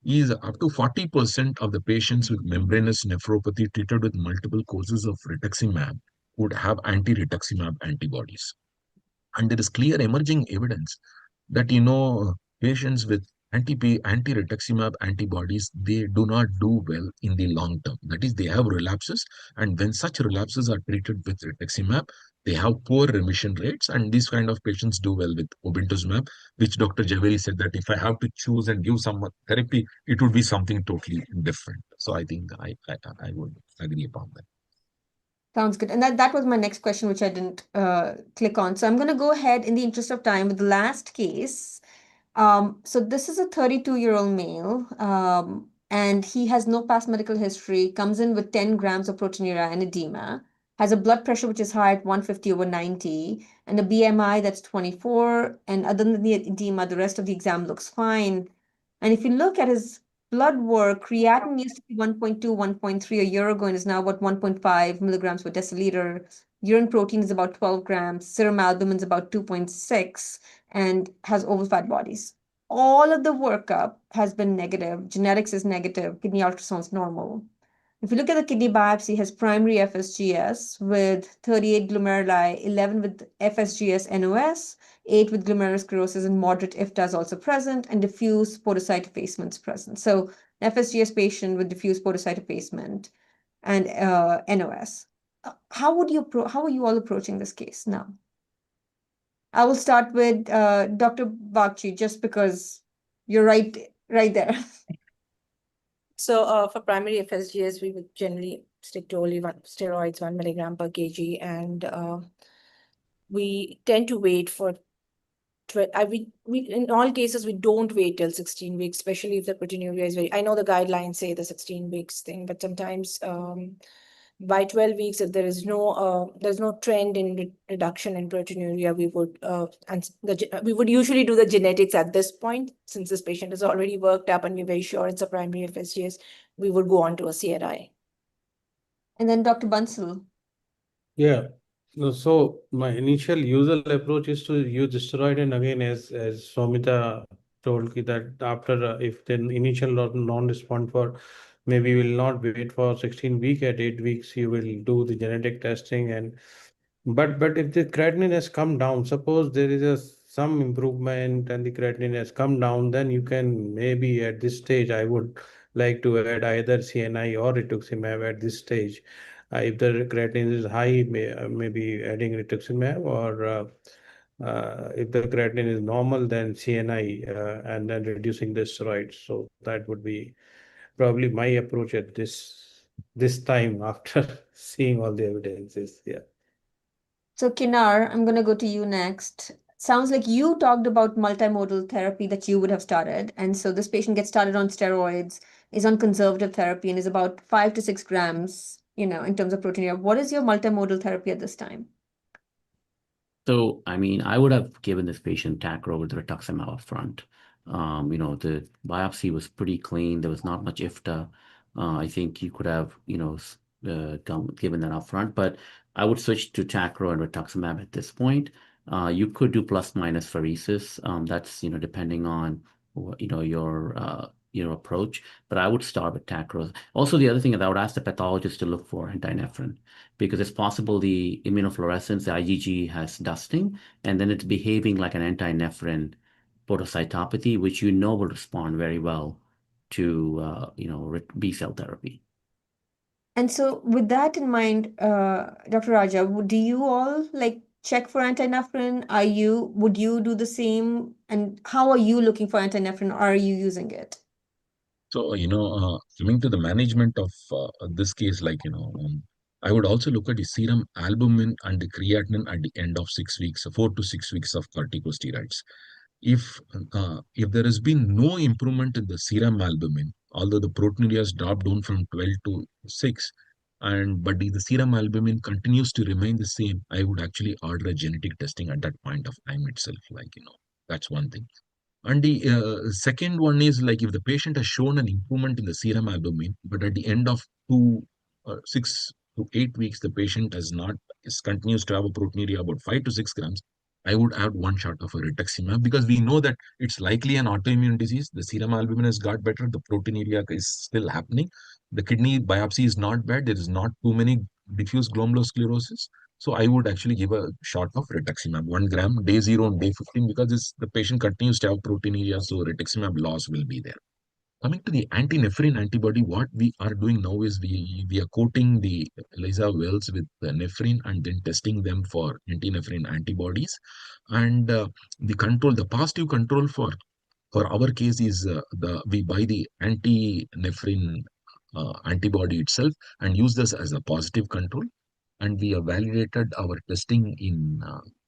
is up to 40% of the patients with membranous nephropathy treated with multiple courses of rituximab would have anti-rituximab antibodies. And there is clear emerging evidence that patients with anti-rituximab antibodies, they do not do well in the long term. That is, they have relapses, and when such relapses are treated with rituximab, they have poor remission rates, and these kind of patients do well with obinutuzumab, which Dr. Javeri said that if I have to choose and give some therapy, it would be something totally different. So I think I would agree upon that. Sounds good. And that was my next question, which I didn't click on. So I'm going to go ahead in the interest of time with the last case. So this is a 32-year-old male, and he has no past medical history, comes in with 10 grams of proteinuria and edema, has a blood pressure which is high at 150/90, and a BMI that's 24. And other than the edema, the rest of the exam looks fine. And if you look at his blood work, creatinine used to be 1.2, 1.3 a year ago and is now about 1.5 milligrams per deciliter. Urine protein is about 12 grams. Serum albumin is about 2.6 and has oval fat bodies. All of the workup has been negative. Genetics is negative. Kidney ultrasound is normal. If you look at the kidney biopsy, has primary FSGS with 38 glomeruli, 11 with FSGS NOS, 8 with glomerulosclerosis, and moderate IFTA is also present, and diffuse podocyte effacement is present. So FSGS patient with diffuse podocyte effacement and NOS. How are you all approaching this case now? I will start with Dr. Bagchi, just because you're right there. So for primary FSGS, we would generally stick to only steroids, 1 milligram per kg, and we tend to wait for. We in all cases we don't wait till 16 weeks, especially if the proteinuria is very. I know the guidelines say the 16 weeks thing, but sometimes by 12 weeks, if there is there's no trend in reduction in proteinuria, we would usually do the genetics at this point, since this patient is already worked up and we're very sure it's a primary FSGS, we would go on to a CRI. And then Dr. Bansal. Yeah. So my initial usual approach is to use steroid, and again, as Somita told that after if the initial non-respond for, maybe will not wait for 16 weeks, at 8 weeks you will do the genetic testing. And but if the creatinine has come down, suppose there is some improvement and the creatinine has come down, then you can maybe at this stage I would like to add either CNI or rituximab at this stage. If the creatinine is high, maybe adding rituximab, or if the creatinine is normal, then CNI, and then reducing the steroids. So that would be probably my approach at this time after seeing all the evidences. Yeah. So Kinar, I'm going to go to you next. Sounds like you talked about multimodal therapy that you would have started. And so this patient gets started on steroids, is on conservative therapy, and is about 5 to 6 grams, in terms of proteinuria. What is your multimodal therapy at this time? So, I mean, I would have given this patient tacro with rituximab up front. The biopsy was pretty clean. There was not much IFTA. I think you could have, given that up front, but I would switch to tacro and rituximab at this point. You could do plus minus pheresis. That's, depending on, your approach, but I would start with tacros. Also, the other thing is I would ask the pathologist to look for antinephrine, because it's possible the immunofluorescence, the IgG, has dusting, and then it's behaving like an antinephrine podocytopathy, which will respond very well to B-cell therapy. And so with that in mind, Dr. Raja, do you all check for antinephrine? Would you do the same? And how are you looking for antinephrine? Are you using it? So, coming to the management of this case, I would also look at the serum albumin and the creatinine at the end of 6 weeks, 4 to 6 weeks of corticosteroids. If there has been no improvement in the serum albumin, although the proteinuria has dropped down from 12 to 6, but the serum albumin continues to remain the same, I would actually order a genetic testing at that point of time itself. That's one thing. And the second one is if the patient has shown an improvement in the serum albumin, but at the end of 6 to 8 weeks, the patient continues to have a proteinuria about 5 to 6 grams, I would add one shot of a rituximab because we know that it's likely an autoimmune disease. The serum albumin has got better. The proteinuria is still happening. The kidney biopsy is not bad. There is not too many diffuse glomulosclerosis. So I would actually give a shot of rituximab, 1 gram, day 0 and day 15, because the patient continues to have proteinuria, so rituximab loss will be there. Coming to the anti-nephrin antibody, what we are doing now is we are coating the ELISA wells with the nephrin and then testing them for anti-nephrin antibodies. And the positive control for our case is we buy the anti-nephrin antibody itself and use this as a positive control. And we have validated our testing in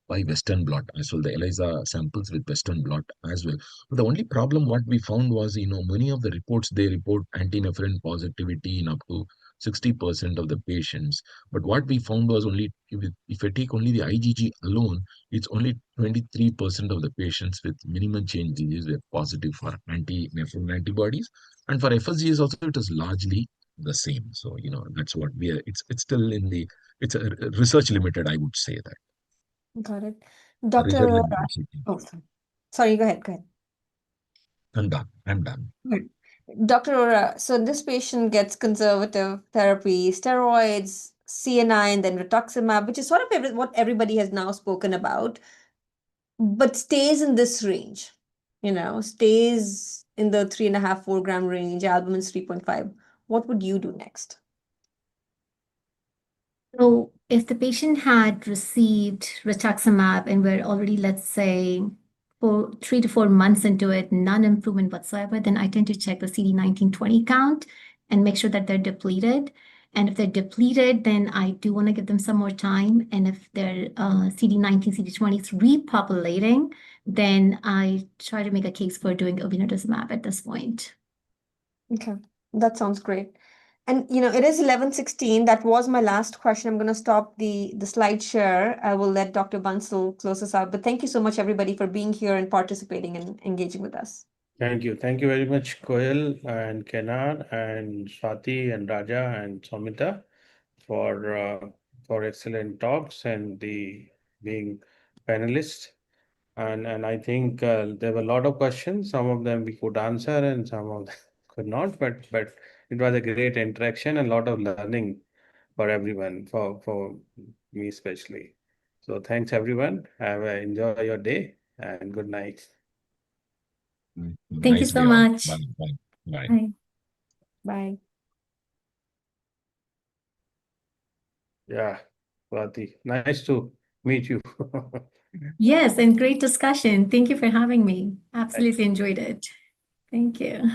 by Western blot as well, the ELISA samples with Western blot as well. But the only problem what we found was, many of the reports, they report anti-nephrin positivity in up to 60% of the patients. But what we found was only, if I take only the IgG alone, it's only 23% of the patients with minimum change disease were positive for anti-nephrin antibodies. And for FSGS also, it is largely the same. So, that's what we are, it's still in the, it's a research limited, I would say that. Got it. Research Dr. Arora. limited setting. Oh, sorry, go ahead. I'm done. Good. Dr. Arora, so this patient gets conservative therapy, steroids, CNI, and then rituximab, which is sort of what everybody has now spoken about, but stays in this range, stays in the 3.5, 4 gram range, albumin is 3.5. What would you do next? So if the patient had received rituximab and we're already, let's say, 3 to 4 months into it, none improvement whatsoever, then I tend to check the CD19-20 count and make sure that they're depleted. And if they're depleted, then I do want to give them some more time. And if their CD19, CD20 is repopulating, then I try to make a case for doing obinutuzumab at this point. Okay, that sounds great. And it is 11:16. That was my last question. I'm going to stop the slide share. I will let Dr. Bansal close us out. But thank you so much, everybody, for being here and participating and engaging with us. Thank you. Thank you very much, Koel and Kenar and Swati and Raja and Samita for excellent talks and the being panelists. And I think there were a lot of questions. Some of them we could answer and some of them could not. But it was a great interaction and a lot of learning for everyone, for me especially. So thanks everyone. Enjoy your day and good night. Thank you so much. Bye. Bye. Bye. Yeah, Swati, nice to meet you. Yes, and great discussion. Thank you for having me. Absolutely enjoyed it. Thank you.